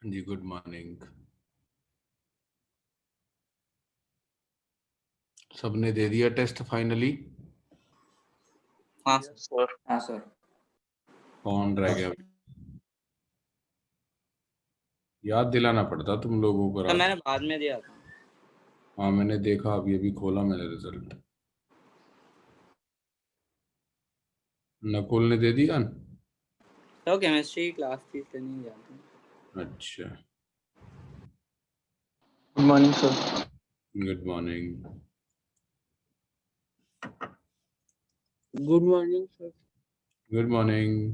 जी good morning. सबने दे दिया test finally? हाँ सर। हाँ सर। कौन रह गया? याद दिलाना पड़ता तुम लोगों को तो रात। मैंने बाद में दिया था। हाँ मैंने देखा, अभी अभी खोला मैंने रिजल्ट। नकुल ने दे दिया। तो केमिस्ट्री की क्लास थी इसलिए नहीं जानते। अच्छा, good morning sir. Good morning. Good morning sir. Good morning.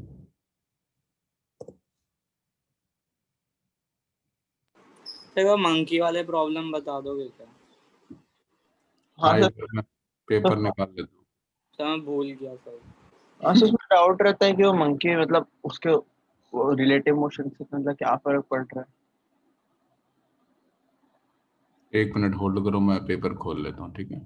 देखो मंकी वाले प्रॉब्लम बता दोगे क्या? हाँ हाँ, सर। मैं पेपर निकाल लेता हूँ। सर मैं भूल गया सर। हाँ सर, उसमें डाउट रहता है कि वो मंकी मतलब उसके रिलेटिव मोशन से मतलब क्या फर्क पड़ रहा है। एक मिनट होल्ड करो, मैं पेपर खोल लेता हूँ, ठीक है?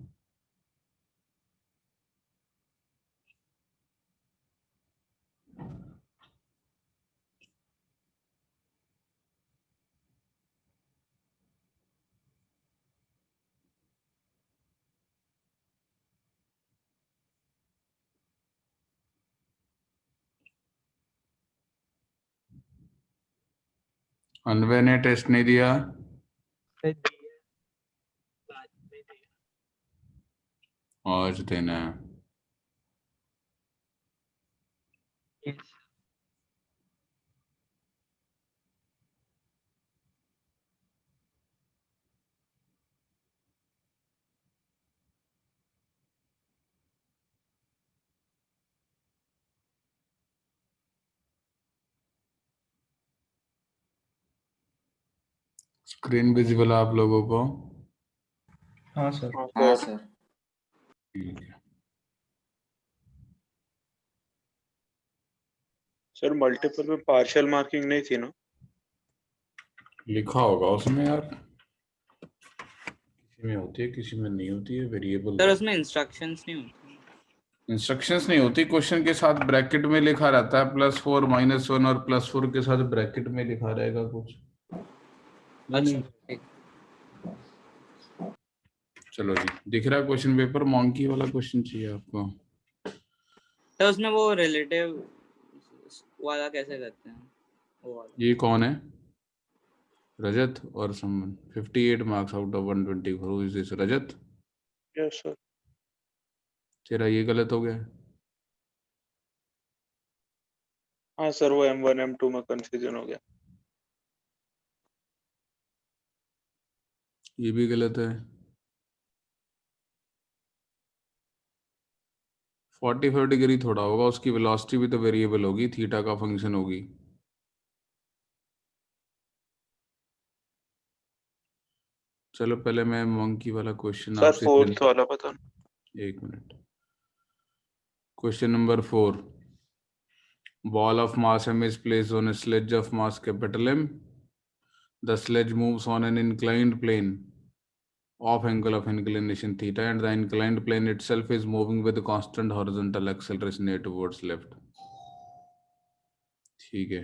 अनवे ने टेस्ट नहीं दिया? आज देना है। स्क्रीन विजिबल आप लोगों को? हाँ सर। हाँ सर। ठीक है। सर मल्टीपल में पार्शियल मार्किंग नहीं थी ना? लिखा होगा उसमें यार, किसी में होती है किसी में नहीं होती है, वेरिएबल सर है। उसमें इंस्ट्रक्शंस नहीं होती। इंस्ट्रक्शंस नहीं होती, क्वेश्चन के साथ ब्रैकेट में लिखा रहता है +4 -1 और +4 के साथ ब्रैकेट में लिखा रहेगा कुछ। अच्छा नहीं, ठीक। चलो जी, दिख रहा है क्वेश्चन पेपर? मॉन्की वाला क्वेश्चन चाहिए आपको? तो उसमें वो रिलेटिव वाला कैसे करते हैं वो वाला? ये कौन है? रजत और someone. 58 marks out of 120। Who is this? Rajat? Yes sir. तेरा ये गलत हो गया। हाँ सर, वो M1 M2 में कंफ्यूजन हो गया। ये भी गलत है। 45 डिग्री थोड़ा होगा, उसकी वेलोसिटी भी तो वेरिएबल होगी, थीटा का फंक्शन होगी। चलो पहले मैं मंकी वाला क्वेश्चन सर आपसे फोर्थ वाला पता नहीं। एक minute. Question number 4। Ball of mass m is placed on a sledge of mass M. The sledge moves on an inclined plane of angle of inclination theta, and the inclined plane itself is moving with a constant horizontal acceleration a towards left. ठीक है,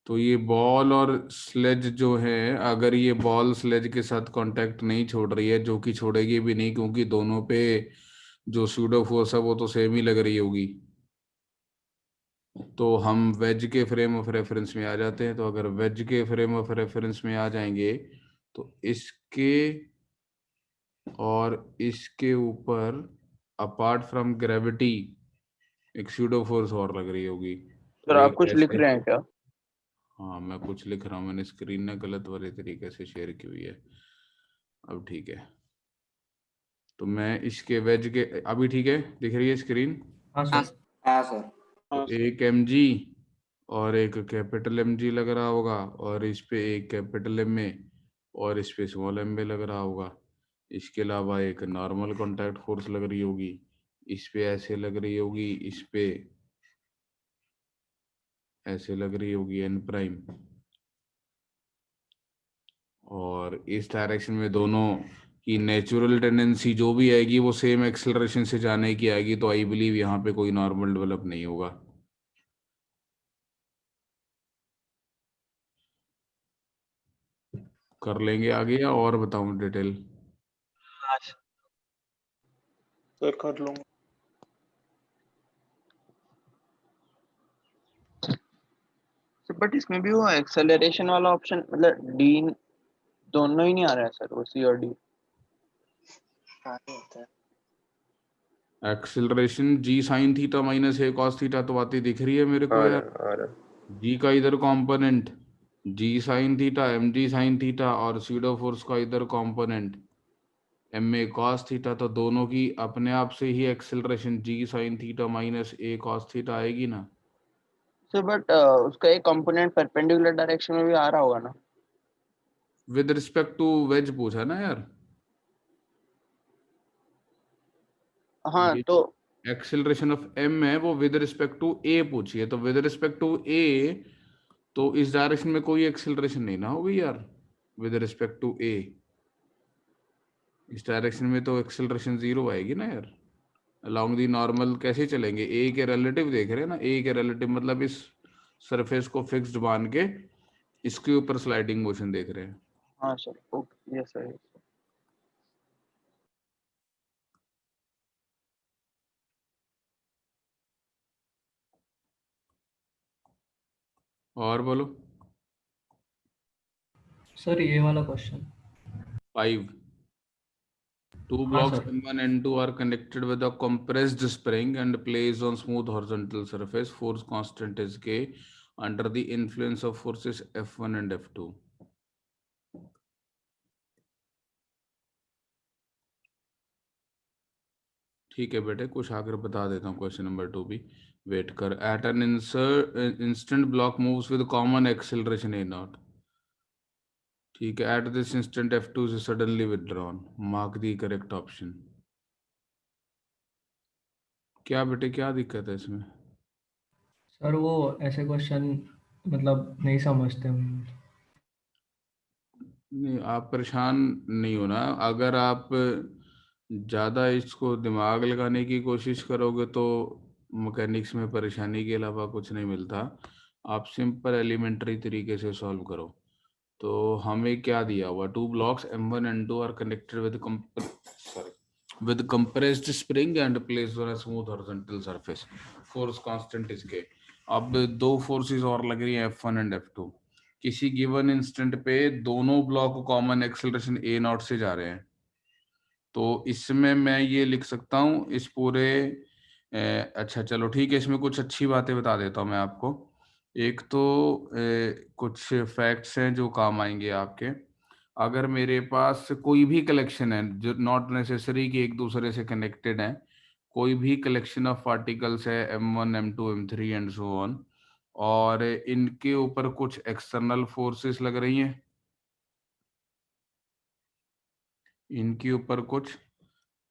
तो ये ball और sledge जो है, अगर ये ball sledge के साथ कांटेक्ट नहीं छोड़ रही है, जो कि छोड़ेगी भी नहीं क्योंकि दोनों पे जो स्यूडो फोर्स है वो तो सेम ही लग रही होगी, तो हम वेज के फ्रेम ऑफ रेफरेंस में आ जाते हैं। तो अगर वेज के फ्रेम ऑफ रेफरेंस में आ जाएंगे तो इसके और इसके ऊपर अपार्ट फ्रॉम ग्रेविटी एक स्यूडो फोर्स और लग रही होगी। तो सर आप एक कुछ लिख ऐसे, रहे हैं क्या? हाँ मैं कुछ लिख रहा हूँ, मैंने स्क्रीन ना गलत वाले तरीके से शेयर की हुई है। अब ठीक है, तो मैं इसके वेज के, अभी ठीक है, दिख रही है स्क्रीन? हाँ हाँ सर। हाँ सर। तो हाँ सर। एक mg और एक कैपिटल mg लग रहा होगा, और इस पे एक कैपिटल m में और इस पे स्मॉल m में लग रहा होगा। इसके अलावा एक नॉर्मल कॉन्टैक्ट फोर्स लग रही होगी, इस पे ऐसे लग रही होगी, इस पे ऐसे लग रही होगी n', और इस डायरेक्शन में दोनों की नेचुरल टेंडेंसी जो भी आएगी वो सेम एक्सेलरेशन से जाने की आएगी। तो आई बिलीव यहाँ पे कोई नॉर्मल डेवलप नहीं होगा। कर लेंगे आगे या और बताऊं डिटेल? सर कर लूंगा। बट इसमें भी वो एक्सेलरेशन वाला ऑप्शन मतलब डी दोनों ही नहीं आ रहा है सर, वो सी और डी। हाँ नहीं होता है। एक्सिलरेशन जी साइन थीटा माइनस ए कॉस थीटा तो बातें दिख रही है मेरे को यार। जी का इधर कंपोनेंट जी sine theta M G sine theta और सीडो फोर्स का इधर component M A cos theta, तो दोनों की अपने आप से ही एक्सिलरेशन जी साइन थीटा माइनस ए कॉस थीटा आएगी ना। सर बट उसका एक कंपोनेंट परपेंडिकुलर डायरेक्शन में भी आ रहा होगा ना? विद रिस्पेक्ट टू वेज पूछा ना यार। हाँ ये तो एक्सिलरेशन ऑफ एम है वो विद रिस्पेक्ट टू ए पूछी है, तो विद रिस्पेक्ट टू ए तो इस डायरेक्शन में कोई एक्सिलरेशन नहीं ना होगी यार विद रिस्पेक्ट टू ए। इस डायरेक्शन में तो एक्सिलरेशन जीरो आएगी ना यार। अलोंग दी नॉर्मल कैसे चलेंगे, ए के रिलेटिव देख रहे हैं ना, ए के रिलेटिव मतलब इस सरफेस को फिक्स्ड मान के इसके ऊपर स्लाइडिंग मोशन देख रहे हैं। हाँ सर, ओके, यस सर। और बोलो। सर ये वाला क्वेश्चन। 5 two हाँ blocks sir. M1 and 2 are connected with a compressed spring and placed on smooth horizontal surface. Force constant is K under the influence of forces F1 and F2. ठीक है बेटे, कुछ आकर बता देता हूँ क्वेश्चन नंबर 2 भी। वेट कर। At an instant block moves with common acceleration a naught. ठीक है, at this instant F2 is suddenly withdrawn. Mark the correct option. क्या बेटे, क्या दिक्कत है इसमें? सर वो ऐसे क्वेश्चन मतलब नहीं समझते हम। नहीं, आप परेशान नहीं होना। अगर आप ज़्यादा इसको दिमाग लगाने की कोशिश करोगे तो मैकेनिक्स में परेशानी के अलावा कुछ नहीं मिलता। आप सिंपल एलिमेंट्री तरीके से सॉल्व करो। तो हमें क्या दिया हुआ, two blocks M1 and 2 are connected with compressed spring and placed on a smooth horizontal surface. Force constant is K. अब दो फोर्सेस और लग रही हैं F1 एंड F2। किसी गिवन इंस्टेंट पे दोनों block common acceleration a not से जा रहे हैं, तो इसमें मैं ये लिख सकता हूँ इस पूरे अच्छा चलो ठीक है, इसमें कुछ अच्छी बातें बता देता हूँ मैं आपको। एक तो कुछ फैक्ट्स हैं जो काम आएंगे आपके। अगर मेरे पास कोई भी कलेक्शन है जो नॉट नेसेसरी कि एक दूसरे से कनेक्टेड है, कोई भी कलेक्शन ऑफ पार्टिकल्स है M1 M2 M3 and so on, और इनके ऊपर कुछ एक्सटर्नल फोर्सेस लग रही हैं, इनके ऊपर कुछ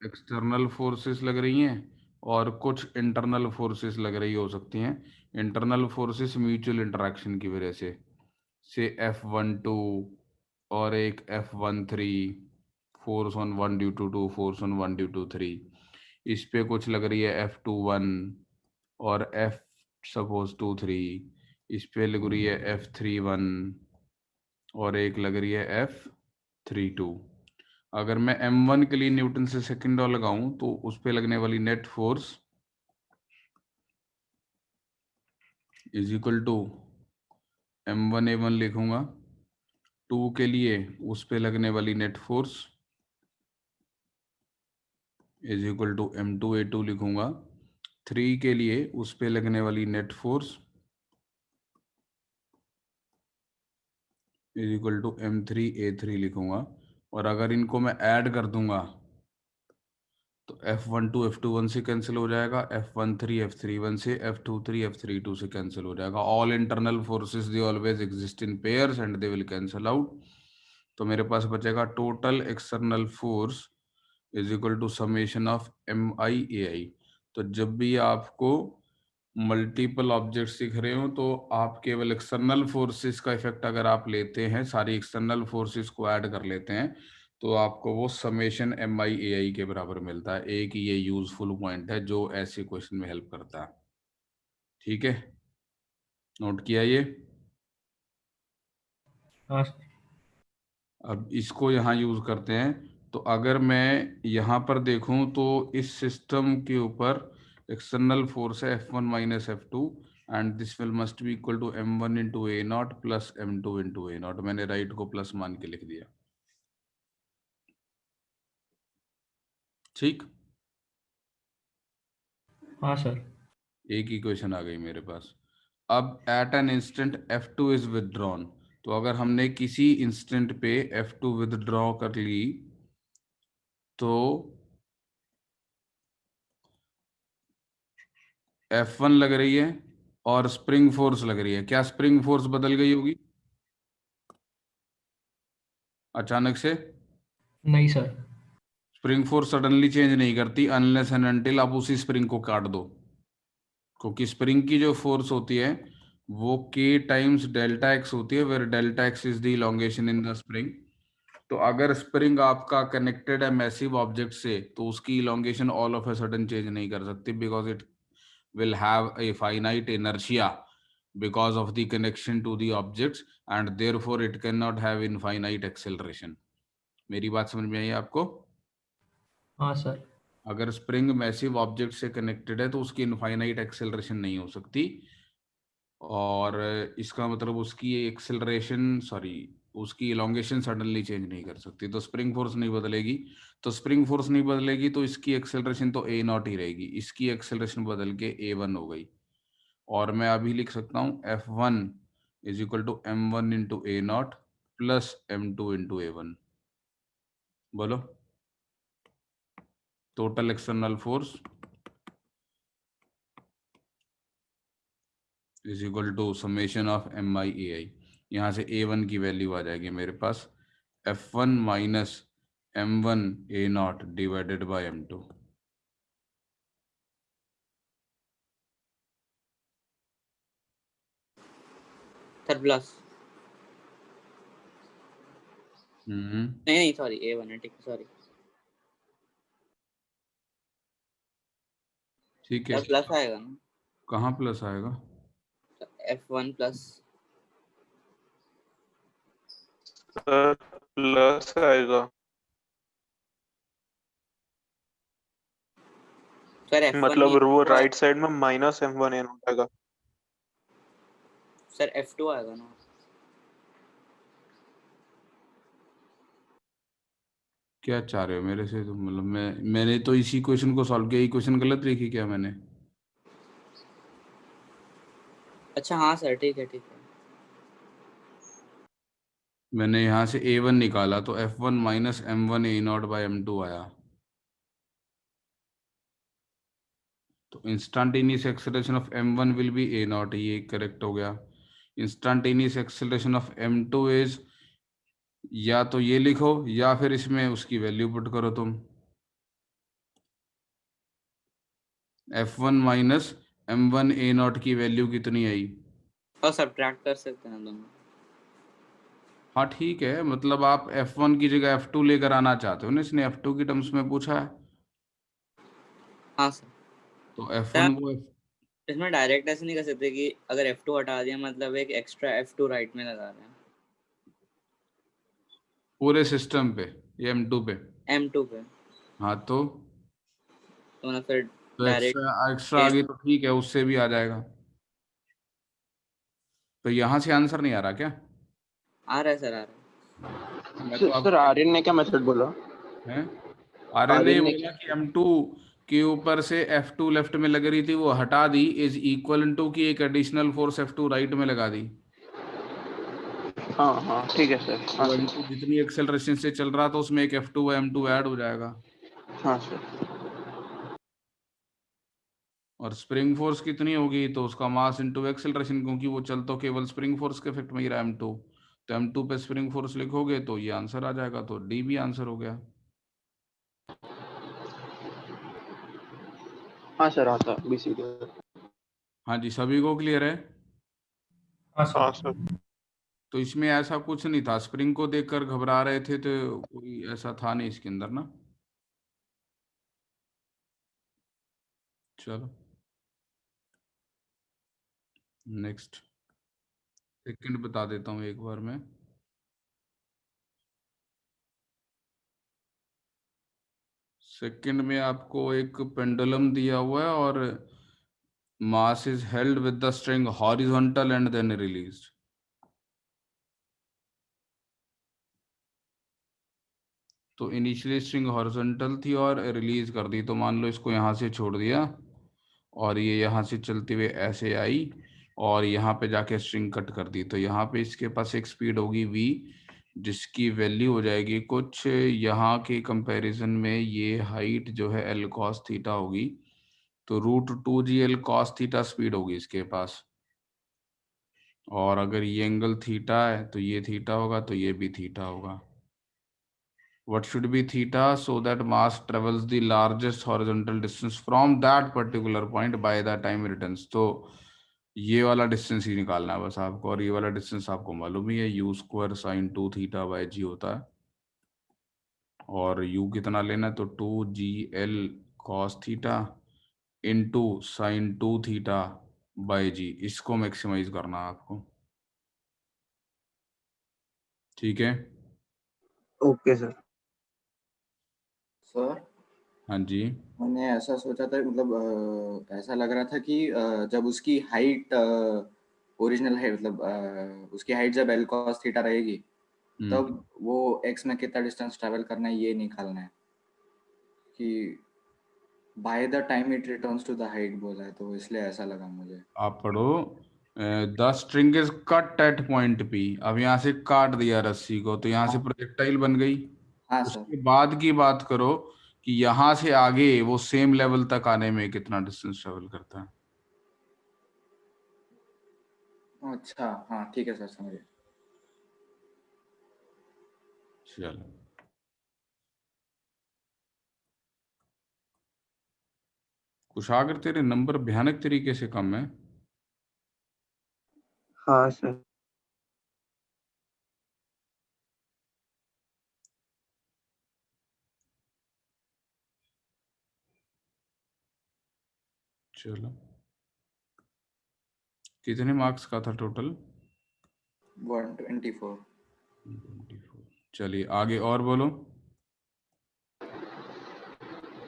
एक्सटर्नल फोर्सेस लग रही हैं और कुछ इंटरनल फोर्सेस लग रही हो सकती हैं। इंटरनल फोर्सेस म्यूचुअल इंटरेक्शन की वजह से F12 और एक F13, force on 1 due to 2, force on 1 due to 3। इस पे कुछ लग रही है F21 और F सपोज 23। इस पे लग रही है F31 और एक लग रही है F32। अगर मैं M1 के लिए न्यूटन से सेकंड लॉ लगाऊं तो उस पे लगने वाली net force is equal to M1A1 लिखूंगा। 2 के लिए उस पे लगने वाली net force is equal to M2A2 लिखूंगा। 3 के लिए उस पे लगने वाली net force is equal to M3A3 लिखूंगा। और अगर इनको मैं ऐड कर दूंगा तो F12 F21 से कैंसिल हो जाएगा, F13 F31 से, F23 F32 से कैंसिल हो जाएगा। All internal forces they always exist in pairs and they will cancel out. तो मेरे पास बचेगा total external force is equal to summation of MI/AI। तो जब भी आपको मल्टीपल ऑब्जेक्ट्स दिख रहे हो तो आप केवल एक्सटर्नल फोर्सेस का इफेक्ट अगर आप लेते हैं, सारी एक्सटर्नल फोर्सेस को ऐड कर लेते हैं, तो आपको वो समेशन MI/AI के बराबर मिलता है। एक ये यूजफुल पॉइंट है जो ऐसे क्वेश्चन में हेल्प करता है। ठीक है, नोट किया ये। हाँ। अब इसको यहाँ यूज करते हैं। तो अगर मैं यहाँ पर देखूं तो इस सिस्टम के ऊपर एक्सटर्नल फोर्स है F1 minus F2 and this will must be equal to M1 into a naught plus M2 into a naught. मैंने राइट को प्लस मान के लिख दिया। ठीक, हाँ सर। एक ही क्वेश्चन आ गई मेरे पास। अब at an instant F2 is withdrawn. तो अगर हमने किसी इंस्टेंट पे F2 विदड्रॉ कर ली तो F1 लग रही है और स्प्रिंग फोर्स लग रही है। क्या स्प्रिंग फोर्स बदल गई होगी अचानक से? नहीं sir. Spring force suddenly change नहीं करती अनलेस एंड अनटिल आप उसी स्प्रिंग को काट दो, क्योंकि स्प्रिंग की जो फोर्स होती है वो K टाइम्स डेल्टा एक्स होती है, where delta x is the elongation in the spring. तो अगर स्प्रिंग आपका कनेक्टेड है मैसिव ऑब्जेक्ट से तो उसकी elongation all of a sudden change नहीं कर सकती, because it will have a finite inertia because of the connection to the objects and therefore it cannot have infinite acceleration। मेरी बात समझ में आई आपको? हाँ सर। अगर स्प्रिंग मैसिव ऑब्जेक्ट से कनेक्टेड है तो उसकी इनफाइनाइट एक्सेलरेशन नहीं हो सकती, और इसका मतलब उसकी एक्सेलरेशन सॉरी उसकी इलोंगेशन सडनली चेंज नहीं कर सकती। तो स्प्रिंग फोर्स नहीं बदलेगी। तो स्प्रिंग फोर्स नहीं बदलेगी तो इसकी एक्सेलरेशन तो ए नॉट ही रहेगी। इसकी एक्सेलरेशन बदल के A1 हो गई, और मैं अभी लिख सकता हूँ F1 is equal to M1 into a naught plus M2 into A1। बोलो, total external force is equal to summation of MI/AI। यहाँ से A1 की वैल्यू आ जाएगी मेरे पास F1 minus M1 a naught divided by M2। Sir plus hmm, नहीं sorry A1 है, ठीक है सॉरी ठीक है। सर, प्लस आएगा ना? कहाँ प्लस आएगा? F1 प्लस सर प्लस आएगा, सर F1 मतलब नहीं वो F2 राइट साइड में माइनस M1 एन आएगा। सर F2 आएगा ना? क्या चाह रहे हो मेरे से? तो मतलब मैंने तो इसी क्वेश्चन को सॉल्व किया। ये क्वेश्चन गलत लिखी क्या मैंने? अच्छा हाँ सर, ठीक है ठीक है। मैंने यहाँ से A1 निकाला तो F1 minus M1 a not by M2 आया। तो instantaneous acceleration of M1 will be A not, ये करेक्ट हो गया। Instantaneous acceleration of M2 is, या तो ये लिखो या फिर इसमें उसकी वैल्यू पुट करो तुम। F1 minus M1 a not की वैल्यू कितनी आई? और सब्ट्रैक्ट कर सकते हैं दोनों। हाँ ठीक है, मतलब आप F1 की जगह F2 लेकर आना चाहते हो ना, इसने F2 की टर्म्स में पूछा है। हाँ सर। तो सर F1 को इसमें डायरेक्ट ऐसे नहीं कर सकते कि अगर F2 हटा दिया मतलब एक एक्स्ट्रा F2 राइट में लगा रहे हैं पूरे सिस्टम पे या M2 पे? M2 पे, हाँ तो मतलब फिर डायरेक्ट एक्स्ट्रा एक्स्ट्रा आ केस गई तो ठीक है, उससे भी आ जाएगा। तो यहाँ से आंसर नहीं आ रहा क्या? आ रहा है सर, आ रहा मैं तो सर आपको आर्यन ने क्या मेथड बोला? है, आर्यन ने ये आर्यन ने बोला कि M2 के ऊपर से F2 लेफ्ट में लग रही थी वो हटा दी, इज इक्वल टू की एक एडिशनल फोर्स F2 राइट में लगा दी। हाँ हाँ ठीक है सर, हाँ तो सर। M2 जितनी एक्सेलरेशन से चल रहा था उसमें एक F2 व M2 ऐड हो जाएगा। हाँ सर। और स्प्रिंग फोर्स कितनी होगी? तो उसका मास इंटू एक्सेलरेशन, क्योंकि वो चल तो केवल स्प्रिंग फोर्स के इफेक्ट में ही रहा M2। तो M2 पे स्प्रिंग फोर्स लिखोगे तो ये आंसर आ जाएगा। तो डी भी आंसर हो गया। हाँ सर, आता BCD। हाँ जी, सभी को क्लियर है? हाँ हाँ सर। सर। तो इसमें ऐसा कुछ नहीं था, स्प्रिंग को देखकर घबरा रहे थे तो कोई ऐसा था नहीं इसके अंदर ना। चलो नेक्स्ट, सेकंड बता देता हूँ एक बार मैं। सेकंड में आपको एक पेंडुलम दिया हुआ है और mass is held with the string horizontal and then released. तो इनिशियली स्ट्रिंग हॉरिजॉन्टल थी और रिलीज कर दी, तो मान लो इसको यहाँ से छोड़ दिया और ये यहाँ से चलते हुए ऐसे आई और यहाँ पे जाके स्ट्रिंग कट कर दी, तो यहाँ पे इसके पास एक स्पीड होगी v, जिसकी वैल्यू हो जाएगी कुछ यहाँ के कंपैरिजन में ये हाइट जो है l cos थीटा होगी, तो √2gl cos थीटा स्पीड होगी इसके पास। और अगर ये एंगल थीटा है तो ये थीटा होगा, तो ये भी थीटा होगा। What should be theta so that mass travels the largest horizontal distance from that particular point by the time returns? तो ये वाला डिस्टेंस ही निकालना है बस आपको, और ये वाला डिस्टेंस आपको मालूम ही है, u² sin 2 theta by g होता है। और u कितना लेना है, तो 2gl cos theta into sine 2 theta by g, इसको मैक्सिमाइज करना है आपको। ठीक है, ओके सर। सर हाँ जी। मैंने ऐसा सोचा था, मतलब ऐसा लग रहा था कि जब उसकी हाइट ओरिजिनल है, मतलब उसकी हाइट जब एल कॉस थीटा रहेगी तब वो एक्स में कितना डिस्टेंस ट्रैवल करना है ये निकालना है, कि by the time it returns to the height बोला है, तो इसलिए ऐसा लगा मुझे। आप पढ़ो, the string is cut at point P. अब यहाँ से काट दिया रस्सी को, तो यहाँ से हाँ। प्रोजेक्टाइल बन गई। हाँ सर। उसके बाद की बात करो कि यहाँ से आगे वो सेम लेवल तक आने में कितना डिस्टेंस ट्रेवल करता है। अच्छा हाँ ठीक है सर, समझ गया। चलो, कुशागर तेरे नंबर भयानक तरीके से कम है। हाँ सर। चलो, कितने मार्क्स का था टोटल? 124। 124। चलिए आगे और बोलो।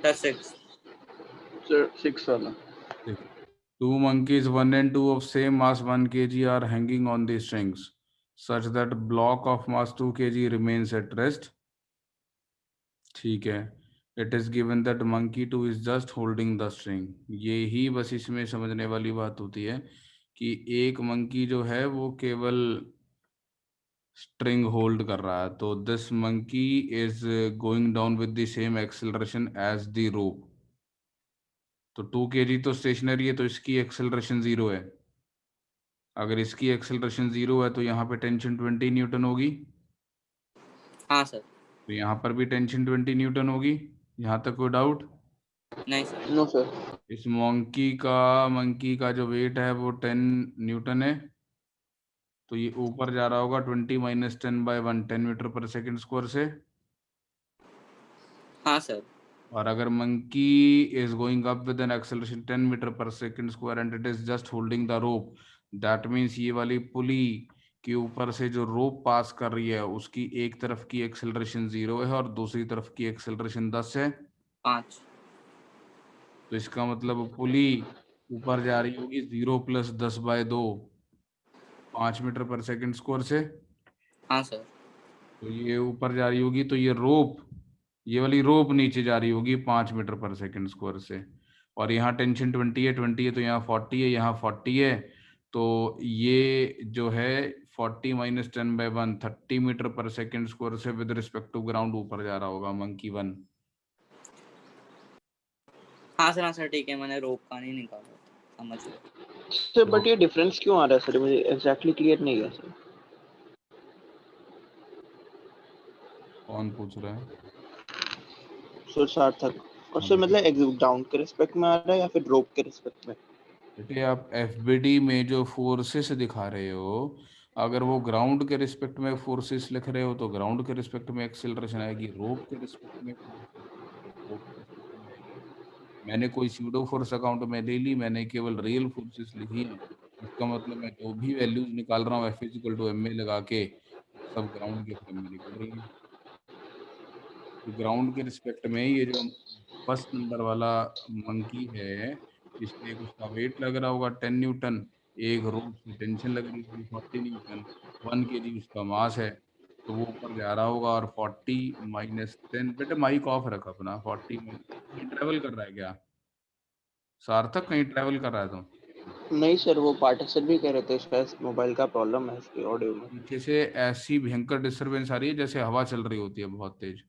सर 6। सर 6 वाला। Two monkeys, 1 and 2 of same mass 1 kg are hanging on the strings such that block of mass 2 kg remains at rest. ठीक है, it is given that monkey 2 is just holding the string. ये ही बस इसमें समझने वाली बात होती है कि एक मंकी जो है वो केवल स्ट्रिंग होल्ड कर रहा है, तो this monkey is going down with the same acceleration as the rope. तो 2 kg तो स्टेशनरी है, तो इसकी एक्सेलरेशन 0 है। अगर इसकी एक्सेलरेशन 0 है तो यहाँ पे टेंशन 20 न्यूटन होगी। हाँ सर। तो यहाँ पर भी टेंशन 20 न्यूटन होगी। यहाँ तक कोई डाउट? नहीं सर। No sir. इस मंकी का जो वेट है वो 10 न्यूटन है, तो ये ऊपर जा रहा होगा 20 - 10/1 10 मीटर पर सेकंड स्क्वायर से। हाँ सर। और अगर monkey is going up with an acceleration 10 metre per second square and it is just holding the rope, that means ये वाली पुली के ऊपर से जो रोप पास कर रही है उसकी एक तरफ की एक्सेलरेशन 0 है और दूसरी तरफ की एक्सेलरेशन 10 है। 5। तो इसका मतलब पुली ऊपर जा रही होगी 0 + 10/2 5 मीटर पर सेकंड स्क्वायर से। हाँ सर। तो ये ऊपर जा रही होगी, तो ये वाली रोप नीचे जा रही होगी 5 मीटर पर सेकंड स्क्वायर से। और यहाँ टेंशन 20 है तो यहाँ 40 है, यहाँ 40 है, तो ये जो है 40 - 10/1 30 मीटर पर सेकंड स्क्वायर से विद रिस्पेक्ट टू ग्राउंड ऊपर जा रहा होगा मंकी 1। हाँ सर, हाँ सर, ठीक है, मैंने रोप का नहीं निकाला, समझ गया सर बट ये डिफरेंस क्यों आ रहा है सर, मुझे एग्जैक्टली क्लियर नहीं है सर। कौन पूछ रहा है? सर सार्थक। और सर मतलब ग्राउंड के रिस्पेक्ट में आ रहा है या फिर ड्रॉप के रिस्पेक्ट में? बेटे आप एफबीडी में जो फोर्सेस दिखा रहे हो, अगर वो ग्राउंड के रिस्पेक्ट में फोर्सेस लिख रहे हो तो ग्राउंड के रिस्पेक्ट में एक्सेलरेशन आएगी, रोप के रिस्पेक्ट में रोप के रिस्पेक्ट में आएगी। मैंने कोई स्यूडो फोर्स अकाउंट में ले ली, मैंने केवल रियल फोर्सेस लिखी हैं। इसका मतलब मैं जो भी वैल्यूज निकाल रहा हूँ F = ma लगा के, सब ग्राउंड के फ्रेम में निकल रही है। तो ग्राउंड के रिस्पेक्ट में ये जो फर्स्ट नंबर वाला मंकी है, इसने एक उसका वेट लग रहा होगा 10 न्यूटन, एक रोप से टेंशन लग रही होगी 40 न्यूटन, 1 kg उसका मास है, तो वो ऊपर जा रहा होगा। और 40 माइनस 10, बेटे माइक ऑफ रख अपना। 40 में कहीं ट्रेवल कर रहा है क्या सार्थक? कहीं ट्रेवल कर रहा है तुम? नहीं सर, वो पार्टिसिपेट भी कर रहे थे, शायद मोबाइल का प्रॉब्लम है इसके ऑडियो में। पीछे से ऐसी भयंकर डिस्टरबेंस आ रही है जैसे हवा चल रही होती है बहुत तेज।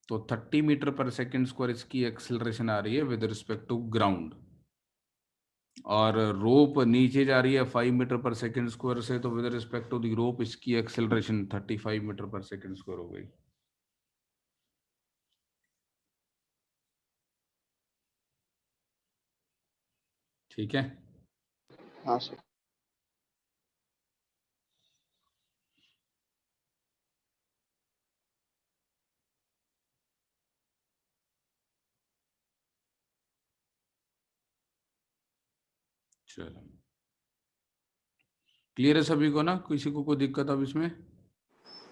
तो 30 मीटर पर सेकेंड स्क्वायर इसकी एक्सेलरेशन आ रही है विद रिस्पेक्ट टू ग्राउंड, और रोप नीचे जा रही है 5 मीटर पर सेकेंड स्क्वायर से, तो with respect to the rope इसकी acceleration 35 metre per second square हो गई। ठीक है, हाँ सर। चलो क्लियर है सभी को ना? किसी को कोई दिक्कत अब इसमें?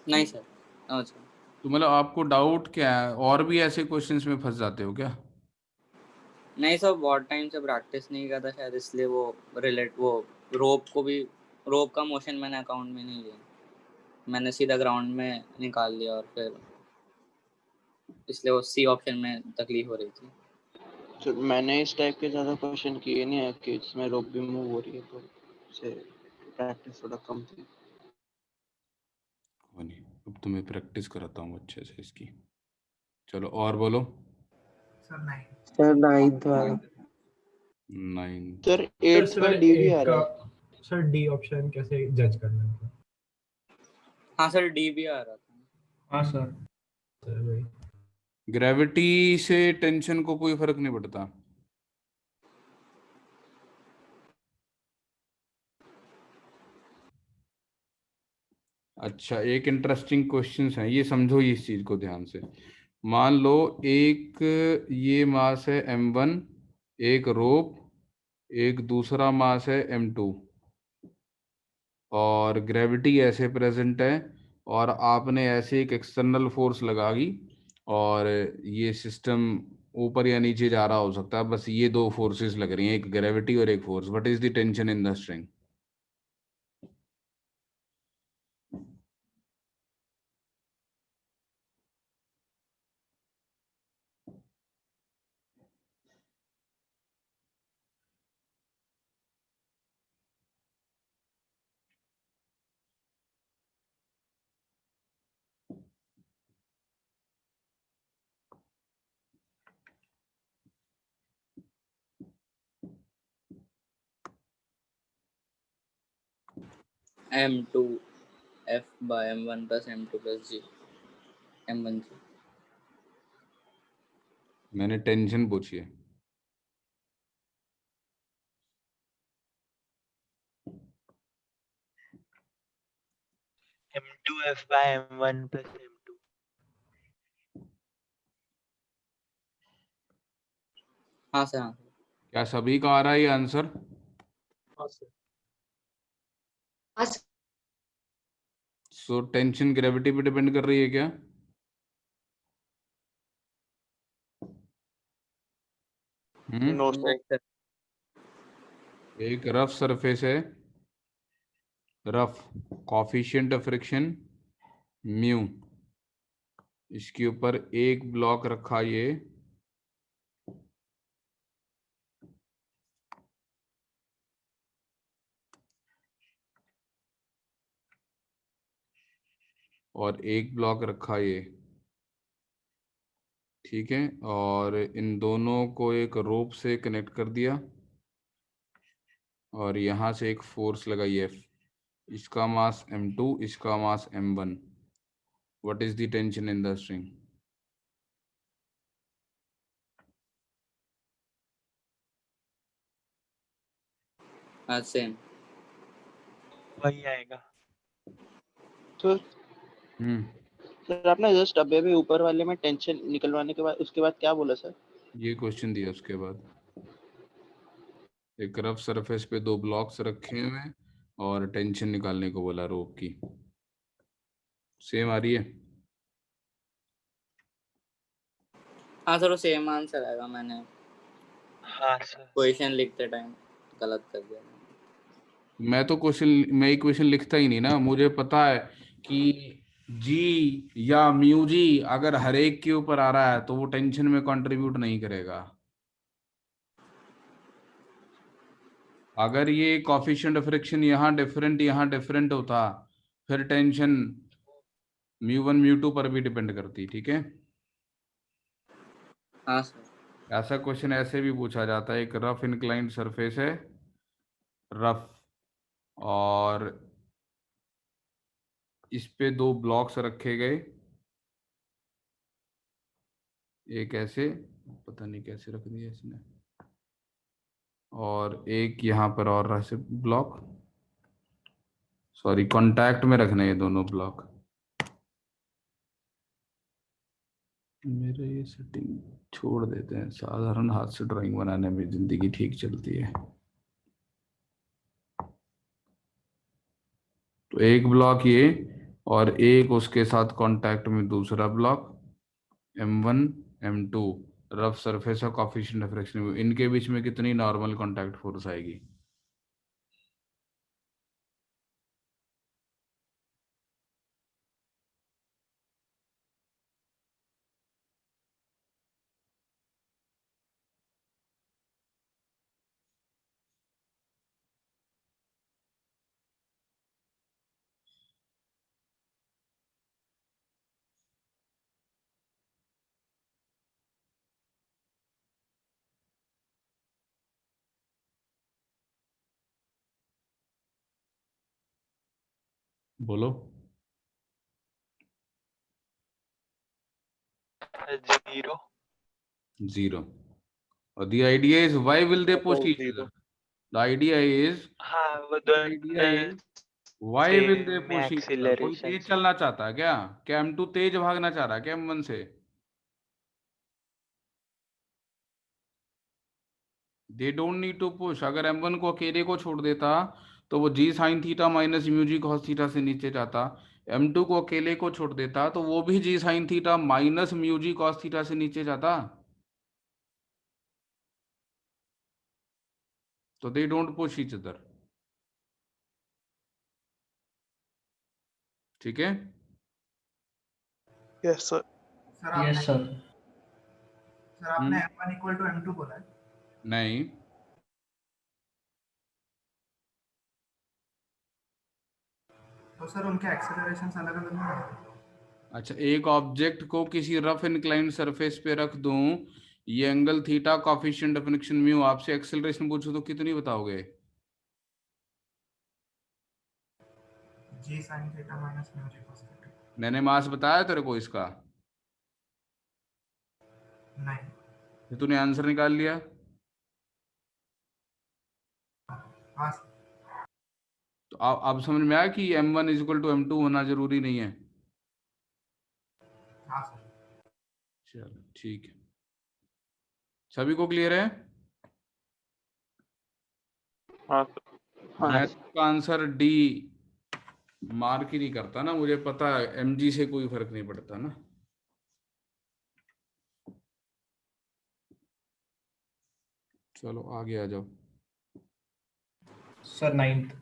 नहीं सर, समझ गया। तो मतलब आपको डाउट क्या है, और भी ऐसे क्वेश्चंस में फंस जाते हो क्या? नहीं सर, बहुत टाइम से प्रैक्टिस नहीं करता शायद, इसलिए वो रोप को भी, रोप का मोशन मैंने अकाउंट में नहीं लिया, मैंने सीधा ग्राउंड में निकाल लिया, और फिर इसलिए वो सी ऑप्शन में तकलीफ हो रही थी। तो मैंने इस टाइप के ज़्यादा क्वेश्चन किए नहीं है कि इसमें रोप भी मूव हो रही है, तो से प्रैक्टिस थोड़ा कम थी। कोई नहीं, अब तुम्हें प्रैक्टिस कराता हूँ अच्छे से इसकी। चलो और बोलो। सर 9th वाला। 9। सर 8th का डी भी आ रहा है। सर डी ऑप्शन कैसे जज करना है? हाँ सर, डी भी आ रहा था। हाँ सर। सर वही। ग्रेविटी से टेंशन को कोई फर्क नहीं पड़ता। अच्छा, एक इंटरेस्टिंग क्वेश्चन है, ये समझो ये इस चीज को ध्यान से। मान लो एक ये मास है m1, एक रोप, एक दूसरा मास है m2, और ग्रेविटी ऐसे प्रेजेंट है, और आपने ऐसे एक एक्सटर्नल फोर्स लगा दी, और ये सिस्टम ऊपर या नीचे जा रहा हो सकता है, बस ये दो फोर्सेस लग रही हैं, एक ग्रेविटी और एक force. What is the tension in the string? M2 F by M1 plus M2 plus G, M1 G। मैंने टेंशन पूछी है। M2F by M1 plus M2। हाँ सर, हाँ। क्या सभी का आ रहा है ये आंसर? हाँ सर। सो टेंशन ग्रेविटी पे डिपेंड कर रही है क्या? No sir. नहीं सर। एक रफ सरफेस है, rough, coefficient of friction mu, इसके ऊपर एक ब्लॉक रखा ये, और एक ब्लॉक रखा ये, ठीक है, और इन दोनों को एक रोप से कनेक्ट कर दिया, और यहाँ से एक फोर्स लगाई F, इसका मास m2, इसका मास m1। What is the tension in the string? हाँ सेम। वही आएगा। तो हम्म, सर आपने जस्ट अभी भी ऊपर वाले में टेंशन निकलवाने के बाद उसके बाद क्या बोला सर? ये क्वेश्चन दिया उसके बाद, एक रफ सरफेस पे दो ब्लॉक्स रखे हुए हैं और टेंशन निकालने को बोला रोप की। सेम आ रही है? हाँ सर वो सेम आंसर आएगा, मैंने हाँ सर। क्वेश्चन लिखते टाइम गलत कर दिया। मैं इक्वेशन लिखता ही नहीं ना, मुझे पता है कि जी या म्यू जी अगर हर एक के ऊपर आ रहा है तो वो टेंशन में कंट्रीब्यूट नहीं करेगा। अगर ये कॉफिशिएंट ऑफ फ्रिक्शन यहाँ डिफरेंट होता फिर टेंशन μ1 μ2 पर भी डिपेंड करती। ठीक है, हाँ सर। ऐसा क्वेश्चन ऐसे भी पूछा जाता है, एक रफ इंक्लाइंड सरफेस है, रफ, और इस पे दो ब्लॉक्स रखे गए, एक ऐसे, पता नहीं कैसे रख दिया इसने, और एक यहाँ पर और ऐसे ब्लॉक, सॉरी कांटेक्ट में रखना है ये दोनों ब्लॉक। मेरे ये सेटिंग छोड़ देते हैं, साधारण हाथ से ड्राइंग बनाने में जिंदगी ठीक चलती है। तो एक ब्लॉक ये और एक उसके साथ कांटेक्ट में दूसरा block, M1 M2 rough surface और कॉफिशिएंट ऑफ फ्रिक्शन, इनके बीच में कितनी नॉर्मल कांटेक्ट फोर्स आएगी? बोलो। 0. 0. और the idea is why will they push each 0. other? The idea is हाँ वो the idea दोनों is why will they same push each other? कोई एक्सीलरेशन तेज से। चलना चाहता है क्या M2 तेज भागना चाह रहा है क्या M1 से? They don't need to push. अगर M1 को अकेले को छोड़ देता तो वो g sine theta minus mu g cos theta से नीचे जाता, M2 को अकेले को छोड़ देता तो वो भी जी sine theta minus mu g cos theta से नीचे जाता। तो they don't push each other. ठीक है, Yes, sir. Yes sir. Sir आपने M1 इक्वल टू M2 बोला है? नहीं, तो सर उनके एक्सेलरेशन अलग अलग नहीं होते? अच्छा एक ऑब्जेक्ट को किसी रफ इंक्लाइंड सरफेस पे रख दूं, ये angle theta coefficient of friction mu, आपसे एक्सेलरेशन पूछो तो कितनी बताओगे? जी साइन थीटा माइनस म्यू जी cos थीटा। मैंने मास बताया तेरे को इसका? नहीं। तो तूने आंसर निकाल लिया। हाँ सर। तो अब समझ में आया कि M1 इक्वल टू M2 होना जरूरी नहीं है। हाँ सर। चलो ठीक है, सभी को क्लियर है? हाँ सर. मैं का आंसर डी मार्क ही नहीं करता ना, मुझे पता है MG से कोई फर्क नहीं पड़ता ना। चलो आगे आ जाओ। Sir 9th।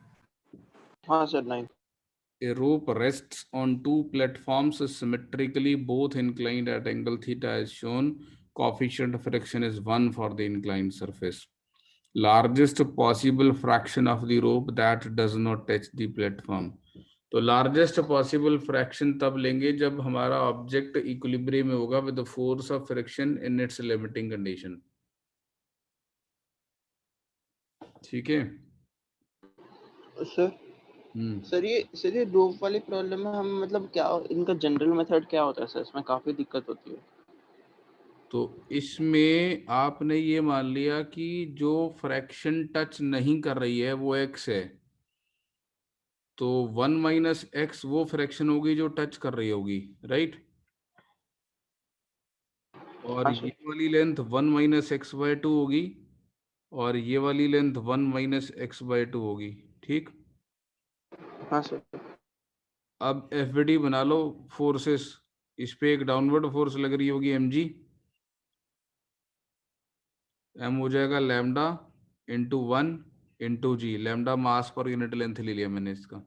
हाँ sir 9. A rope rests on two platforms symmetrically, both inclined at angle theta as shown. Coefficient of friction is 1 for the inclined surface. Largest possible fraction of the rope that does not touch the platform. तो largest possible fraction तब लेंगे जब हमारा object equilibrium में होगा with the force of friction in its limiting condition. ठीक है sir sir ये रोप वाली प्रॉब्लम में हम मतलब क्या इनका जनरल मेथड क्या होता है सर? इसमें काफी दिक्कत होती है। तो इसमें आपने ये मान लिया कि जो फ्रैक्शन टच नहीं कर रही है वो x है, तो 1 माइनस एक्स वो फ्रैक्शन होगी जो टच कर रही होगी, राइट? और हाँ ये सर. वाली लेंथ 1 माइनस एक्स बाय 2 होगी और ये वाली लेंथ 1 माइनस एक्स बाय 2 होगी। ठीक, हाँ सर. अब FBD बना लो फोर्सेस। इस पे एक डाउनवर्ड फोर्स लग रही होगी mg, m हो जाएगा लैम्डा इंटू 1 इंटू जी। लैम्डा मास पर यूनिट लेंथ ले लिया मैंने इसका।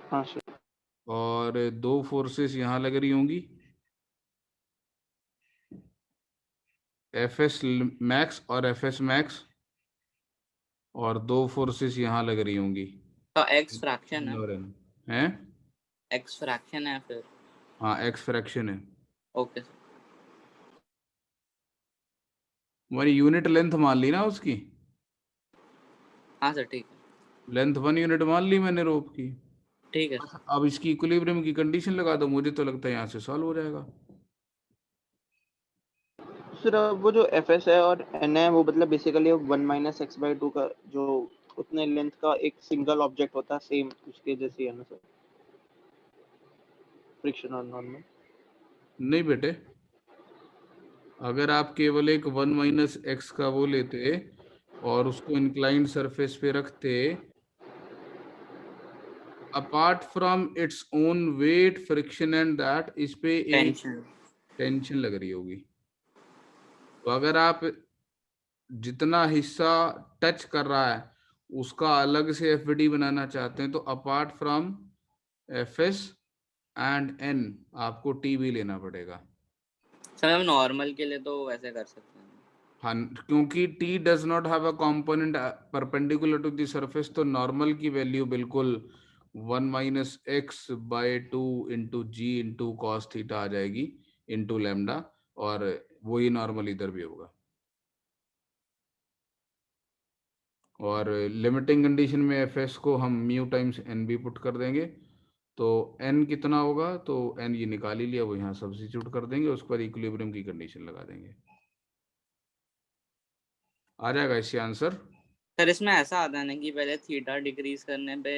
हाँ सर। और दो फोर्सेस यहाँ लग रही होंगी, एफ एस मैक्स और एफ एस मैक्स, और दो फोर्सेस यहाँ लग रही होंगी। तो एक्स फ्रैक्शन है, और हैं? एक्स फ्रैक्शन है फिर। हाँ एक्स फ्रैक्शन है। Okay sir. हमारी यूनिट लेंथ मान ली ना उसकी, हाँ सर ठीक है, लेंथ 1 यूनिट मान ली मैंने रोप की। ठीक है सर। अब इसकी इक्विलिब्रियम की कंडीशन लगा दो, मुझे तो लगता है यहाँ से सॉल्व हो जाएगा। सर अब वो जो एफ एस है और एन है वो मतलब बेसिकली 1 - x/2 का जो उतने लेंथ का एक सिंगल ऑब्जेक्ट होता है, सेम उसके जैसे है ना सर, फ्रिक्शन और नॉर्मल। नहीं बेटे, अगर आप केवल एक 1 - x का वो लेते और उसको इंक्लाइंड सरफेस पे रखते, apart from its own wait friction and that, इस पे एक टेंशन। टेंशन लग रही होगी। तो अगर आप जितना हिस्सा टच कर रहा है उसका अलग से एफडी बनाना चाहते हैं तो apart from F S and N आपको टी भी लेना पड़ेगा। सर हम नॉर्मल के लिए तो वैसे कर सकते हैं। हाँ, क्योंकि T does not have a component perpendicular to the surface, तो नॉर्मल की वैल्यू बिल्कुल 1 - x/2 into g into cos theta आ जाएगी इंटू लैम्डा, और वही नॉर्मल इधर भी होगा। और लिमिटिंग कंडीशन में एफ एस को हम म्यू टाइम्स एन भी पुट कर देंगे, तो एन कितना होगा, तो एन ये निकाल ही लिया, वो यहाँ सब्स्टिट्यूट कर देंगे, उस पर इक्विलिब्रियम की कंडीशन लगा देंगे, आ जाएगा इससे आंसर। सर इसमें ऐसा आता है ना कि पहले थीटा डिक्रीज करने पे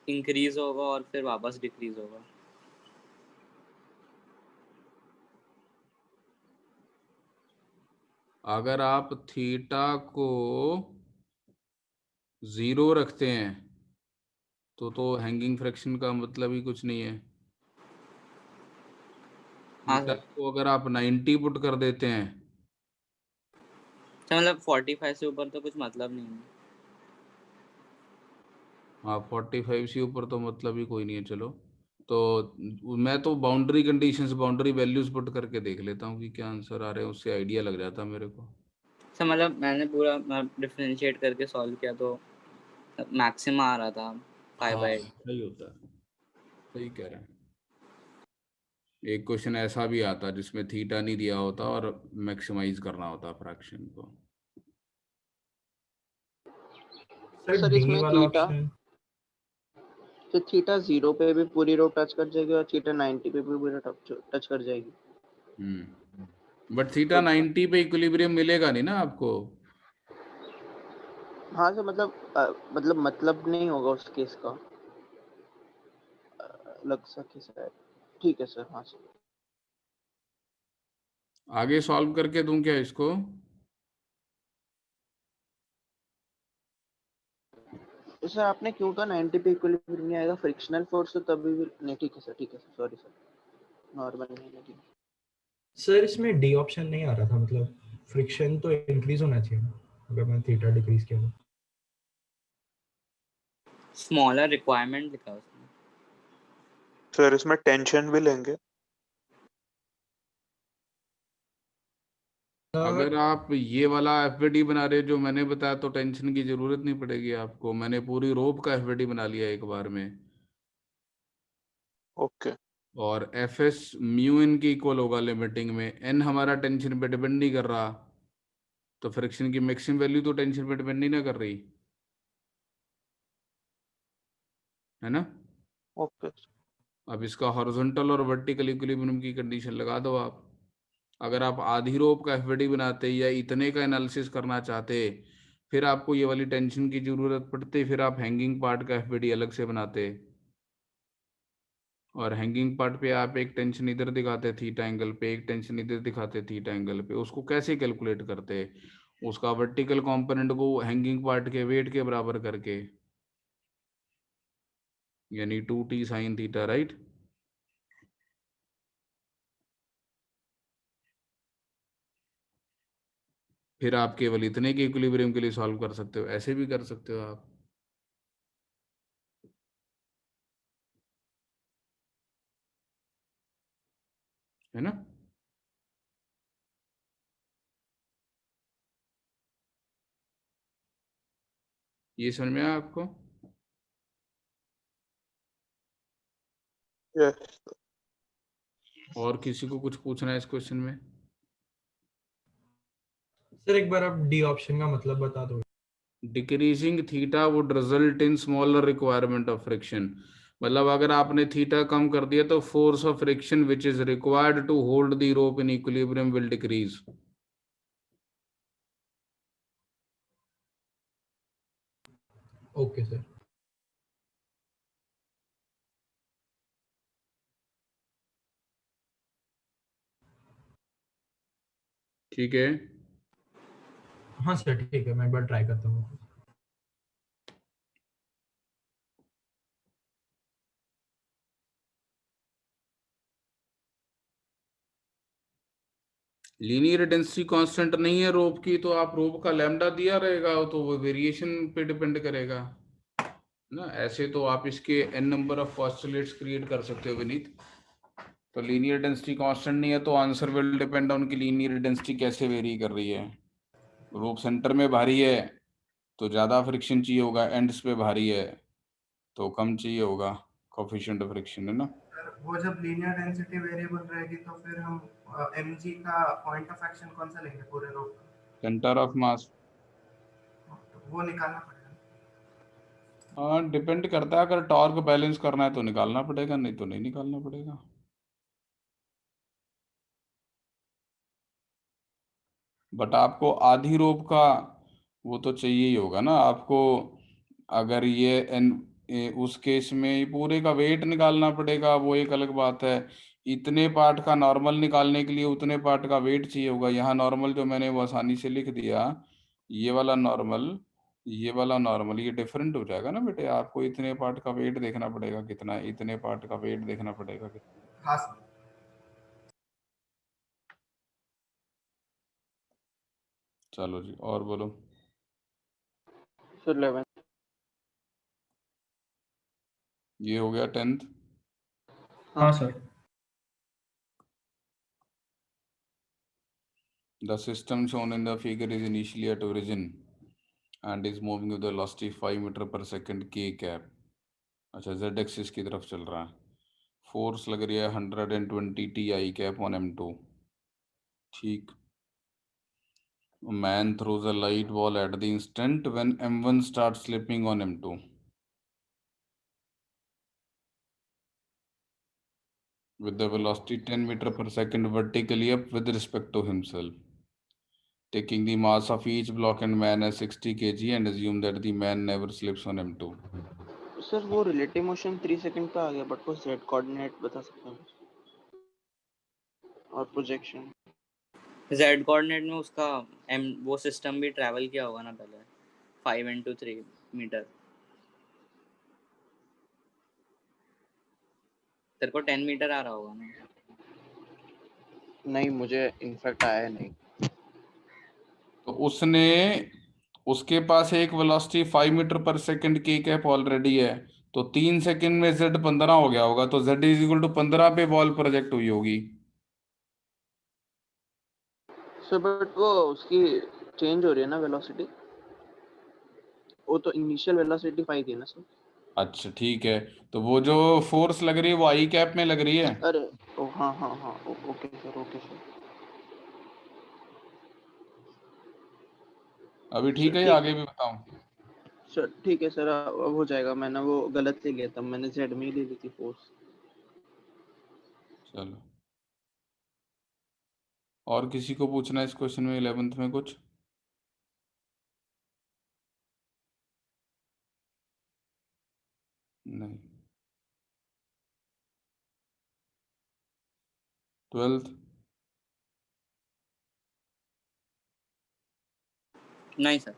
इंक्रीज होगा और फिर वापस डिक्रीज होगा। अगर आप थीटा को 0 रखते हैं तो हैंगिंग फ्रैक्शन का मतलब ही कुछ नहीं है। हाँ थीटा सर। को अगर आप 90 पुट कर देते हैं, तो मतलब 45 से ऊपर तो कुछ मतलब नहीं है। हाँ 45 से ऊपर तो मतलब ही कोई नहीं है। चलो, तो मैं तो boundary conditions, boundary values put करके देख लेता हूँ कि क्या आंसर आ रहे हैं, उससे आइडिया लग जाता मेरे को। सर मतलब मैंने पूरा डिफरेंशिएट करके सॉल्व किया तो मैक्सिमा आ रहा था 5/8। सही होता है, सही कह रहे हैं। एक क्वेश्चन ऐसा भी आता जिसमें थीटा नहीं दिया होता और मैक्सिमाइज करना होता फ्रैक्शन को। सर सर डी इसमें वाला थीटा, ऑप्शन। तो थीटा 0 पे भी पूरी रो टच कर जाएगी और थीटा 90 पे भी पूरा टच कर जाएगी। बट थीटा तो 90 पे इक्विलिब्रियम मिलेगा नहीं ना आपको। हाँ सर मतलब नहीं होगा उस केस का, अलग सा केस है। ठीक है सर। हाँ सर। आगे सॉल्व करके दूं क्या इसको? तो सर आपने क्यों कहा 90 पे इक्विलिब्रियम नहीं आएगा, फ्रिक्शनल फोर्स तो तभी भी नहीं। ठीक है सर, ठीक है सर, सॉरी सर, नॉर्मल नहीं लगी। सर इसमें डी ऑप्शन नहीं आ रहा था, मतलब फ्रिक्शन तो इंक्रीज होना चाहिए ना अगर मैं थीटा डिक्रीज किया तो। स्मॉलर रिक्वायरमेंट लिखा है उसमें। सर इसमें टेंशन भी लेंगे। अगर आप ये वाला एफवीडी बना रहे जो मैंने बताया तो टेंशन की जरूरत नहीं पड़ेगी आपको, मैंने पूरी रोप का एफवीडी बना लिया एक बार में। ओके। और एफ एस म्यू इन की इक्वल होगा लिमिटिंग में, एन हमारा टेंशन पे डिपेंड नहीं कर रहा, तो फ्रिक्शन की मैक्सिमम वैल्यू तो टेंशन पे डिपेंड नहीं ना कर रही है ना। ओके। अब इसका हॉरिजॉन्टल और वर्टिकल इक्विलिब्रियम की कंडीशन लगा दो आप। अगर आप आधी रोप का एफवीडी बनाते या इतने का एनालिसिस करना चाहते, फिर आपको ये वाली टेंशन की जरूरत पड़ती, फिर आप हैंगिंग पार्ट का एफवीडी अलग से बनाते, और हैंगिंग पार्ट पे आप एक टेंशन इधर दिखाते थीटा एंगल पे, एक टेंशन इधर दिखाते थीटा एंगल पे। उसको कैसे कैलकुलेट करते? उसका वर्टिकल कंपोनेंट को हैंगिंग पार्ट के वेट के बराबर करके, यानी 2t साइन थीटा, राइट। फिर आप केवल इतने के इक्विलिब्रियम के लिए सॉल्व कर सकते हो, ऐसे भी कर सकते हो आप। है ना? ये समझ में आया आपको? यस और किसी को कुछ पूछना है इस क्वेश्चन में? सर एक बार आप डी ऑप्शन का मतलब बता दो। Decreasing theta would result in smaller requirement of friction. मतलब अगर आपने थीटा कम कर दिया तो force of friction which is required to hold the rope in equilibrium will decrease. Okay sir. ठीक है, हाँ सर ठीक है, मैं एक बार ट्राई करता हूँ। लीनियर डेंसिटी कांस्टेंट नहीं है रोप की, तो आप रोप का लैम्डा दिया रहेगा तो वो वेरिएशन पे डिपेंड करेगा ना। ऐसे तो आप इसके n number of postulates create कर सकते हो विनीत। तो लीनियर डेंसिटी कांस्टेंट नहीं है तो आंसर विल डिपेंड ऑन की लीनियर डेंसिटी कैसे वेरी कर रही है। रोप सेंटर में भारी है तो ज़्यादा फ्रिक्शन चाहिए होगा, एंड्स पे भारी है तो कम चाहिए होगा कोफिशिएंट ऑफ फ्रिक्शन, है ना। सर वो जब लीनियर डेंसिटी वेरिएबल रहेगी तो फिर हम mg का पॉइंट ऑफ एक्शन कौन सा लेंगे पूरे रोप का? Centre of mass. तो वो निकालना पड़ेगा। हाँ, डिपेंड करता है, अगर टॉर्क बैलेंस करना है तो निकालना पड़ेगा, नहीं तो नहीं निकालना पड़ेगा। बट आपको आधी रोप का वो तो चाहिए ही होगा ना आपको। अगर ये उस केस में पूरे का वेट निकालना पड़ेगा, वो एक अलग बात है। इतने पार्ट का नॉर्मल निकालने के लिए उतने पार्ट का वेट चाहिए होगा। यहाँ नॉर्मल जो मैंने वो आसानी से लिख दिया, ये वाला नॉर्मल, ये वाला नॉर्मल, ये डिफरेंट हो जाएगा ना बेटे। आपको इतने पार्ट का वेट देखना पड़ेगा कितना है, इतने पार्ट का वेट देखना पड़ेगा कितना। हाँ सर। चलो जी, और बोलो। सर 11। ये हो गया 10th। हाँ sir. The system shown in the figure is initially at origin and is moving with the velocity 5 metre per second k cap। अच्छा, z एक्सिस की तरफ चल रहा है। फोर्स लग रही है 120 ti cap on m2। ठीक। Man throws a light ball at the instant when m1 starts slipping on m2 with the velocity 10 metre per second vertically up with respect to himself, taking the mass of each block and man as 60 kg and assume that the man never slips on m2। Sir वो relative motion 3 second पे आ गया, but वो z coordinate बता सकते हैं और projection. Z coordinate में उसका वो सिस्टम भी ट्रैवल किया होगा ना पहले 5 × 3 मीटर। तेरे को 10 मीटर आ रहा होगा ना। नहीं, मुझे इनफैक्ट आया नहीं। तो उसने, उसके पास एक वेलोसिटी 5 मीटर पर सेकंड के कैप ऑलरेडी है, तो 3 सेकंड में z 15 हो गया होगा, तो z इज इक्वल टू 15 पे बॉल प्रोजेक्ट हुई होगी। सर बट वो उसकी चेंज हो रही है ना वेलोसिटी, वो तो इनिशियल वेलोसिटी 5 थी ना सर। अच्छा ठीक है, तो वो जो फोर्स लग रही है वो आई कैप में लग रही है। अरे ओ हाँ हाँ हाँ, ओके सर, ओके सर। अभी ठीक सर है या ठीक आगे भी बताऊं? सर ठीक है सर, अब हो जाएगा। मैंने वो गलत ले लिया था, मैंने जेड में ही ले ली थी फोर्स। चलो, और किसी को पूछना है इस क्वेश्चन में 11th में कुछ? नहीं। 12th? नहीं सर।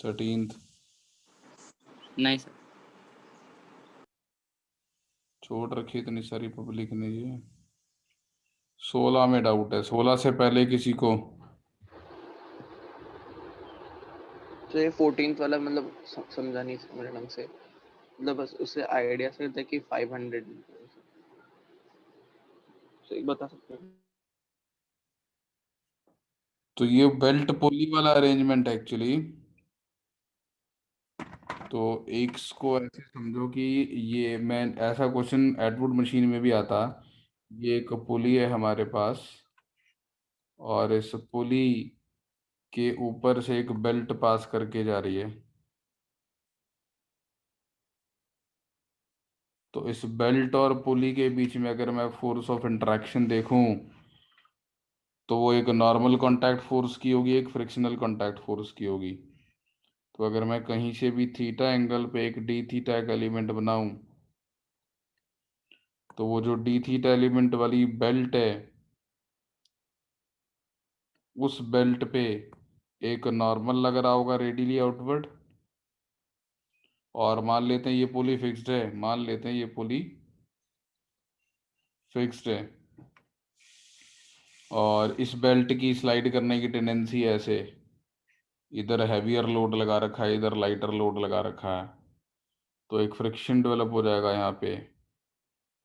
13th? नहीं सर। छोड़ रखी इतनी सारी पब्लिक ने ये। 16 में डाउट है, 16 से पहले किसी को? तो ये 14th वाला मतलब समझा नहीं मेरे ढंग से, मतलब बस उससे आइडिया से था कि 500 तो एक बता सकते हैं? तो ये बेल्ट पुली वाला अरेंजमेंट एक्चुअली, तो एक को ऐसे समझो कि ये, मैं ऐसा क्वेश्चन एटवुड मशीन में भी आता। ये एक पुली है हमारे पास, और इस पुली के ऊपर से एक बेल्ट पास करके जा रही है। तो इस बेल्ट और पुली के बीच में अगर मैं फोर्स ऑफ इंटरेक्शन देखूं, तो वो एक नॉर्मल कांटेक्ट फोर्स की होगी, एक फ्रिक्शनल कांटेक्ट फोर्स की होगी। तो अगर मैं कहीं से भी थीटा एंगल पे एक डी थीटा का एलिमेंट बनाऊं, तो वो जो डी थीटा एलिमेंट वाली बेल्ट है, उस बेल्ट पे एक नॉर्मल लग रहा होगा रेडियली आउटवर्ड, और मान लेते हैं ये पुली फिक्स्ड है, मान लेते हैं ये पुली फिक्स्ड है, और इस बेल्ट की स्लाइड करने की टेंडेंसी है ऐसे, इधर हैवियर लोड लगा रखा है, इधर लाइटर लोड लगा रखा है, तो एक फ्रिक्शन डेवलप हो जाएगा यहाँ पे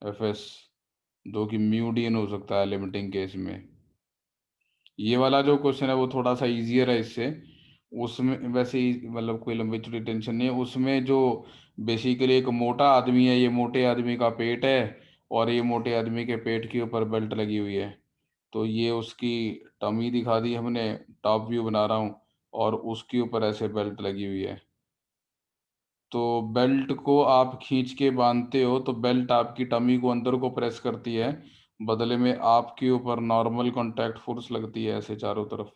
एफ एस, जो कि म्यू डी एन हो सकता है लिमिटिंग केस में। ये वाला जो क्वेश्चन है वो थोड़ा सा इजियर है इससे। उसमें वैसे ही मतलब कोई लंबी चौड़ी टेंशन नहीं है उसमें। जो बेसिकली एक मोटा आदमी है, ये मोटे आदमी का पेट है, और ये मोटे आदमी के पेट के ऊपर बेल्ट लगी हुई है। तो ये उसकी टमी दिखा दी हमने, टॉप व्यू बना रहा हूँ, और उसके ऊपर ऐसे बेल्ट लगी हुई है। तो बेल्ट को आप खींच के बांधते हो तो बेल्ट आपकी टमी को अंदर को प्रेस करती है, बदले में आपके ऊपर नॉर्मल कांटेक्ट फोर्स लगती है ऐसे चारों तरफ।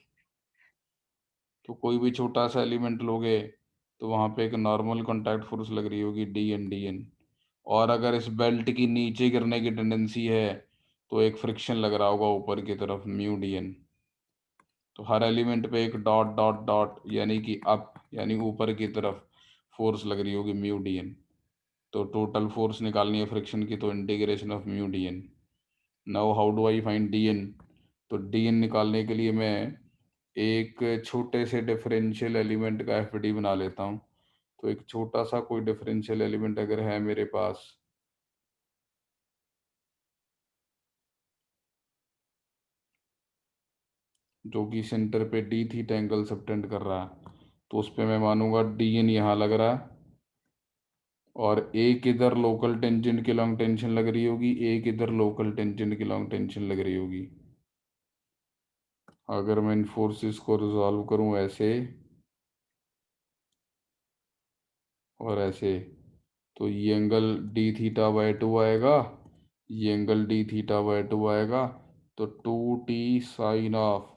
तो कोई भी छोटा सा एलिमेंट लोगे तो वहाँ पे एक नॉर्मल कांटेक्ट फोर्स लग रही होगी डी एन। और अगर इस बेल्ट की नीचे गिरने की टेंडेंसी है तो एक फ्रिक्शन लग रहा होगा ऊपर की तरफ म्यू डी एन। तो हर एलिमेंट पे एक डॉट डॉट डॉट यानी कि अप यानी ऊपर की तरफ फोर्स लग रही होगी म्यू डी एन। तो टोटल फोर्स निकालनी है फ्रिक्शन की, तो integration of mu d N. Now how do I find d N? तो डी एन निकालने के लिए मैं एक छोटे से डिफरेंशियल एलिमेंट का एफ डी बना लेता हूँ। तो एक छोटा सा कोई डिफरेंशियल एलिमेंट अगर है मेरे पास, जो कि सेंटर पे डी थीटा एंगल सबटेंड कर रहा है, तो उस पर मैं मानूंगा डी एन यहाँ लग रहा है, और एक इधर लोकल टेंजेंट के लॉन्ग टेंशन लग रही होगी, एक इधर लोकल टेंजेंट की लॉन्ग टेंशन लग रही होगी। अगर मैं इन फोर्सेस को रिजॉल्व करूं ऐसे और ऐसे, तो ये angle D theta by two आएगा, ये angle D theta by two आएगा, तो 2t sin of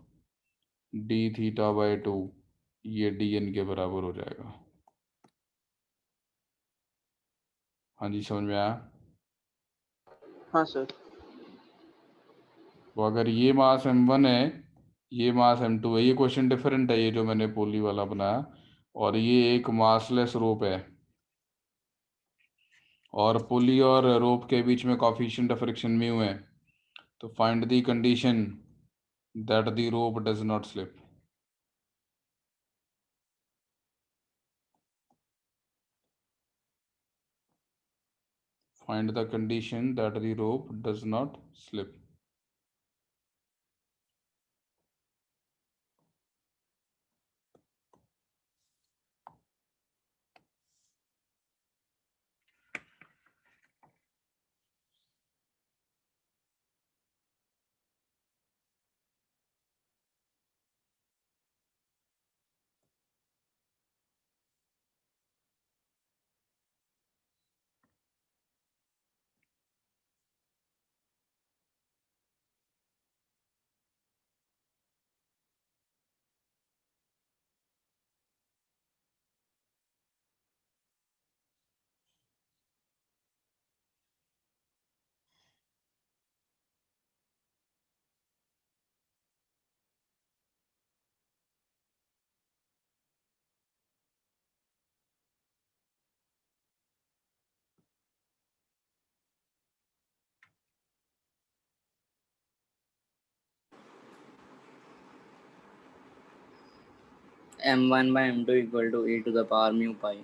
d theta by two ये डी एन के बराबर हो जाएगा। हाँ जी, समझ में आया? हाँ सर। तो अगर ये मास m1 है, ये मास m2 है, ये क्वेश्चन डिफरेंट है ये जो मैंने पोली वाला बनाया, और ये एक मासलेस रोप है, और पुली और रोप के बीच में कोफिशिएंट ऑफ फ्रिक्शन म्यू है। तो find the condition that the rope does not slip. Find the condition that the rope does not slip. m1 by m2 equal to e to the power mu pi.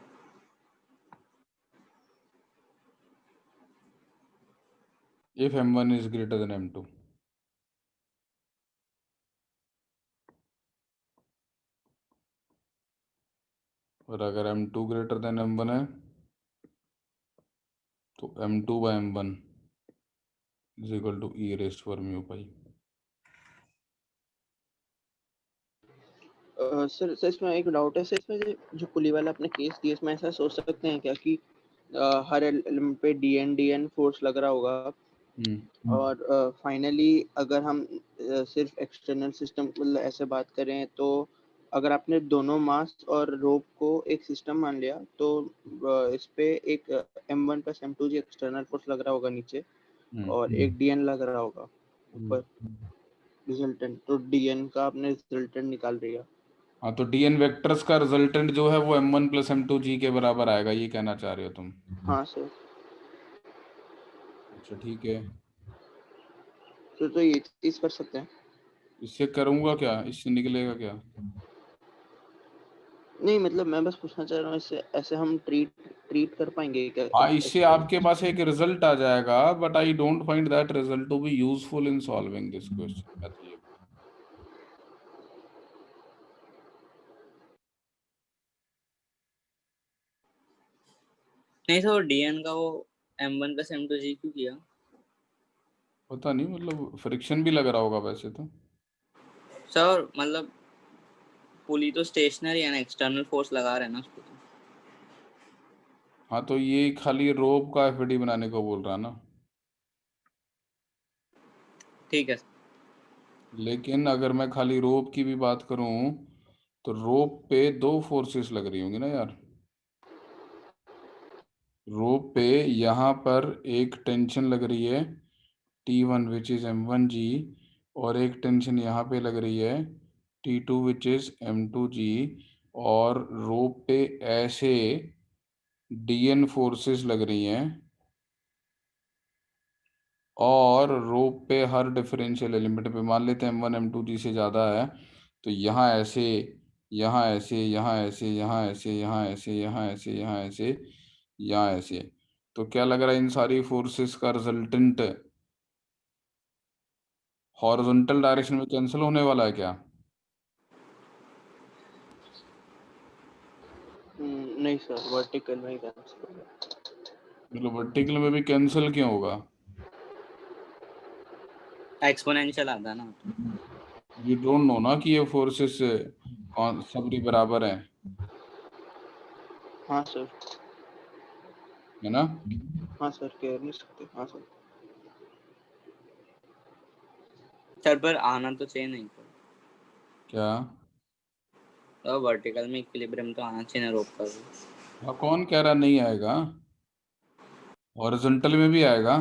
If m1 is greater than m2. और अगर m2 greater than m1 है तो m2 by m1 is equal to e raised to mu pi. Sir इसमें एक doubt है sir, इसमें जो पुली वाला आपने केस दिया, इसमें ऐसा सोच सकते हैं क्या कि हर एलिमेंट पे dn फोर्स लग रहा होगा, और फाइनली अगर हम सिर्फ एक्सटर्नल सिस्टम मतलब ऐसे बात करें तो अगर आपने दोनों मास और रोप को एक सिस्टम मान लिया तो इस पे एक m1 plus m2 external force लग रहा होगा नीचे, और एक dn लग रहा होगा ऊपर रिजल्टेंट, तो dn का आपने रिजल्टेंट निकाल दिया। हाँ, तो dn वेक्टर्स का रिजल्टेंट जो है वो m1 प्लस m2 g के बराबर आएगा, ये कहना चाह रहे हो तुम? हाँ सर। अच्छा ठीक है, तो ये चीज कर सकते हैं। इससे करूंगा क्या, इससे निकलेगा क्या? नहीं मतलब मैं बस पूछना चाह रहा हूँ, इससे ऐसे हम ट्रीट कर पाएंगे क्या? हाँ, इससे आपके पास एक रिजल्ट आ जाएगा, but I don't find that result to be useful in solving this question. मैं तो ये नहीं सर, dn का वो m1 प्लस m2 g क्यों किया? पता नहीं, मतलब फ्रिक्शन भी लग रहा होगा वैसे तो। सर मतलब पुली तो स्टेशनरी है ना, एक्सटर्नल फोर्स लगा रहे हैं ना उसको तो। हाँ, तो ये खाली रोप का एफडी बनाने को बोल रहा ना। ठीक है। लेकिन अगर मैं खाली रोप की भी बात करूं तो रोप पे दो फोर्सेस लग रही होंगी ना यार। रोप पे यहाँ पर एक टेंशन लग रही है T1 विच इज m1g, और एक टेंशन यहाँ पे लग रही है T2 विच इज m2g, और रोप पे ऐसे dn फोर्सेस लग रही हैं, और रोप पे हर डिफरेंशियल एलिमेंट पे मान लेते हैं m1 m2g से ज़्यादा है, तो यहाँ ऐसे, यहाँ ऐसे, यहाँ ऐसे, यहाँ ऐसे, यहाँ ऐसे, यहाँ ऐसे, यहाँ ऐसे, यहाँ ऐसे, तो क्या लग रहा है इन सारी फोर्सेस का रिजल्टेंट हॉरिजॉन्टल डायरेक्शन में कैंसिल होने वाला है क्या? नहीं सर, वर्टिकल में ही कैंसिल होगा। मतलब वर्टिकल में भी कैंसिल क्यों होगा? एक्सपोनेंशियल आता है ना। यू डोंट नो ना कि ये फोर्सेस कौन सबरी बराबर हैं, हाँ सर। है ना? हाँ सर, कह नहीं सकते। हाँ सर। सर पर आना तो चाहिए नहीं पर। क्या? तो वर्टिकल में इक्विलिब्रियम तो आना चाहिए ना रोप का। हाँ, कौन कह रहा नहीं आएगा? हॉरिजॉन्टल में भी आएगा।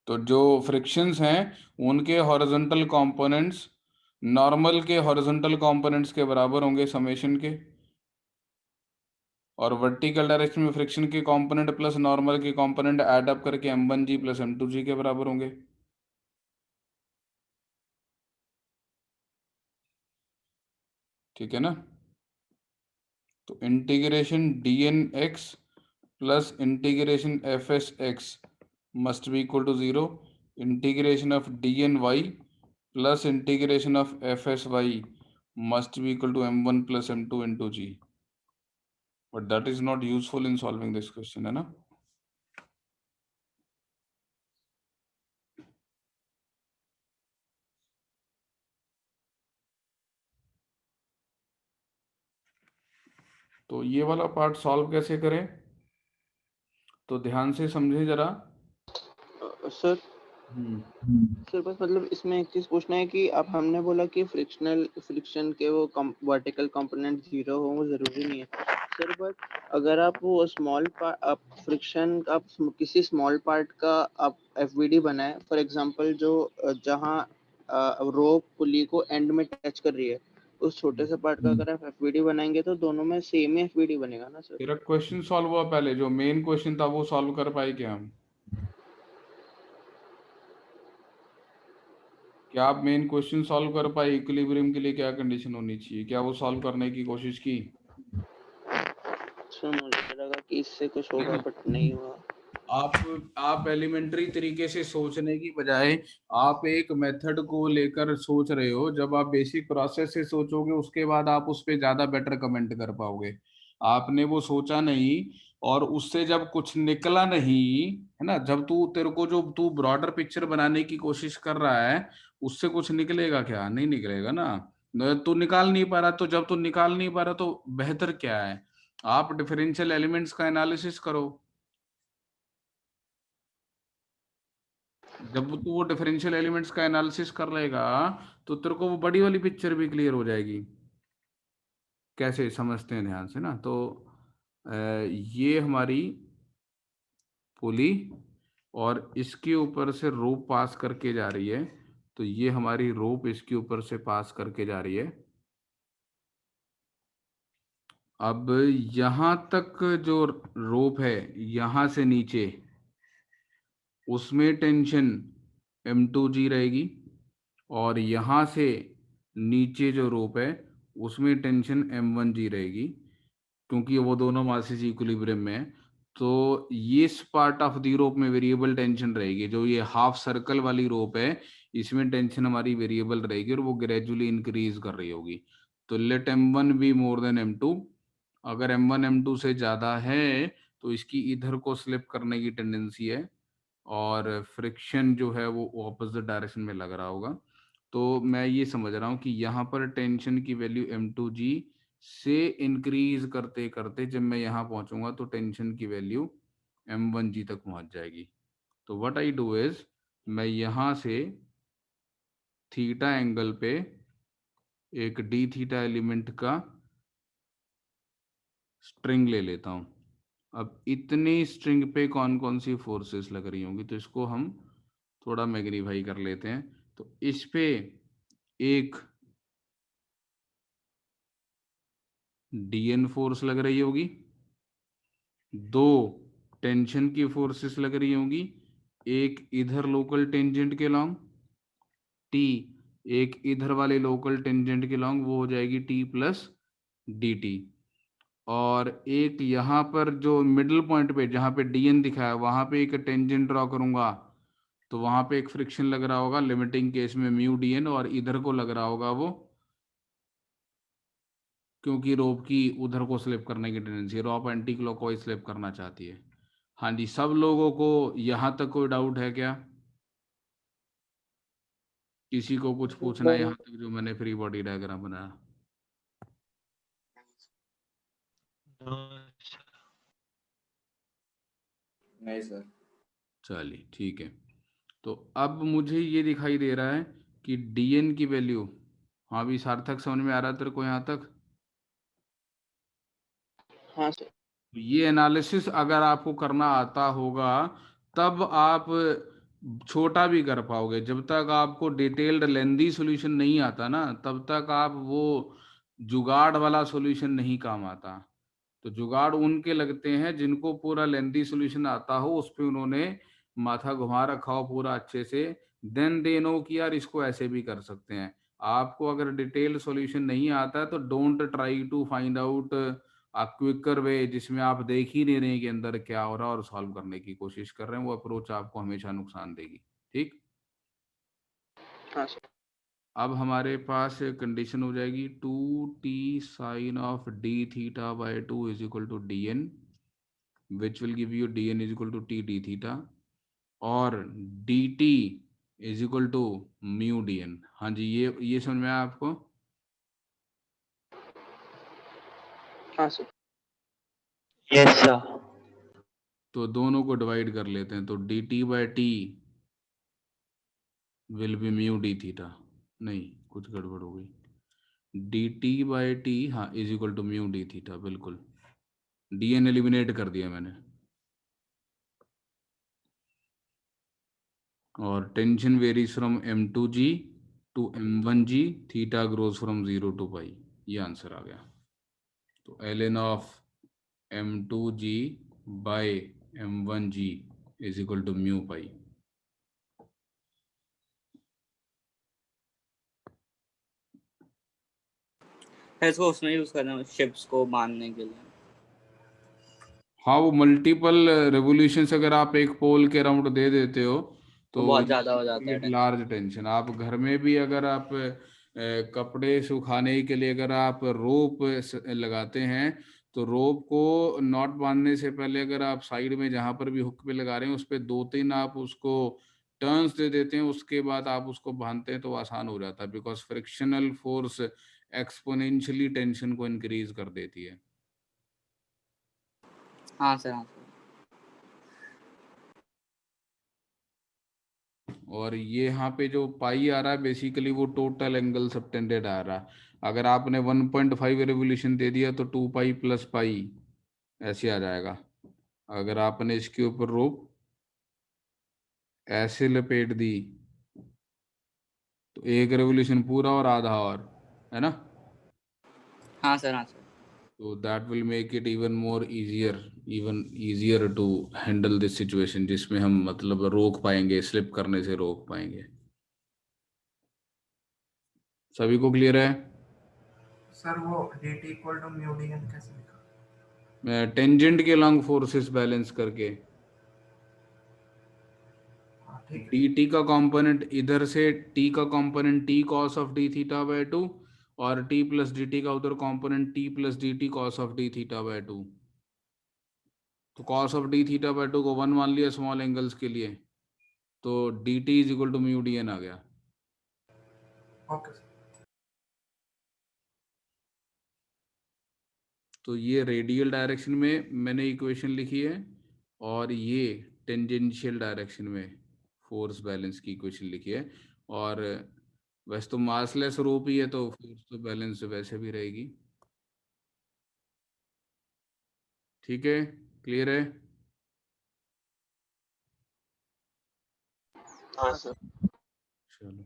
तो जो फ्रिक्शंस हैं उनके हॉरिजॉन्टल कंपोनेंट्स नॉर्मल के हॉरिजॉन्टल कंपोनेंट्स के बराबर होंगे समेशन के, और वर्टिकल डायरेक्शन में फ्रिक्शन के कंपोनेंट प्लस नॉर्मल के कंपोनेंट ऐड अप करके m1g प्लस m2g के बराबर होंगे। ठीक है ना? तो integration dnx plus integration fsx must be equal to 0. Integration of dny plus integration of fsy must be equal to m1 plus m2 into g. But that is not useful in solving this question, है ना? तो ये वाला part solve कैसे करें, तो ध्यान से समझे जरा। सर सर बस मतलब इसमें एक चीज पूछना है कि अब हमने बोला कि फ्रिक्शन के वो वर्टिकल कंपोनेंट 0 हो, वो जरूरी नहीं है सर, बट अगर आप वो स्मॉल पार्ट आप फ्रिक्शन आप किसी स्मॉल पार्ट का आप एफवीडी बनाए, फॉर एग्जांपल जो जहां रोप पुली को एंड में टच कर रही है, उस छोटे से पार्ट का अगर आप एफवीडी बनाएंगे तो दोनों में सेम ही एफवीडी बनेगा ना सर? तेरा क्वेश्चन सॉल्व हुआ, पहले जो मेन क्वेश्चन था वो सॉल्व कर पाए क्या हम? क्या आप मेन क्वेश्चन सॉल्व कर पाए? इक्विलिब्रियम के लिए क्या कंडीशन होनी चाहिए? क्या वो सॉल्व करने की कोशिश की? सर मुझे लगा कि इससे कुछ होगा बट नहीं हुआ। आप एलिमेंट्री तरीके से सोचने की बजाय आप एक मेथड को लेकर सोच रहे हो। जब आप बेसिक प्रोसेस से सोचोगे उसके बाद आप उस पर ज्यादा बेटर कमेंट कर पाओगे। आपने वो सोचा नहीं और उससे जब कुछ निकला नहीं, है ना, जब तेरे को जो तू ब्रॉडर पिक्चर बनाने की कोशिश कर रहा है उससे कुछ निकलेगा क्या? नहीं निकलेगा ना। तू निकाल नहीं पा रहा, तो जब तू निकाल नहीं पा रहा तो बेहतर क्या है, आप डिफरेंशियल एलिमेंट्स का एनालिसिस करो। जब तू वो डिफरेंशियल एलिमेंट्स का एनालिसिस कर लेगा तो तेरे को वो बड़ी वाली पिक्चर भी क्लियर हो जाएगी। कैसे समझते हैं ध्यान से ना। तो ये हमारी पुली और इसके ऊपर से रोप पास करके जा रही है, तो ये हमारी रोप इसके ऊपर से पास करके जा रही है। अब यहां तक जो रोप है यहां से नीचे, उसमें टेंशन M2G रहेगी और यहाँ से नीचे जो रोप है उसमें टेंशन M1G रहेगी, क्योंकि वो दोनों मासेस इक्विलिब्रियम में है। तो ये पार्ट ऑफ द रोप में वेरिएबल टेंशन रहेगी। जो ये हाफ सर्कल वाली रोप है इसमें टेंशन हमारी वेरिएबल रहेगी और वो ग्रेजुअली इंक्रीज कर रही होगी। तो late M1 be more than M2। अगर M1 M2 से ज़्यादा है तो इसकी इधर को स्लिप करने की टेंडेंसी है और फ्रिक्शन जो है वो ऑपोजिट डायरेक्शन में लग रहा होगा। तो मैं ये समझ रहा हूँ कि यहाँ पर टेंशन की वैल्यू M2G से इंक्रीज करते करते जब मैं यहाँ पहुँचूंगा तो टेंशन की वैल्यू M1G तक पहुँच जाएगी। तो व्हाट आई डू इज, मैं यहाँ से थीटा एंगल पे एक डी थीटा एलिमेंट का स्ट्रिंग ले लेता हूँ। अब इतनी स्ट्रिंग पे कौन कौन सी फोर्सेस लग रही होंगी, तो इसको हम थोड़ा मैग्नीफाई कर लेते हैं। तो इस पे एक डीएन फोर्स लग रही होगी, दो टेंशन की फोर्सेस लग रही होंगी, एक इधर लोकल टेंजेंट के लॉन्ग टी, एक इधर वाले लोकल टेंजेंट के लॉन्ग, वो हो जाएगी टी प्लस डी टी। और एक यहाँ पर जो मिडिल पॉइंट पे जहाँ पे डीएन दिखा है वहां पे एक टेंजेंट ड्रॉ करूंगा, तो वहां पे एक फ्रिक्शन लग रहा होगा लिमिटिंग केस में म्यू डीएन, और इधर को लग रहा होगा वो, क्योंकि रोप की उधर को स्लिप करने की टेंडेंसी है, रोप एंटी क्लॉकवाइज स्लिप करना चाहती है। हाँ जी, सब लोगों को यहाँ तक कोई डाउट है क्या? किसी को कुछ पूछना है यहाँ तक जो मैंने फ्री बॉडी डायग्राम बनाया? नहीं सर। चलिए ठीक है। तो अब मुझे ये दिखाई दे रहा है कि डीएन की वैल्यू, हाँ भी सार्थक समझ में आ रहा है तेरे को यहाँ तक? हाँ सर। ये एनालिसिस अगर आपको करना आता होगा तब आप छोटा भी कर पाओगे। जब तक आपको डिटेल्ड लेंदी सॉल्यूशन नहीं आता ना तब तक आप वो जुगाड़ वाला सॉल्यूशन नहीं काम आता। तो जुगाड़ उनके लगते हैं जिनको पूरा लेंदी सॉल्यूशन आता हो, उस पे उन्होंने माथा घुमा रखा हो पूरा अच्छे से, देन दे नो कि यार इसको ऐसे भी कर सकते हैं। आपको अगर डिटेल्ड सॉल्यूशन नहीं आता है तो don't try to find out a quicker way जिसमें आप देख ही नहीं रहे हैं कि अंदर क्या हो रहा है और सॉल्व करने की कोशिश कर रहे हैं। वो अप्रोच आपको हमेशा नुकसान देगी। ठीक। हाँ सर। अब हमारे पास कंडीशन हो जाएगी 2t sine of d theta by 2 is equal to d N, which will give you d N is equal to T d theta, और d T is equal to mu d N. हाँ जी, ये समझ में आया आपको? हाँ sir. Yes sir. तो दोनों को डिवाइड कर लेते हैं, तो d T by T will be mu d theta, नहीं कुछ गड़बड़ हो गई, डी टी बाई टी हाँ is equal to mu d theta, बिल्कुल डी एन एलिमिनेट कर दिया मैंने। और tension varies from M2G to M1G, theta grows from 0 to pi, ये आंसर आ गया। तो ln of M2G by M1G is equal to mu pi. इसको उसमें यूज करना है शिप्स को बांधने के लिए। हाँ, वो मल्टीपल रेवोल्यूशंस अगर आप एक पोल के अराउंड दे देते हो तो बहुत ज्यादा हो जाता है लार्ज टेंशन। आप घर में भी अगर आप कपड़े सुखाने के लिए अगर आप रोप लगाते हैं तो रोप को नॉट बांधने से पहले अगर आप साइड में जहां पर भी हुक पे लगा रहे हैं उस पे 2-3 आप उसको टर्न्स दे देते हैं, उसके बाद आप उसको बांधते हैं तो आसान हो जाता है, because frictional force exponentially tension को इंक्रीज कर देती है। हाँ सर, हाँ सर। और ये यहाँ पे जो पाई आ रहा है बेसिकली वो टोटल एंगल सबटेंडेड आ रहा है। अगर आपने 1.5 रेवोल्यूशन दे दिया तो 2 पाई प्लस पाई ऐसे आ जाएगा। अगर आपने इसके ऊपर रोप ऐसे लपेट दी तो 1 रेवोल्यूशन पूरा और आधा और, है ना? हाँ सर, हाँ sir. So that will make it even easier to handle this situation, जिसमें हम मतलब रोक पाएंगे, स्लिप करने से रोक पाएंगे। सभी को क्लियर है? सर वो dt equal to mu dn कैसे लिखा? टेंजेंट के लॉन्ग फोर्सेस बैलेंस करके dt का कंपोनेंट इधर से t का component t cos of d theta by 2 और t प्लस dt का उधर कंपोनेंट t plus dt cos of d theta by 2। तो cos of d theta by 2 को 1 मान लिया स्मॉल एंगल्स के लिए, तो dt is equal to mu dn आ गया। Okay sir. तो ये रेडियल डायरेक्शन में मैंने इक्वेशन लिखी है और ये टेंजेंशियल डायरेक्शन में फोर्स बैलेंस की इक्वेशन लिखी है। और वैसे तो मासलेस रोप ही है तो फोर्स तो बैलेंस वैसे भी रहेगी। ठीक है, क्लियर है? हाँ सर। चलो,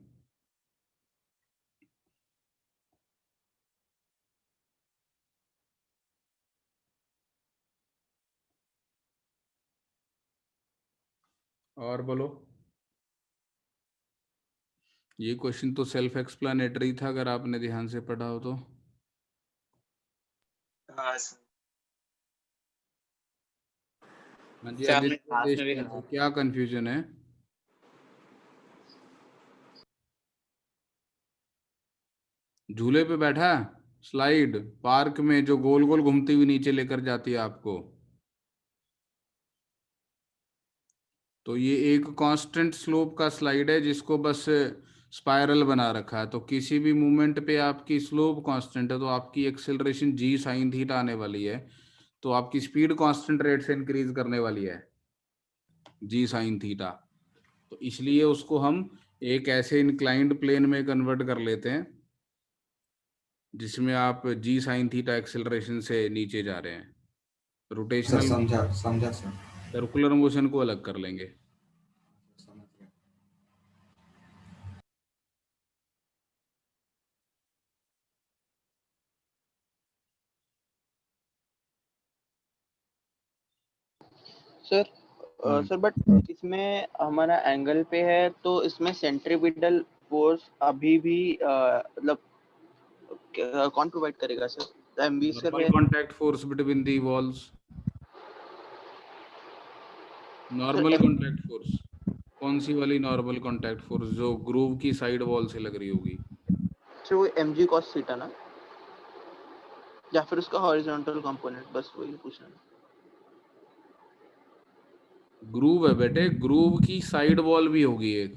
और बोलो। ये क्वेश्चन तो सेल्फ एक्सप्लेनेटरी था अगर आपने ध्यान से पढ़ा हो तो। हाँ सर। हाँ जी, सर आपने आदित्य क्लास में भी देशपांडे, कराया। क्या कंफ्यूजन है? झूले पे बैठा है, स्लाइड पार्क में जो गोल गोल घूमती हुई नीचे लेकर जाती है आपको, तो ये एक कांस्टेंट स्लोप का स्लाइड है जिसको बस स्पाइरल बना रखा है। तो किसी भी मूवमेंट पे आपकी स्लोप कांस्टेंट है तो आपकी एक्सेलरेशन जी साइन थीटा आने वाली है, तो आपकी स्पीड कांस्टेंट रेट से इंक्रीज करने वाली है जी साइन थीटा। तो इसलिए उसको हम एक ऐसे इंक्लाइंड प्लेन में कन्वर्ट कर लेते हैं जिसमें आप जी साइन थीटा एक्सेलरेशन से नीचे जा रहे हैं। रोटेशनल समझा सर। सर्कुलर मोशन को अलग कर लेंगे। समझ गया। सर सर बट इसमें हमारा एंगल पे है तो इसमें सेंट्रीपिटल फोर्स अभी भी मतलब कौन प्रोवाइड करेगा सर? एमवी सर नॉर्मल है। Contact force between the walls, normal sir contact force. कौन सी वाली नॉर्मल कांटेक्ट फोर्स? जो ग्रूव की साइड वॉल से लग रही होगी। सर वो mg cos थीटा ना, या फिर उसका हॉरिजॉन्टल कंपोनेंट, बस वही पूछना है। ग्रूव है बेटे, ग्रूव की साइड वॉल भी होगी एक।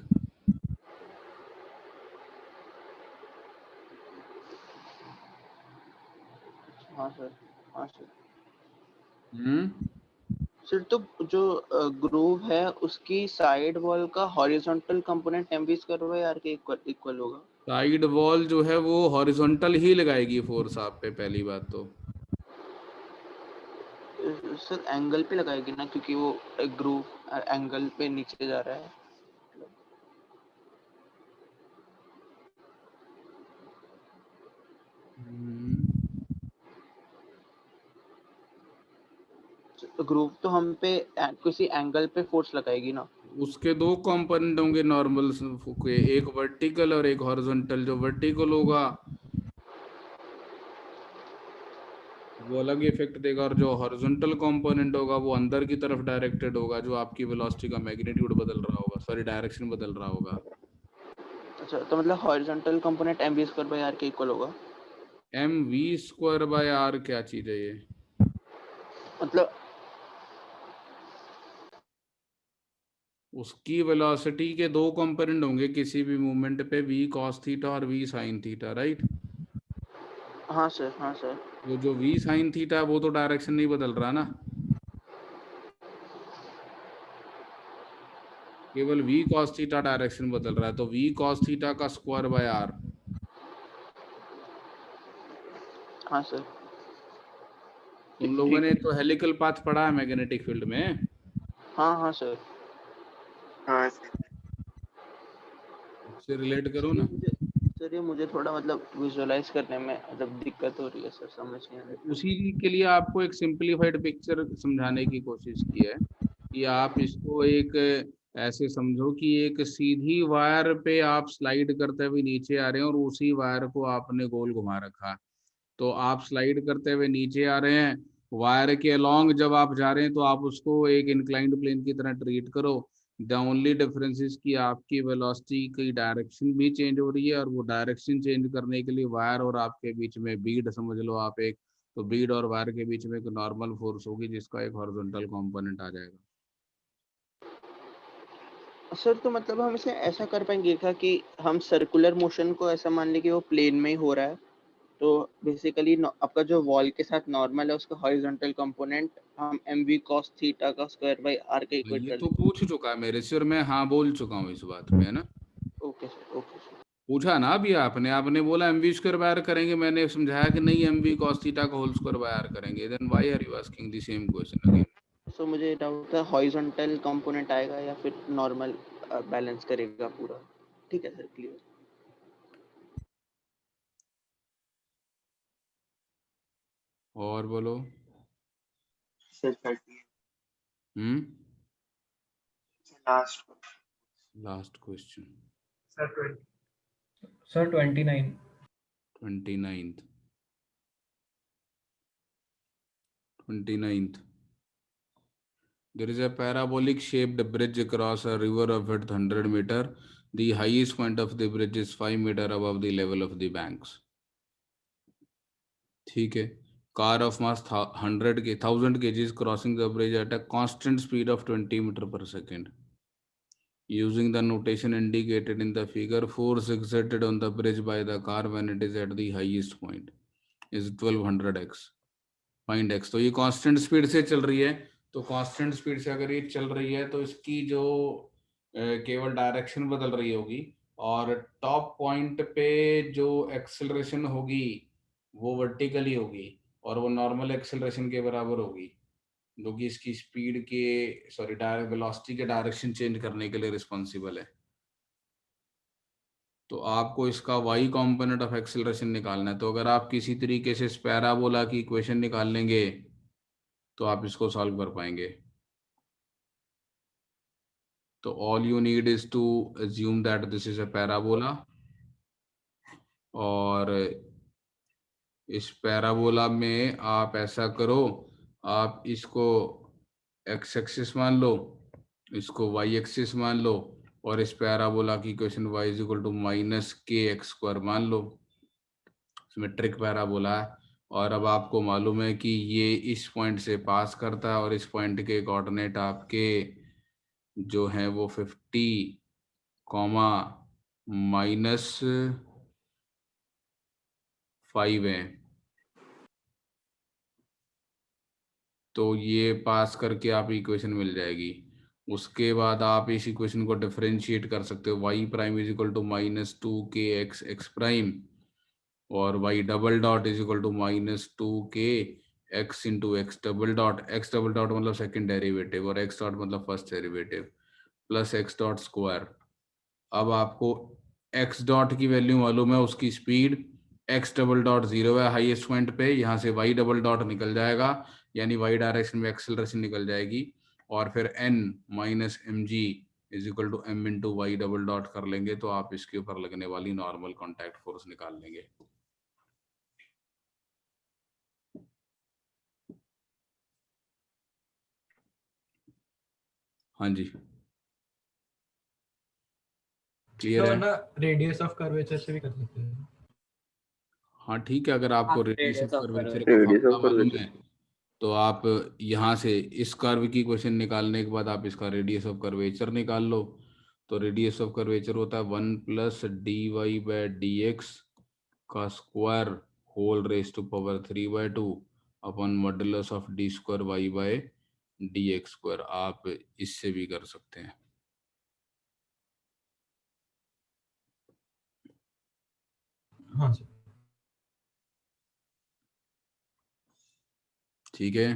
हाँ सर, हाँ सर। हम्म, सर तो जो ग्रूव है उसकी साइड वॉल का horizontal component mv square by r के इक्वल होगा। साइड वॉल जो है वो हॉरिजॉन्टल ही लगाएगी फोर्स आप पे, पहली बात तो। सर एंगल पे लगाएगी ना, क्योंकि वो ग्रूव एंगल पे नीचे जा रहा है। ग्रूव तो हम पे किसी एंगल पे फोर्स लगाएगी ना। उसके दो कंपोनेंट होंगे नॉर्मल के, एक वर्टिकल और एक हॉरिजॉन्टल। जो वर्टिकल होगा वो अलग इफेक्ट देगा, और जो हॉरिजॉन्टल कंपोनेंट होगा वो अंदर की तरफ डायरेक्टेड होगा, जो आपकी वेलोसिटी का मैग्नीट्यूड बदल रहा होगा, सॉरी डायरेक्शन बदल रहा होगा। अच्छा, तो मतलब हॉरिजॉन्टल कंपोनेंट mv² के इक्वल होगा। mv²/r क्या चीज है ये? मतलब उसकी वेलोसिटी के दो कंपोनेंट होंगे किसी भी मूवमेंट पे, v cos थीटा और v sin थीटा, राइट? हाँ सर, हाँ सर। तो जो v sin थीटा है वो तो डायरेक्शन नहीं बदल रहा ना, केवल v cos थीटा डायरेक्शन बदल रहा है। तो v cos थीटा का स्क्वायर/r, हाँ सर। तुम लोगों ने तो हेलिकल पाथ पढ़ा है मैग्नेटिक फील्ड में, हाँ हाँ सर। हाँ उससे रिलेट करो ना। सर ये मुझे थोड़ा मतलब विजुअलाइज करने में मतलब दिक्कत हो रही है सर, समझ नहीं आ रही। उसी के लिए आपको एक सिंपलीफाइड पिक्चर समझाने की कोशिश की है कि आप इसको एक ऐसे समझो कि एक सीधी वायर पे आप स्लाइड करते हुए नीचे आ रहे हैं और उसी वायर को आपने गोल घुमा रखा है। तो आप स्लाइड करते हुए नीचे आ रहे हैं, वायर के अलोंग जब आप जा रहे हैं तो आप उसको एक इंक्लाइंड प्लेन की तरह ट्रीट करो। द ओनली डिफरेंस इज कि आपकी वेलोसिटी की डायरेक्शन भी चेंज हो रही है, और वो डायरेक्शन चेंज करने के लिए वायर और आपके बीच में बीड समझ लो आप एक, तो बीड और वायर के बीच में एक नॉर्मल फोर्स होगी जिसका एक हॉरिजॉन्टल कंपोनेंट आ जाएगा। सर तो मतलब हम इसे ऐसा कर पाएंगे क्या कि हम सर्कुलर मोशन को ऐसा मान लें कि वो प्लेन में ही हो रहा है, तो बेसिकली आपका जो वॉल के साथ नॉर्मल है उसका हॉरिजॉन्टल कंपोनेंट हम mv cos थीटा का स्क्वायर/r के इक्वल ये कर तो दें। पूछ चुका है मेरे से और मैं हाँ बोल चुका हूँ इस बात में, है ना? Okay sir, okay sir. पूछा ना अभी आपने बोला mv² करेंगे, मैंने समझाया कि नहीं mv cos थीटा का होल स्क्वायर करेंगे। Then why are you asking the same question again? So मुझे डाउट था हॉरिजॉन्टल कंपोनेंट आएगा या फिर नॉर्मल बैलेंस करेगा पूरा। ठीक है सर, क्लियर। और बोलो। Sir 30 last last question sir 20। Sir 29। 29th. There is a parabolic shaped bridge across a river of width 100 meter. The highest point of the bridge is 5 meter above the level of the banks. ठीक है. Car of mass 1000 kg crossing the bridge at a constant speed of 20 meter per second. Using the notation indicated in the figure, force exerted on the bridge by the car when it is at the highest point is 1200x. Find x. तो ये constant speed से चल रही है, तो constant speed से अगर ये चल रही है तो इसकी जो केवल डायरेक्शन बदल रही होगी, और टॉप पॉइंट पे जो एक्सेलरेशन होगी वो वर्टिकली होगी, और वो नॉर्मल एक्सेलरेशन के बराबर होगी, जो कि इसकी स्पीड के सॉरी डायरेक्ट वेलोसिटी के डायरेक्शन चेंज करने के लिए रिस्पॉन्सिबल है। तो आपको इसका y कॉम्पोनेंट ऑफ एक्सेलरेशन निकालना है। तो अगर आप किसी तरीके से इस पैराबोला की इक्वेशन निकाल लेंगे तो आप इसको सॉल्व कर पाएंगे। तो all you need is to assume that this is a parabola, और इस पैराबोला में आप ऐसा करो, आप इसको x एक्सिस मान लो, इसको y एक्सिस मान लो, और इस पैराबोला की equation y is equal to -kx² मान लो। सिमेट्रिक पैराबोला है, और अब आपको मालूम है कि ये इस पॉइंट से पास करता है, और इस पॉइंट के कोऑर्डिनेट आपके जो हैं वो 50, -5 है। तो ये पास करके आप इक्वेशन मिल जाएगी। उसके बाद आप इस इक्वेशन को डिफरेंशिएट कर सकते हो, y prime is equal to -2kx x prime, और y double dot is equal to -2kx into x double dot. X double dot मतलब सेकेंड डेरिवेटिव, और एक्स डॉट मतलब first derivative, plus x dot square. अब आपको x dot की value मालूम है, उसकी स्पीड, एक्स डबल डॉट 0 है हाईएस्ट पॉइंट पे, यहाँ से वाई डबल डॉट निकल जाएगा, यानी वाई डायरेक्शन में एक्सेलरेशन निकल जाएगी, और फिर n minus m g is equal to m into y double dot कर लेंगे, तो आप इसके ऊपर लगने वाली नॉर्मल कॉन्टैक्ट फोर्स निकाल लेंगे। हाँ जी, क्लियर तो है? ना रेडियस ऑफ कर्वेचर से भी कर सकते हैं। हाँ ठीक है, अगर आपको radius of radius of curvature का रेडियस फॉर्मूला ऑफ मालूम कर्वेचर। है तो आप यहाँ से इस कर्व की क्वेश्चन निकालने के बाद आप इसका रेडियस ऑफ कर्वेचर निकाल लो। तो रेडियस ऑफ कर्वेचर होता है 1+dy/dx का square whole raise to power 3/2 upon modulus of d²y/dx²। आप इससे भी कर सकते हैं। हाँ सर। ठीक है,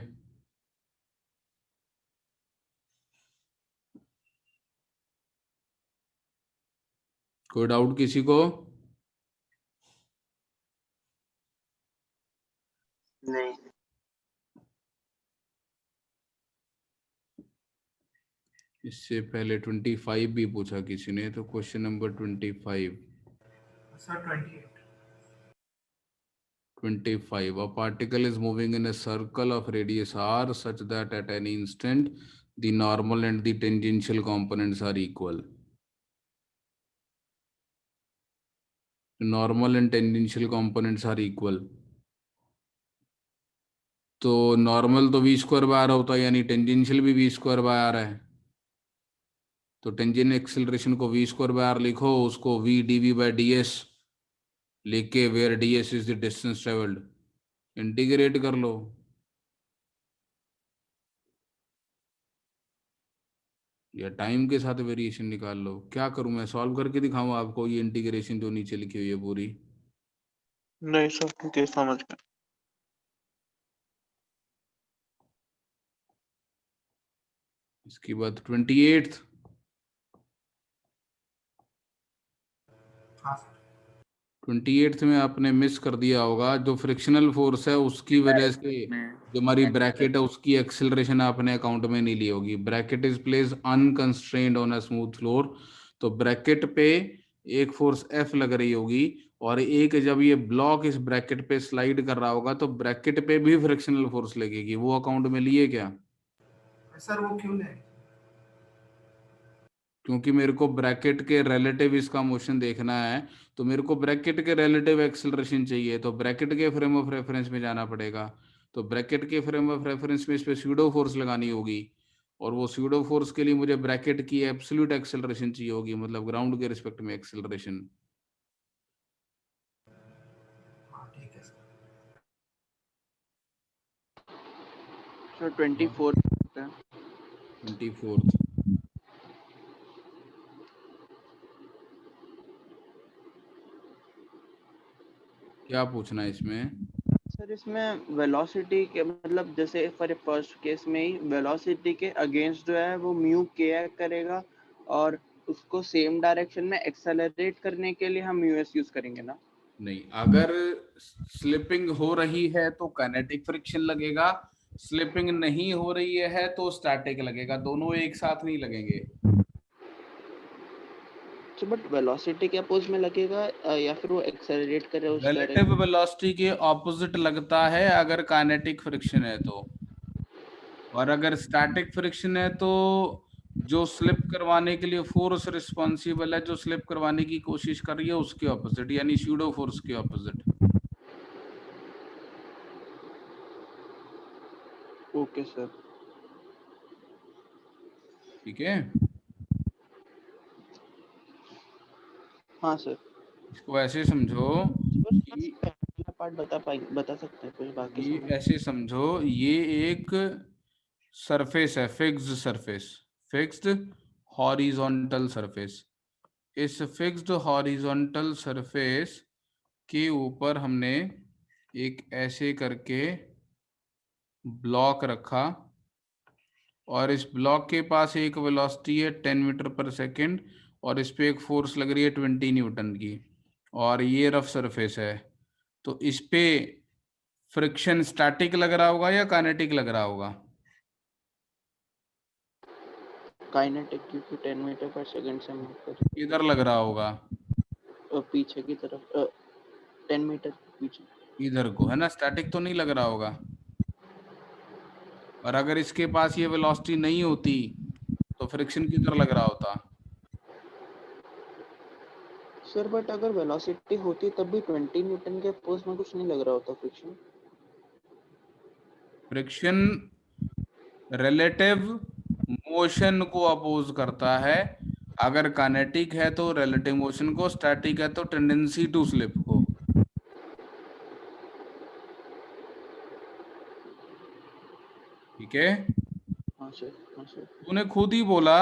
कोई डाउट किसी को? नहीं। इससे पहले 25 भी पूछा किसी ने, तो question number 25। Sir 28। 25. A particle is moving in a circle of radius r such that at any instant the normal and the tangential components are equal. Normal and tangential components are equal. तो normal तो v² होता है, यानी tangential भी v² है। तो tangent acceleration को v² लिखो, उसको v dv/ds लिख के where ds is the distance travelled integrate कर लो। या टाइम के साथ वेरिएशन निकाल लो। क्या करूं मैं, सॉल्व करके दिखाऊं आपको ये इंटीग्रेशन जो नीचे लिखी हुई है पूरी? नहीं सर, ठीक है, समझ गया। इसके बाद 28th। हाँ सर। 28th में आपने मिस कर दिया होगा, जो फ्रिक्शनल फोर्स है उसकी वजह से जो हमारी ब्रैकेट है उसकी एक्सेलरेशन आपने अकाउंट में नहीं ली होगी। Bracket is place unconstrained on a smooth floor, तो ब्रैकेट पे एक फोर्स F लग रही होगी, और एक जब ये ब्लॉक इस ब्रैकेट पे स्लाइड कर रहा होगा तो ब्रैकेट पे भी फ्रिक्शनल फोर्स लगेगी। वो अकाउंट में लिए क्या? सर वो क्यों नहीं? क्योंकि मेरे को ब्रैकेट के रिलेटिव इसका मोशन देखना है, तो मेरे को ब्रैकेट के रिलेटिव एक्सेलरेशन चाहिए, तो ब्रैकेट के फ्रेम ऑफ रेफरेंस में जाना पड़ेगा। तो ब्रैकेट के फ्रेम ऑफ रेफरेंस में इस पे स्यूडो फोर्स लगानी होगी, और वो स्यूडो फोर्स के लिए मुझे ब्रैकेट की एब्सोल्यूट एक्सेलरेशन चाहिए होगी, मतलब ग्राउंड के रिस्पेक्ट में एक्सेलरेशन। हाँ ठीक है सर। सर 24 है। 24th। क्या पूछना है इसमें? सर इसमें वेलोसिटी के मतलब जैसे फॉर फर्स्ट केस में ही वेलोसिटी के अगेंस्ट जो है वो म्यू के करेगा, और उसको सेम डायरेक्शन में एक्सेलरेट करने के लिए हम म्यूएस यूज करेंगे ना? नहीं, अगर स्लिपिंग हो रही है तो काइनेटिक फ्रिक्शन लगेगा, स्लिपिंग नहीं हो रही है तो स्टैटिक लगेगा, दोनों एक साथ नहीं लगेंगे। तो बट वेलोसिटी के अपोज में लगेगा या फिर वो एक्सेलरेट करे उस रिलेटिव वेलोसिटी के ऑपोजिट लगता है अगर काइनेटिक फ्रिक्शन है तो, और अगर स्टैटिक फ्रिक्शन है तो जो स्लिप करवाने के लिए फोर्स रिस्पॉन्सिबल है, जो स्लिप करवाने की कोशिश कर रही है उसके ऑपोजिट, यानी स्यूडो फोर्स के ऑपोजिट। Okay sir. ठीक है, हाँ सर। इसको ऐसे समझो कि पार्ट बता सकते हैं कुछ बाकी ये ऐसे समझो, ये एक सरफेस है, fixed surface, fixed horizontal surface. इस फिक्स्ड हॉरिजॉन्टल सरफेस के ऊपर हमने एक ऐसे करके ब्लॉक रखा, और इस ब्लॉक के पास एक वेलोसिटी है 10 मीटर पर सेकेंड, और इस पे एक फोर्स लग रही है 20 न्यूटन की, और ये रफ सरफेस है। तो इस पे फ्रिक्शन स्टैटिक लग रहा होगा या काइनेटिक लग रहा होगा? काइनेटिक, क्योंकि 10 मीटर पर सेकंड से मूव कर इधर लग रहा होगा, पीछे की तरफ 10 मीटर पीछे इधर को, है ना? स्टैटिक तो नहीं लग रहा होगा। और अगर इसके पास ये वेलोसिटी नहीं होती तो फ्रिक्शन किधर लग रहा होता? सर बट अगर वेलोसिटी होती तब भी 20 न्यूटन के फोर्स में कुछ नहीं लग रहा होता फ्रिक्शन। फ्रिक्शन रिलेटिव मोशन को अपोज करता है। अगर काइनेटिक है तो रिलेटिव मोशन को, स्टैटिक है तो टेंडेंसी टू स्लिप को। ठीक है, हाँ सर, हाँ सर। तूने खुद ही बोला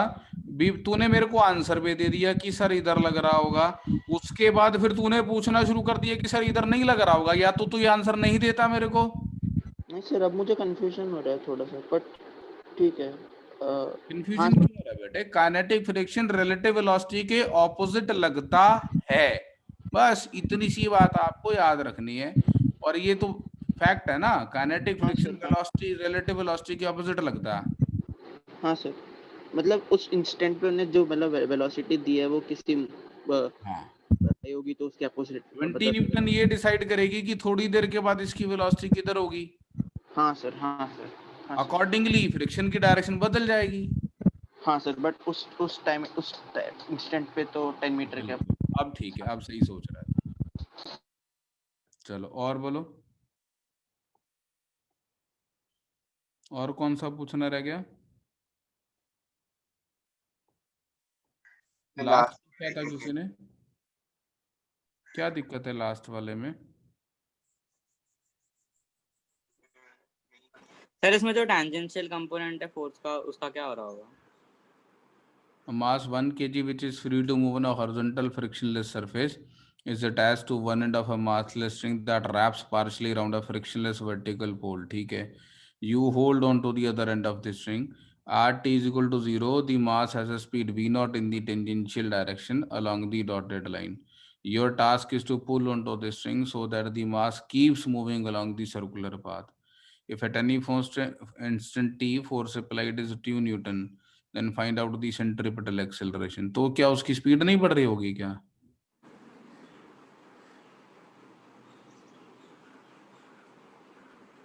भी, तूने मेरे को आंसर भी दे दिया कि सर इधर लग रहा होगा, उसके बाद फिर तूने पूछना शुरू कर दिया कि सर इधर नहीं लग रहा होगा, या तो तू ये आंसर नहीं देता मेरे को। नहीं सर, अब मुझे कंफ्यूजन हो रहा है थोड़ा सा, बट ठीक है। हाँ कंफ्यूजन क्यों हो रहा है बेटे? काइनेटिक फ्रिक्शन रिलेटिव वेलोसिटी के ऑपोजिट लगता है, बस इतनी सी बात आपको याद रखनी है। और ये तो फैक्ट है ना, काइनेटिक हाँ फ्रिक्शन सर, हाँ वेलोसिटी रिलेटिव वेलोसिटी के ऑपोजिट लगता है। हाँ सर, मतलब उस इंस्टेंट पे उन्हें जो मतलब वेलोसिटी दी है वो किसी हाँ, बताई होगी तो उसके अपोजिट 20 न्यूटन ये डिसाइड करेगी कि थोड़ी देर के बाद इसकी वेलोसिटी किधर होगी। हाँ सर, हाँ सर, हाँ सर, अकॉर्डिंगली फ्रिक्शन की डायरेक्शन बदल जाएगी। हाँ सर, बट उस टाइम इंस्टेंट पे तो 10 मीटर के बिल्कुल, अब ठीक है, अब सही सोच रहा था। चलो और बोलो, और कौन सा पूछना रह गया? लास्ट क्या था किसी ने? क्या दिक्कत है लास्ट वाले में? सर इसमें जो टेंजेंशियल कंपोनेंट है फोर्स का, उसका क्या हो रहा होगा? A mass 1 kg which is free to move on a horizontal frictionless surface is attached to one end of a massless string that wraps partially around a frictionless vertical pole. ठीक है, you hold on to the other end of the string. At t is equal to 0, the mass has a speed v naught in the tangential direction along the dotted line. Your task is to pull onto the string so that the mass keeps moving along the circular path. If at any instant t force applied is 2 Newton, then find out the centripetal acceleration. तो क्या उसकी speed नहीं बढ़ रही होगी क्या?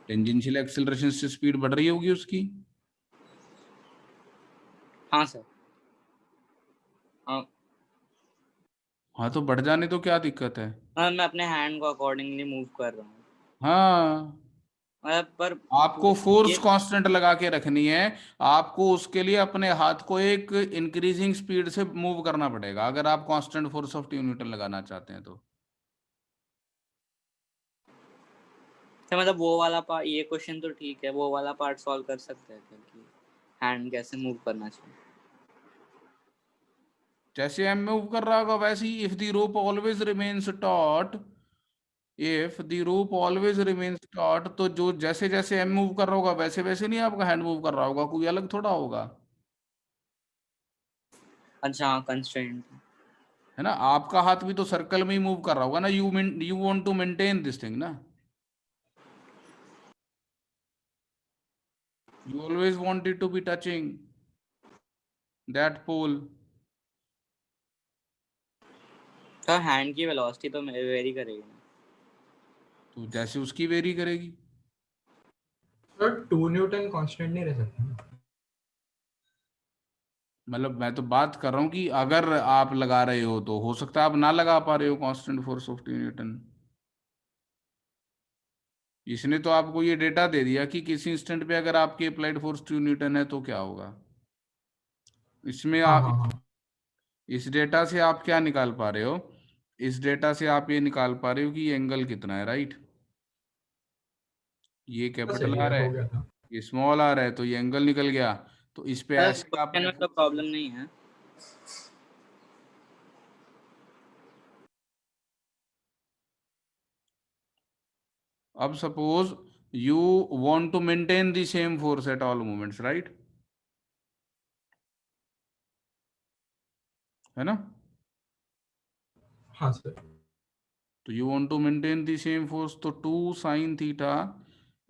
Tangential acceleration से speed बढ़ रही होगी उसकी। हाँ सर। हाँ तो बढ़ जाने तो क्या दिक्कत है? मैं अपने हैंड को अकॉर्डिंगली मूव कर रहा हूँ। हाँ, पर आपको फोर्स कांस्टेंट लगा के रखनी है। आपको उसके लिए अपने हाथ को एक इंक्रीजिंग स्पीड से मूव करना पड़ेगा अगर आप कांस्टेंट फोर्स ऑफ 2 न्यूटन लगाना चाहते हैं तो। मतलब वो वाला पार्ट, ये क्वेश्चन तो ठीक है, वो वाला पार्ट सॉल्व कर सकते हैं क्योंकि हैंड कैसे मूव करना चाहिए। जैसे एम मूव कर रहा होगा वैसे ही, if the rope always remains taut, if the rope always remains taut, तो जो जैसे जैसे एम मूव कर रहा होगा वैसे वैसे नहीं आपका हैंड मूव कर रहा होगा, कोई अलग थोड़ा होगा। अच्छा, कंस्ट्रेंट है ना, आपका हाथ भी तो सर्कल में ही मूव कर रहा होगा ना। You want to maintain this thing ना, you always want it to be touching that pole. तो हैंड की वेलोसिटी तो वेरी करेगी, तो जैसे उसकी वेरी करेगी। सर 2 न्यूटन कांस्टेंट नहीं रह सकता। मतलब मैं तो बात कर रहा हूँ कि अगर आप लगा रहे हो तो हो सकता है आप ना लगा पा रहे हो कांस्टेंट फोर्स ऑफ 2 न्यूटन। इसने तो आपको ये डेटा दे दिया कि किसी इंस्टेंट पे अगर आपकी अप्लाइड फोर्स 2 न्यूटन है तो क्या होगा। इसमें हाँ, आप हाँ, हाँ। इस डेटा से आप क्या निकाल पा रहे हो? इस डेटा से आप ये निकाल पा रहे हो कि ये एंगल कितना है, राइट? ये कैपिटल सही आर है, है, हो गया था। ये स्मॉल आर है, तो ये एंगल निकल गया। तो इस पे ऐसे क्वेश्चन आपने में तो प्रॉब्लम नहीं है। अब suppose you want to maintain the same force at all moments, right? है ना? हाँ सर। तो you want to maintain the same force, तो 2 sin theta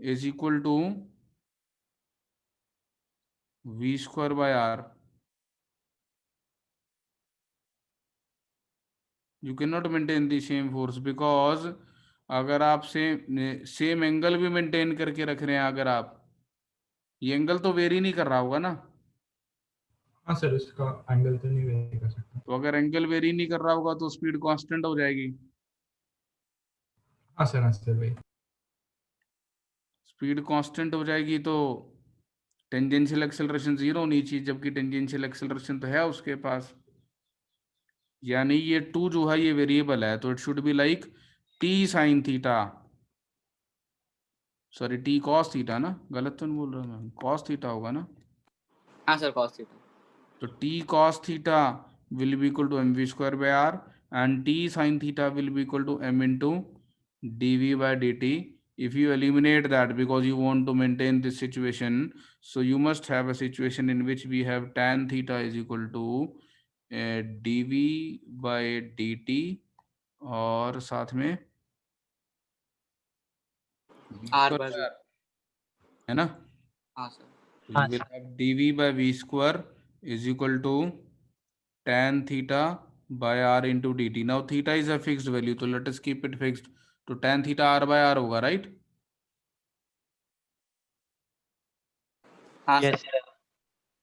is equal to v square by r. You cannot maintain the same force because अगर आप same angle भी maintain करके रख रहे हैं, अगर आप ये एंगल तो वेरी नहीं कर रहा होगा ना। हाँ सर, इसका एंगल तो नहीं वेरी कर सकता। तो अगर एंगल वेरी नहीं कर रहा होगा तो स्पीड कांस्टेंट हो जाएगी। हाँ सर वही। स्पीड कांस्टेंट हो जाएगी तो टेंजेंशियल एक्सेलरेशन 0 होनी चाहिए, जबकि टेंजेंशियल एक्सेलरेशन तो है उसके पास। यानी ये 2 जो है ये वेरिएबल है, तो it should be like T sine theta, sorry T cos theta ना, गलत तो नहीं बोल रहा मैं, कॉस थीटा होगा ना। हाँ सर cos थीटा। तो T cos theta will be equal to mv square by r and t sin theta will be equal to m into dv by dt. If you eliminate that because you want to maintain this situation, so you must have a situation in which we have tan theta is equal to dv by dt और साथ में v R square by by V। r, है ना। हाँ sir. So you will have dv by v square is equal to tan theta by r into dt. Now theta is a fixed value, so let us keep it fixed. तो tan theta r by r होगा, right? हाँ Yes, sir. sir.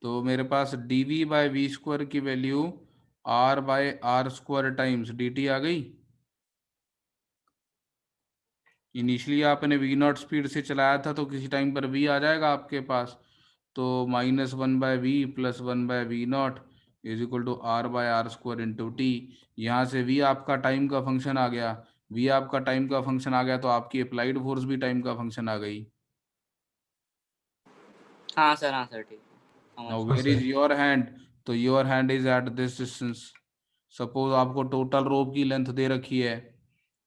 तो मेरे पास dv by v square की value r by r square times dt आ गई। Initially आपने v not speed से चलाया था तो किसी टाइम पर v आ जाएगा आपके पास, तो -1 by v plus 1 by v naught is equal to r by r square into t. यहाँ से v आपका टाइम का फंक्शन आ गया, v आपका टाइम का फंक्शन आ गया तो आपकी अप्लाइड फोर्स भी टाइम का फंक्शन आ गई। हाँ सर ठीक है। नाउ समझ वेयर इज योर हैंड, तो your hand is at this distance. Suppose आपको टोटल रोप की लेंथ दे रखी है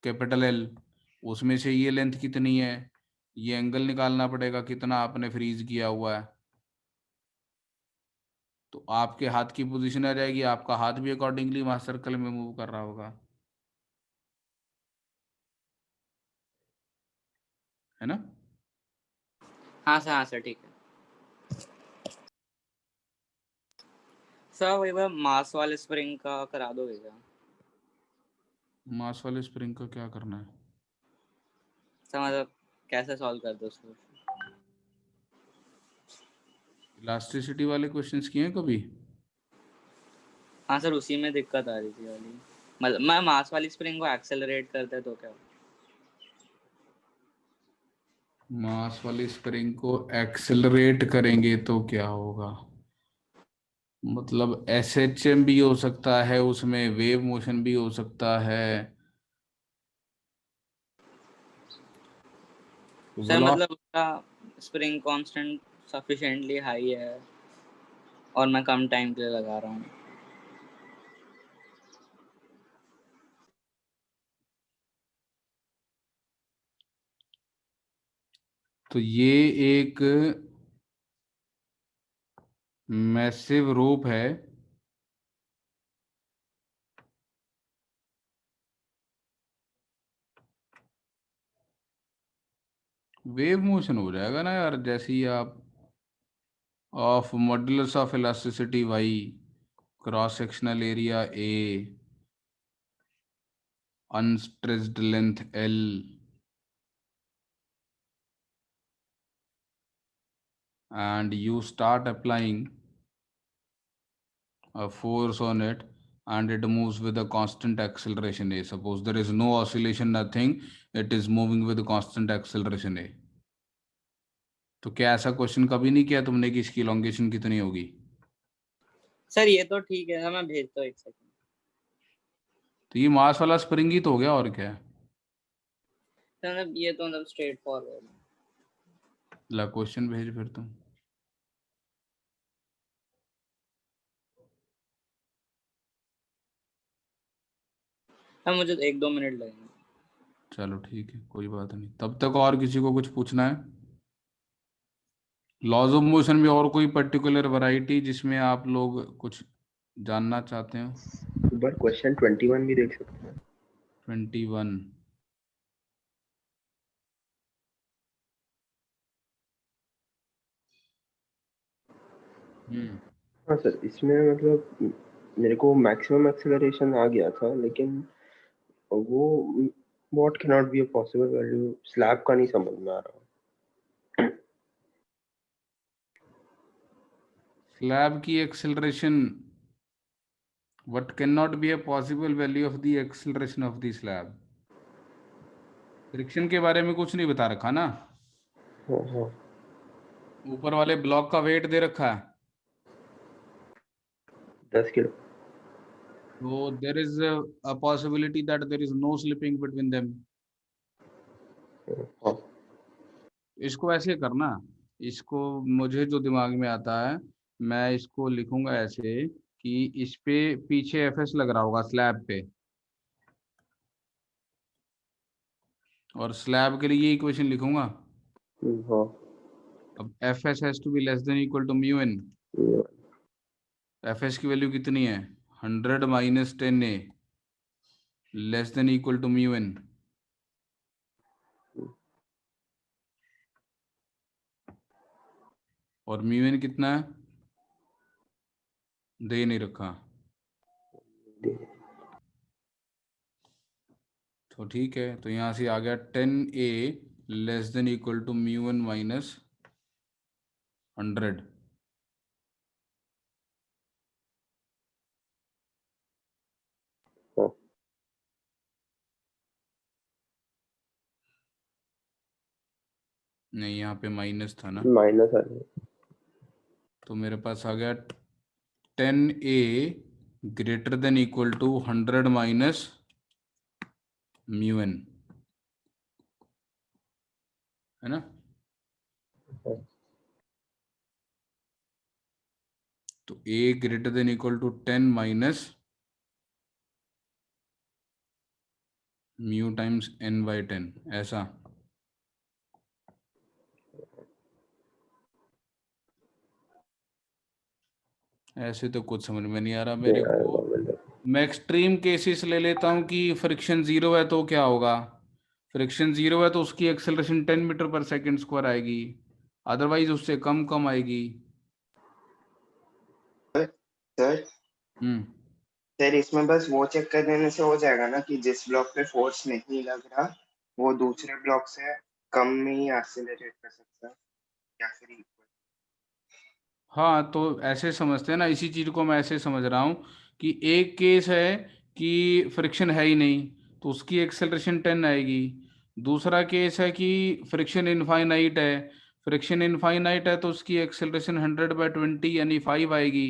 कैपिटल एल, उसमें से ये लेंथ कितनी है, ये एंगल निकालना पड़ेगा कितना आपने फ्रीज किया हुआ है। तो आपके हाथ की पोजीशन आ जाएगी, आपका हाथ भी अकॉर्डिंगली वहां सर्कल में मूव कर रहा होगा, है ना। हाँ सर ठीक है। सर वही बार मास वाले स्प्रिंग का करा दोगे क्या? मास वाले स्प्रिंग का क्या करना है? सर मतलब कैसे सॉल्व कर दो उसको? इलास्टिसिटी वाले क्वेश्चंस किए हैं कभी? हाँ सर उसी में दिक्कत आ रही थी वाली, मतलब मैं मास वाली स्प्रिंग को एक्सेलरेट करते तो क्या? मास वाली स्प्रिंग को एक्सेलरेट करेंगे तो क्या होगा, मतलब एसएचएम भी हो सकता है, उसमें वेव मोशन भी हो सकता है। सर मतलब उसका स्प्रिंग कांस्टेंट सफिशिएंटली हाई है और मैं कम टाइम के लिए लगा रहा हूँ। तो ये एक मैसिव रोप है, वेव मोशन हो जाएगा ना यार, जैसे ही आप of modulus of elasticity Y, cross sectional area A, unstressed length L, and you start applying a force on it and it moves with a constant acceleration a. Suppose there is no oscillation, nothing, it is moving with constant acceleration a. तो क्या ऐसा question कभी नहीं किया तुमने कि इसकी elongation कितनी होगी? सर ये तो ठीक है, मैं भेजता हूँ 1 सेकंड। तो ये मास वाला स्प्रिंग ही तो हो गया, और क्या है। मतलब ये तो मतलब स्ट्रेट फॉरवर्ड है। ला क्वेश्चन भेज फिर तुम। हाँ मुझे 1-2 मिनट लगेंगे। चलो ठीक है, कोई बात नहीं। तब तक और किसी को कुछ पूछना है? लॉज ऑफ मोशन में और कोई पर्टिकुलर वैरायटी जिसमें आप लोग कुछ जानना चाहते हो? एक बार क्वेश्चन 21 भी देख सकते हैं। 21 हाँ सर, इसमें मतलब मेरे को मैक्सिमम एक्सेलरेशन आ गया था, लेकिन वो what can not be a possible value, slab का नहीं समझ में आ रहा। स्लैब की acceleration, what cannot be a possible value of the acceleration of the slab? Friction के बारे में कुछ नहीं बता रखा ना, हाँ ऊपर वाले ब्लॉक का वेट दे रखा है, 10 kilo. so there is a possibility that there is no slipping between them. हाँ इसको ऐसे करना, इसको मुझे जो दिमाग में आता है मैं इसको लिखूंगा ऐसे कि इस पे पीछे एफएस लग रहा होगा स्लैब पे, और स्लैब के लिए इक्वेशन लिखूंगा। हाँ अब FS has to be less than equal to mu N. FS की वैल्यू कितनी है, 100 minus 10a less than equal to mu N. और म्यू एन कितना है, दे नहीं रखा, तो ठीक है, तो यहां से आ गया 10a less than equal to mu N minus 100। नहीं, यहाँ पे माइनस था ना, माइनस आ गया, तो मेरे पास आ गया 10a greater than equal to 100 minus mu N, है ना। तो a greater than equal to 10 minus mu times n by 10, ऐसा। ऐसे तो कुछ समझ में नहीं आ रहा मेरे को। मैं एक्सट्रीम केसेस ले लेता हूँ कि फ्रिक्शन 0 है तो क्या होगा, फ्रिक्शन 0 है तो उसकी acceleration 10 metre per second square आएगी, अदरवाइज उससे कम आएगी। सर सर इसमें बस वो चेक कर देने से हो जाएगा ना कि जिस ब्लॉक पे फोर्स नहीं लग रहा वो दूसरे ब्लॉक से कम में ही एक्सेलरेट कर सकता है या फिर equal? हाँ, तो ऐसे समझते हैं ना, इसी चीज को मैं ऐसे समझ रहा हूँ कि एक केस है कि फ्रिक्शन है ही नहीं तो उसकी एक्सेलरेशन 10 आएगी, दूसरा केस है कि फ्रिक्शन इनफाइनाइट है, फ्रिक्शन इनफाइनाइट है तो उसकी एक्सेलरेशन 100/20 यानी 5 आएगी।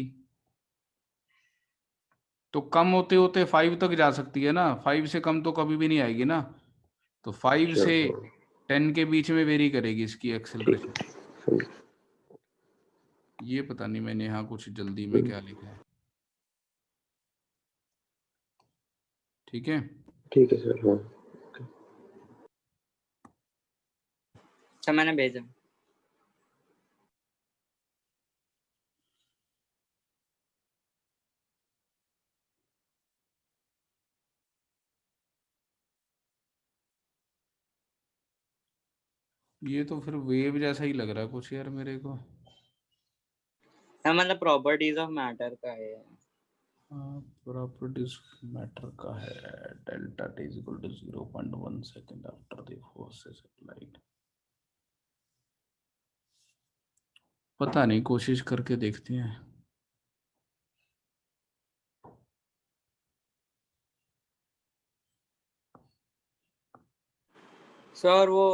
तो कम होते होते 5 तक जा सकती है ना, 5 से कम तो कभी भी नहीं आएगी ना, तो 5 से 10 के बीच में वेरी करेगी इसकी एक्सेलरेशन। ये पता नहीं मैंने यहाँ कुछ जल्दी में क्या लिखा है। ठीक है, ठीक है सर। हाँ अच्छा मैंने भेजा। ये तो फिर वेव जैसा ही लग रहा है कुछ यार मेरे को। हाँ मतलब प्रॉपर्टीज ऑफ मैटर का है। प्रॉपर्टीज मैटर का है, delta t is equal to 0.1 second after the forces applied. पता नहीं, कोशिश करके देखते हैं। सर वो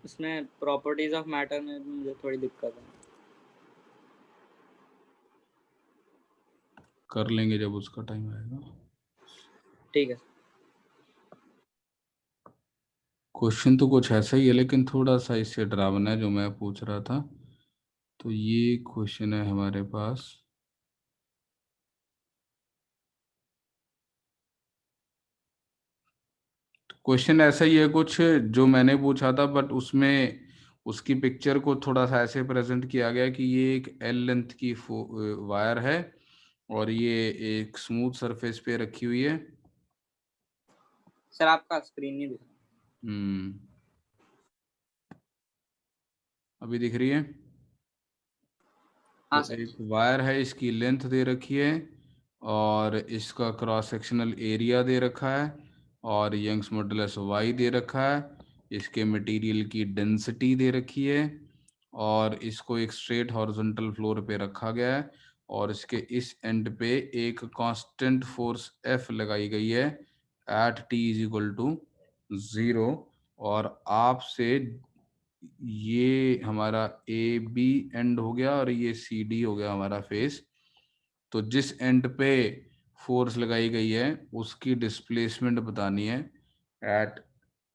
उसमें प्रॉपर्टीज ऑफ मैटर में मुझे थोड़ी दिक्कत है। कर लेंगे जब उसका टाइम आएगा। ठीक है। क्वेश्चन तो कुछ ऐसा ही है लेकिन थोड़ा सा इससे डरावना है जो मैं पूछ रहा था। तो ये क्वेश्चन है हमारे पास, क्वेश्चन ऐसा ही है कुछ जो मैंने पूछा था, बट उसमें उसकी पिक्चर को थोड़ा सा ऐसे प्रेजेंट किया गया कि ये एक एल लेंथ की वायर है और ये एक स्मूथ सरफेस पे रखी हुई है। सर आपका स्क्रीन नहीं दिख रहा। अभी दिख रही है। हाँ तो सर। एक वायर है, इसकी लेंथ दे रखी है और इसका क्रॉस सेक्शनल एरिया दे रखा है और यंग्स मॉडुलस y दे रखा है, इसके मटेरियल की डेंसिटी दे रखी है और इसको एक स्ट्रेट हॉरिजॉन्टल फ्लोर पे रखा गया है और इसके इस एंड पे एक कांस्टेंट फोर्स F लगाई गई है at t is equal to 0, और आपसे ये हमारा AB एंड हो गया और ये CD हो गया हमारा फेस। तो जिस एंड पे फोर्स लगाई गई है उसकी डिस्प्लेसमेंट बतानी है at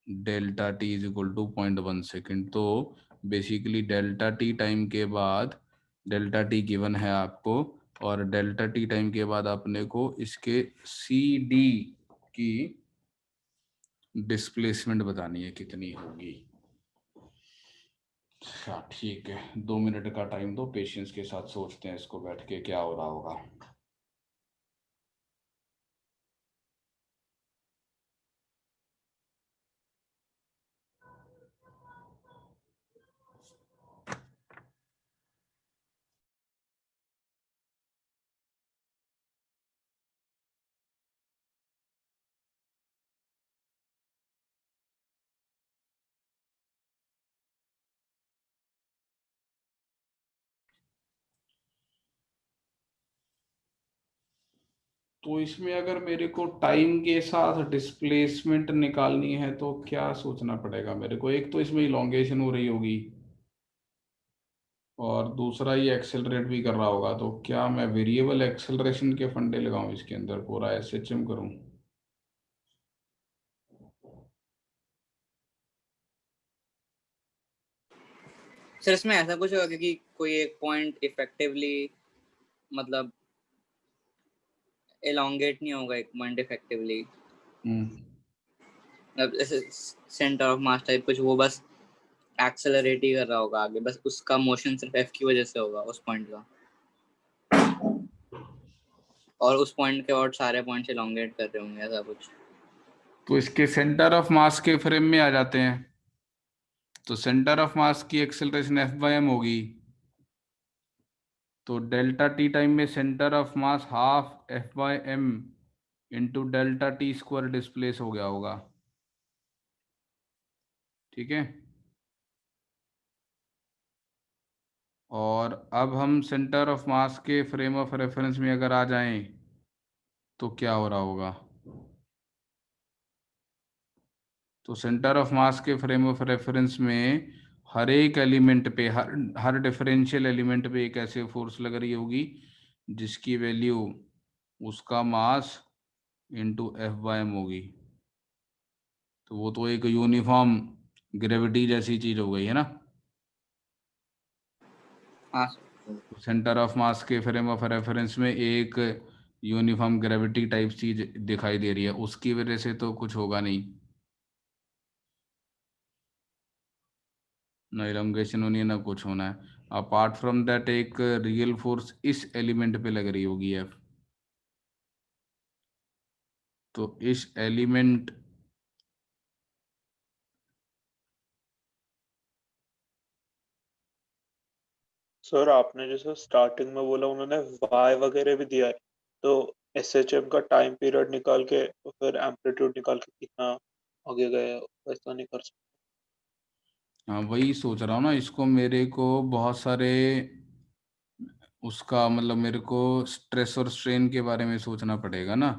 delta t is equal to 0.1 second. तो बेसिकली डेल्टा टी टाइम के बाद डेल्टा टी गिवन है आपको, और डेल्टा टी टाइम के बाद अपने को इसके CD की डिस्प्लेसमेंट बतानी है कितनी होगी। अच्छा ठीक है, 2 मिनट का टाइम दो, पेशेंस के साथ सोचते हैं इसको बैठ के क्या हो रहा होगा। तो इसमें अगर मेरे को टाइम के साथ डिस्प्लेसमेंट निकालनी है तो क्या सोचना पड़ेगा मेरे को? एक तो इसमें इलोंगेशन हो रही होगी और दूसरा ये एक्सेलरेट भी कर रहा होगा, तो क्या मैं वेरिएबल एक्सेलरेशन के फंडे लगाऊं इसके अंदर, पूरा SHM करूं? सर इसमें ऐसा कुछ होगा कि कोई एक पॉइंट इफेक्टिवली मतलब एलोंगेट नहीं होगा, एक पॉइंट इफेक्टिवली अब ऐसे सेंटर ऑफ मास टाइप कुछ, वो बस एक्सेलरेट ही कर रहा होगा आगे, बस उसका मोशन सिर्फ F की वजह से होगा उस पॉइंट का, और उस पॉइंट के और सारे पॉइंट्स एलोंगेट कर रहे होंगे, ऐसा कुछ। तो इसके सेंटर ऑफ मास के फ्रेम में आ जाते हैं, तो सेंटर ऑफ मास की एक्सेलरेशन F/m होगी, तो डेल्टा टी टाइम में centre of mass half F/m into delta T square displace हो गया होगा। ठीक है, और अब हम सेंटर ऑफ मास के फ्रेम ऑफ रेफरेंस में अगर आ जाएं तो क्या हो रहा होगा? तो सेंटर ऑफ मास के फ्रेम ऑफ रेफरेंस में हर एक एलिमेंट पे, हर डिफरेंशियल एलिमेंट पे एक ऐसे फोर्स लग रही होगी जिसकी वैल्यू उसका मास इंटू F/m होगी। तो वो तो एक यूनिफॉर्म ग्रेविटी जैसी चीज हो गई है ना। हाँ सेंटर ऑफ मास के फ्रेम ऑफ रेफरेंस में एक यूनिफॉर्म ग्रेविटी टाइप चीज दिखाई दे रही है, उसकी वजह से तो कुछ होगा नहीं, ना इलोंगेशन होनी है ना कुछ होना है। अपार्ट फ्रॉम दैट एक रियल फोर्स इस एलिमेंट पे लग रही होगी F, तो इस एलिमेंट सर आपने जैसे स्टार्टिंग में बोला उन्होंने y वगैरह भी दिया है, तो SHM का टाइम पीरियड निकाल के तो फिर एम्पलीट्यूड निकाल के कितना आगे गए, वैसा नहीं कर सकते? हाँ वही सोच रहा हूँ ना, इसको मेरे को बहुत सारे उसका मतलब मेरे को स्ट्रेस और स्ट्रेन के बारे में सोचना पड़ेगा ना।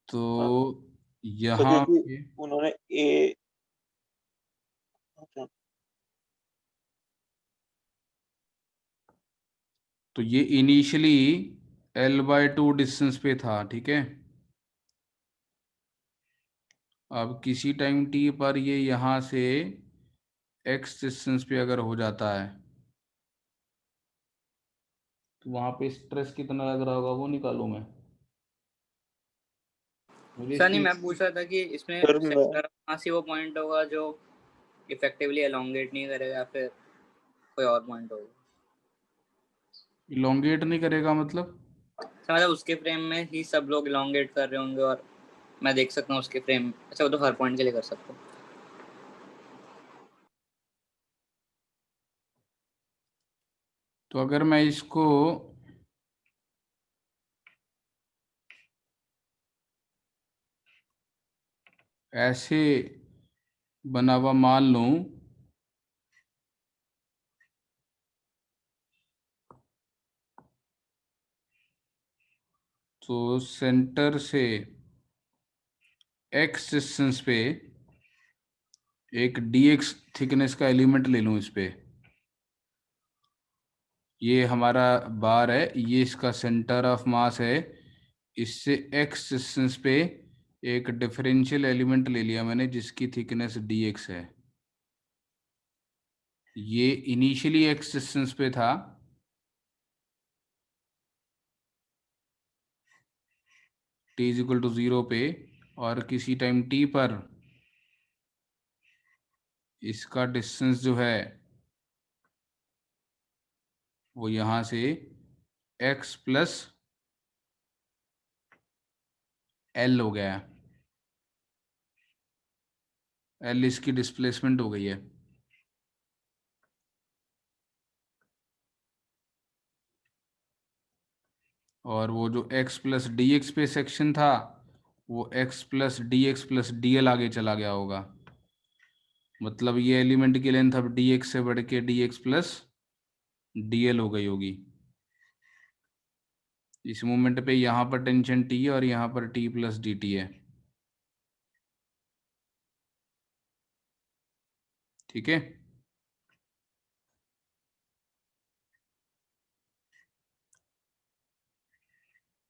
तो हाँ, तो यहाँ क्योंकि पे उन्होंने ए तो ये इनिशियली L/2 डिस्टेंस पे था, ठीक है। अब किसी टाइम t पर ये यहाँ से x डिस्टेंस पे अगर हो जाता है तो वहां पे स्ट्रेस कितना लग रहा होगा वो निकालूं मैं, मुझे सर नहीं, इसकी। मैं पूछ रहा था कि इसमें फिर मैं सेंटर ऑफ मास ही वो पॉइंट होगा जो इफेक्टिवली एलोंगेट नहीं करेगा, फिर कोई और पॉइंट होगा? इलोंगेट नहीं करेगा मतलब? सर मतलब उसके फ्रेम में ही सब लोग एलोंगेट कर रहे होंगे और मैं देख सकता हूँ उसके फ्रेम, अच्छा वो तो हर पॉइंट के लिए कर सकता हूँ। तो अगर मैं इसको ऐसे बना हुआ मान लूं, तो सेंटर से x डिस्टेंस पे एक dx थिकनेस का एलिमेंट ले लूं इस पे, ये हमारा बार है, ये इसका सेंटर ऑफ मास है, इससे x डिस्टेंस पे एक डिफरेंशियल एलिमेंट ले लिया मैंने जिसकी थिकनेस dx है। ये इनिशियली x डिस्टेंस पे था, t इज इक्वल टू 0 पे, और किसी टाइम t पर इसका डिस्टेंस जो है वो यहां से x प्लस l हो गया, l इसकी डिस्प्लेसमेंट हो गई है। और वो जो x प्लस डी एक्स पे सेक्शन था वो x plus D x plus D L आगे चला गया होगा, मतलब ये एलिमेंट की लेंथ अब डी एक्स से बढ़ के D x plus D L हो गई होगी। इस मोमेंट पे यहाँ पर टेंशन t है और यहाँ पर t प्लस डी टी है, ठीक है।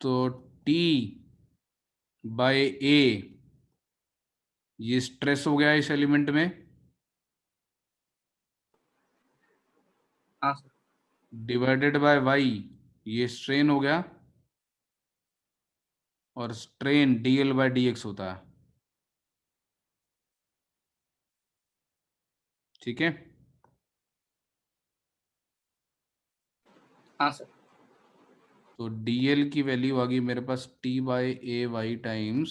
तो t बाय a ये स्ट्रेस हो गया इस एलिमेंट में, हाँ सर। डिवाइडेड बाय y ये स्ट्रेन हो गया, और स्ट्रेन dl बाय dx होता है, ठीक है। हाँ सर। तो dl की वैल्यू आ गई मेरे पास t बाय ए वाई टाइम्स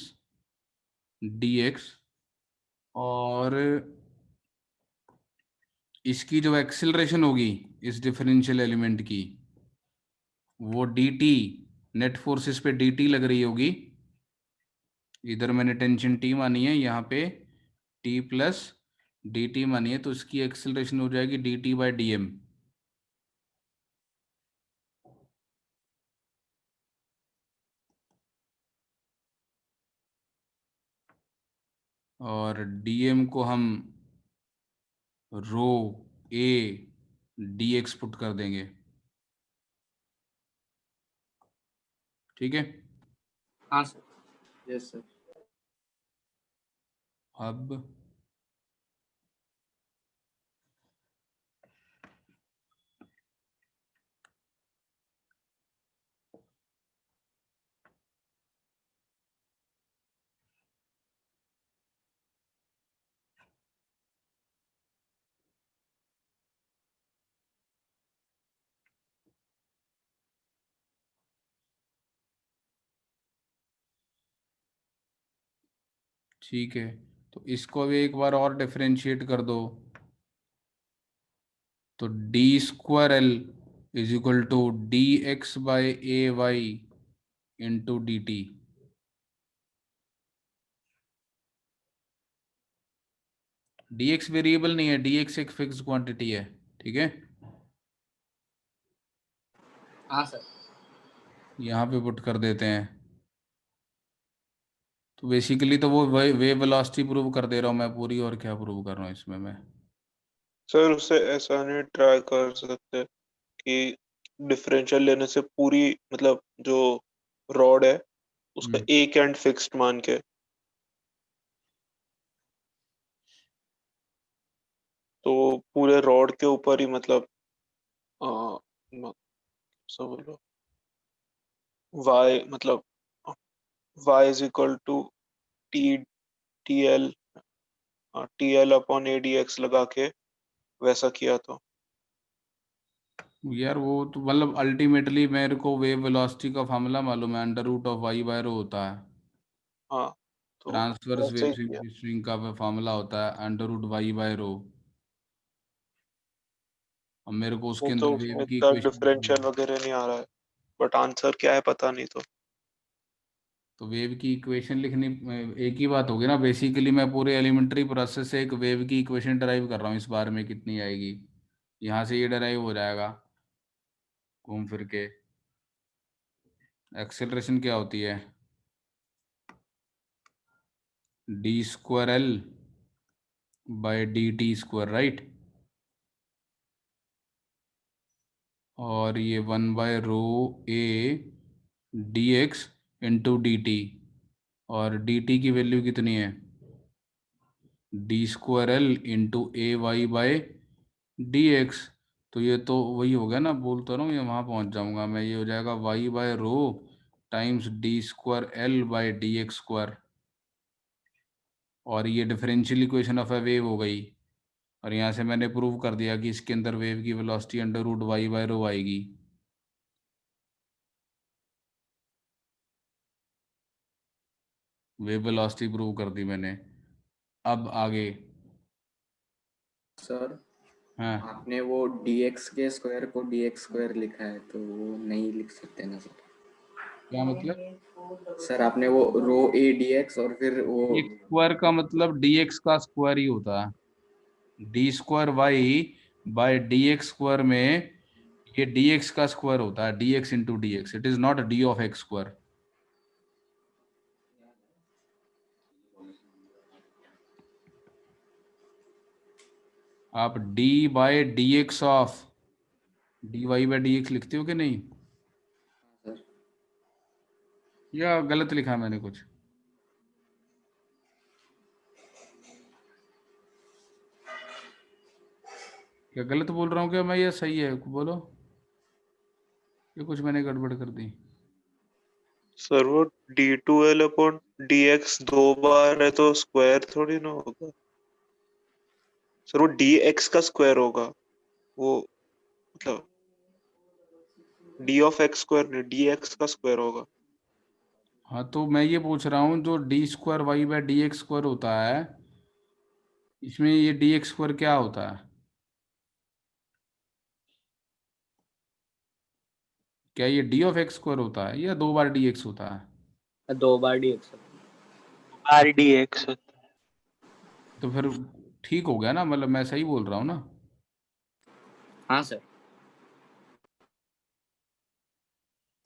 dx, और इसकी जो एक्सिलरेशन होगी इस डिफरेंशियल एलिमेंट की वो dt, नेट फोर्सेस पे dt लग रही होगी, इधर मैंने टेंशन t मानी है, यहाँ पे t प्लस dt मानी है, तो इसकी एक्सिलरेशन हो जाएगी dt बाय dm। और dm को हम रो a dx पुट कर देंगे, ठीक है। हाँ सर। Yes sir. अब ठीक है, तो इसको अभी एक बार और डिफरेंशिएट कर दो, तो d square l is equal to d x by a y into d t. D x variable नहीं है, डी एक्स एक फिक्स क्वांटिटी है, ठीक है। हाँ सर। यहाँ पे पुट कर देते हैं, तो बेसिकली तो वो वेव वेलोसिटी प्रूव कर दे रहा हूँ मैं पूरी, और क्या प्रूव कर रहा हूँ इसमें मैं। सर उसे ऐसा नहीं ट्राई कर सकते कि डिफरेंशियल लेने से पूरी मतलब जो रॉड है उसका एक एंड फिक्स्ड मान के, तो पूरे रॉड के ऊपर ही मतलब सब बोलो y मतलब y is equal to t t l upon a d x लगा के वैसा किया तो। यार वो तो मतलब अल्टीमेटली मेरे को वेव वेलोसिटी का फार्मूला मालूम है, under root of Y by rho होता है। हाँ तो ट्रांसवर्स वैसे वेव ही किया। स्विंग का फार्मूला होता है अंडर रूट वाई बाय रो। अब मेरे को वो उसके अंदर तो वेव उसमें की इतना इक्वेशन लिखनी डिफरेंशियल है, वगैरह नहीं आ रहा है, बट आंसर क्या है पता नहीं तो। तो वेव की इक्वेशन लिखनी एक ही बात होगी ना। बेसिकली मैं पूरे एलिमेंट्री प्रोसेस से एक वेव की इक्वेशन डराइव कर रहा हूँ, इस बार में कितनी आएगी, यहाँ से ये डराइव हो जाएगा घूम फिर के। एक्सेलरेशन क्या होती है? D square l by d t square, right? और ये 1/ρ a D x into d T, और डी टी की वैल्यू कितनी है? D square L into A Y by d x. तो ये तो वही हो गया ना, बोलता रहा हूँ, ये वहाँ पहुँच जाऊँगा मैं। ये हो जाएगा Y by rho times d square l by d x square, और ये differential equation of a wave हो गई। और यहाँ से मैंने प्रूव कर दिया कि इसके अंदर वेव की velocity under root Y by rho आएगी। वेव वेलोसिटी प्रूव कर दी मैंने। अब आगे सर हाँ, आपने वो dx के स्क्वायर को dx स्क्वायर लिखा है, तो वो नहीं लिख सकते ना सर? क्या मतलब? सर आपने वो रो a dx और फिर वो एक स्क्वायर का मतलब डी एक्स का स्क्वायर ही होता है। D square y by d x square में ये डी एक्स का स्क्वायर होता है, d x into d x. It is not d of x square. आप d by d x of d y by d x लिखते हो कि नहीं? सर या गलत लिखा मैंने कुछ? क्या गलत बोल रहा हूँ क्या मैं, या सही है बोलो? ये कुछ मैंने गड़बड़ कर दी? सर वो d2l अपॉन dx 2 बार है तो स्क्वायर थोड़ी ना होगा सर, वो dx का स्क्वायर होगा, वो मतलब d ऑफ x स्क्वायर नहीं, dx का स्क्वायर होगा। हाँ, तो मैं ये पूछ रहा हूँ, जो d square y by d x square होता है, इसमें ये डी एक्स स्क्वायर क्या होता है? क्या ये डी ऑफ एक्स स्क्वायर होता है या 2 बार डी एक्स होता है? 2 बार dx। RDX होता है। तो फिर ठीक हो गया ना, मतलब मैं सही बोल रहा हूँ ना? हाँ सर।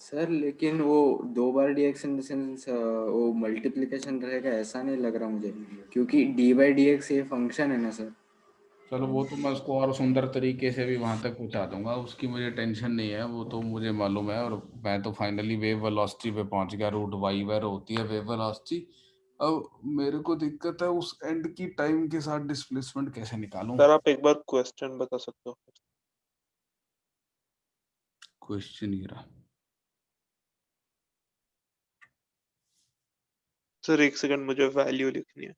सर लेकिन वो 2 बार dx इन द सेंस वो मल्टीप्लिकेशन रहेगा ऐसा नहीं लग रहा मुझे, क्योंकि d बाई dx ये फंक्शन है ना सर। चलो, वो तो मैं उसको और सुंदर तरीके से भी वहां तक पहुंचा दूंगा, उसकी मुझे टेंशन नहीं है, वो तो मुझे मालूम है। और मैं तो फाइनली वेव वेलोसिटी पे पहुंच गया, रूट वाई बाय होती है वेव वेलोसिटी। अब मेरे को दिक्कत है उस एंड की टाइम के साथ डिस्प्लेसमेंट कैसे निकालूं। सर आप एक बार क्वेश्चन बता सकते हो? क्वेश्चन ये रहा। सर एक सेकंड, मुझे वैल्यू लिखनी है।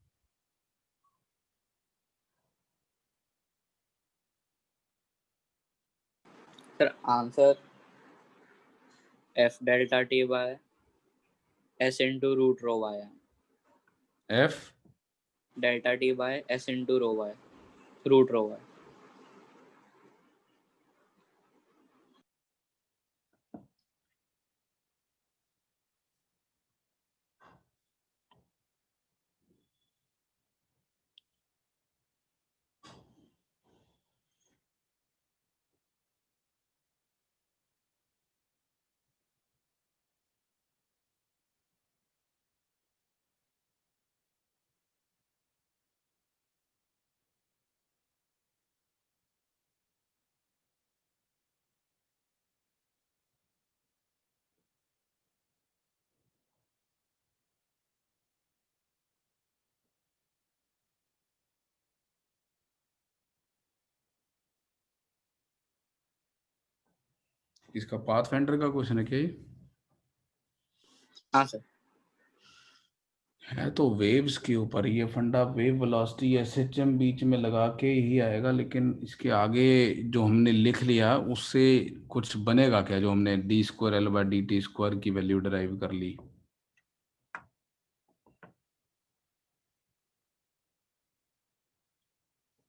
Sir answer f delta t by s into root rho y है। F delta t by s into rho y, root rho y। इसका पाथ फाइंडर का क्वेश्चन है क्या ये? हाँ सर। है तो वेव्स के ऊपर ये फंडा, वेव वेलोसिटी एसएचएम बीच में लगा के ही आएगा, लेकिन इसके आगे जो हमने लिख लिया उससे कुछ बनेगा क्या? जो हमने d square l by d t square की वैल्यू डिराइव कर ली,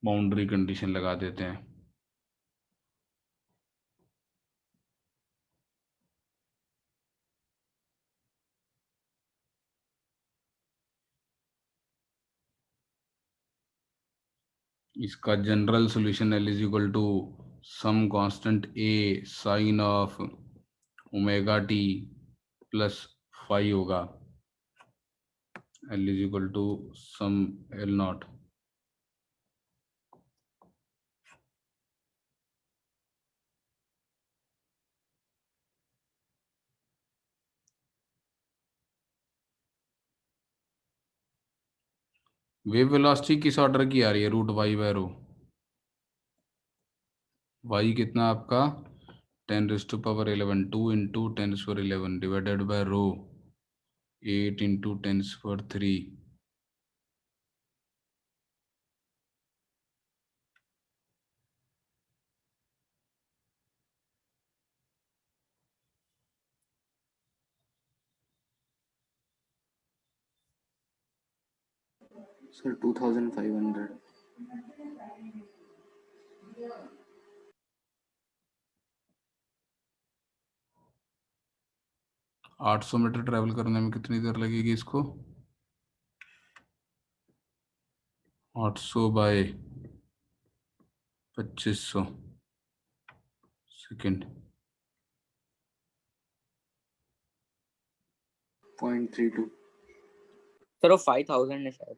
बाउंड्री कंडीशन लगा देते हैं। इसका general solution L is equal to some constant A sine of omega t plus phi होगा, L is equal to some L naught. Wave velocity किस order की आ रही है? Root Y by rho. Y कितना आपका 10⁻11, 2 into 10⁻11 divided by rho 8 into 10⁻3। Sir 2500। 800 metre travel करने में कितनी देर लगेगी इसको? 800 बाय 2500 सेकेंड। 0.32। सर वो 5000 है शायद।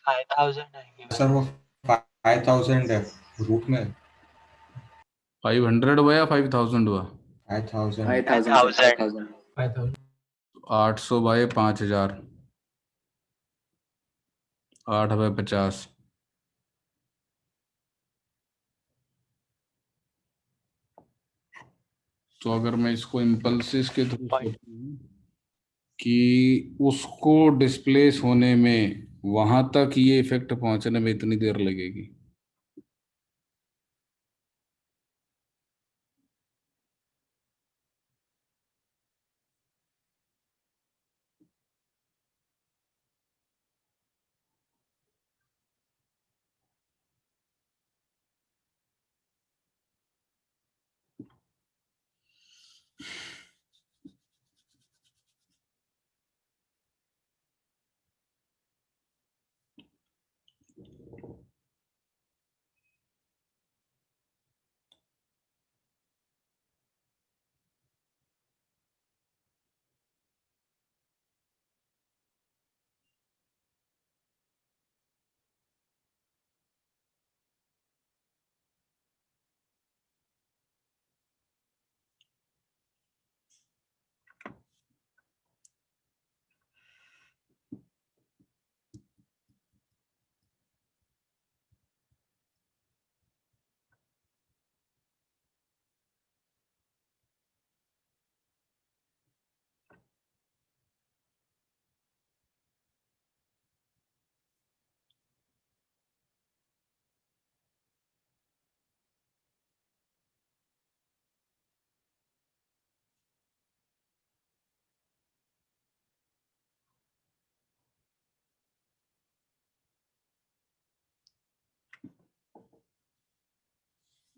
5000 आएंगे सर वो 5000 है रूट में। 500 हुआ या 5000 हुआ? 5000। 5000 सर 5000। 5000। 800 bye 5000, 8 bye 50। तो अगर मैं इसको इम्पल्सिस के थ्रू सोचूं कि उसको डिस्प्लेस होने में वहां तक ये इफेक्ट पहुंचने में इतनी देर लगेगी,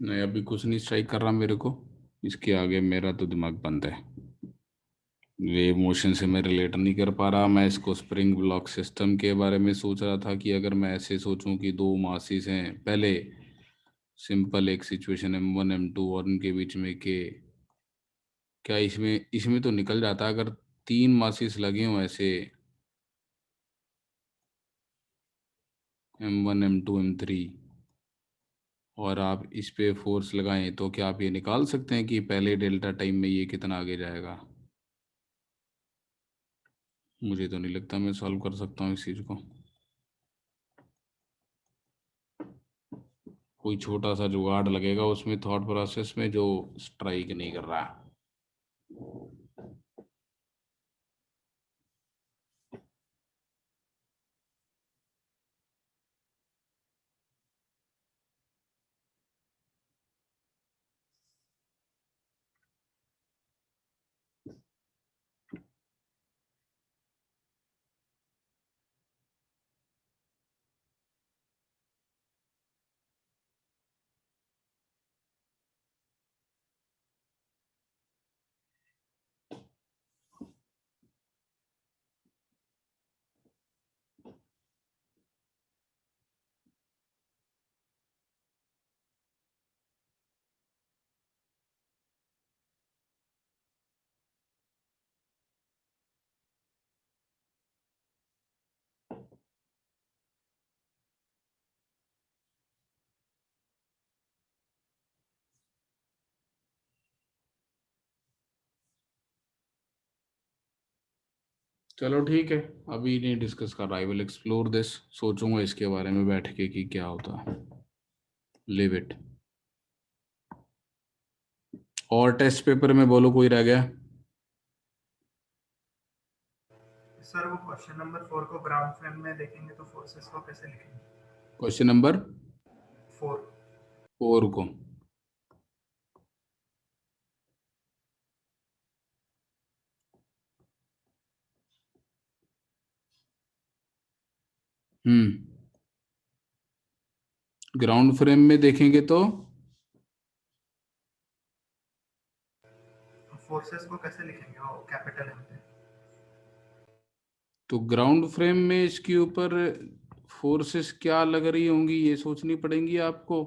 नहीं अभी कुछ नहीं स्ट्राइक कर रहा मेरे को। इसके आगे मेरा तो दिमाग बंद है। वेव मोशन से मैं रिलेट नहीं कर पा रहा। मैं इसको स्प्रिंग ब्लॉक सिस्टम के बारे में सोच रहा था कि अगर मैं ऐसे सोचूं कि दो मासिस हैं, पहले सिंपल एक सिचुएशन M1 M2 और उनके बीच में के क्या इसमें इसमें तो निकल जाता अगर तीन मासिस लगे हों ऐसे M1 M2 M3 और आप इस पे फोर्स लगाएं तो क्या आप ये निकाल सकते हैं कि पहले डेल्टा टाइम में ये कितना आगे जाएगा? मुझे तो नहीं लगता मैं सॉल्व कर सकता हूँ इस चीज़ को। कोई छोटा सा जुगाड़ लगेगा उसमें थॉट प्रोसेस में जो स्ट्राइक नहीं कर रहा। चलो ठीक है, अभी नहीं डिस्कस कर रहा, आई विल एक्सप्लोर दिस, सोचूंगा इसके बारे में बैठ के कि क्या होता है। Live it. और टेस्ट पेपर में बोलो कोई रह गया? सर वो क्वेश्चन नंबर 4 को ग्राउंड फ्रेम में देखेंगे तो फोर्सेस को कैसे लिखेंगे? क्वेश्चन नंबर 4 4 को ग्राउंड फ्रेम में देखेंगे तो फोर्सेस को कैसे लिखेंगे वो कैपिटल एम पे? तो ग्राउंड फ्रेम में इसके ऊपर फोर्सेस क्या लग रही होंगी ये सोचनी पड़ेंगी आपको।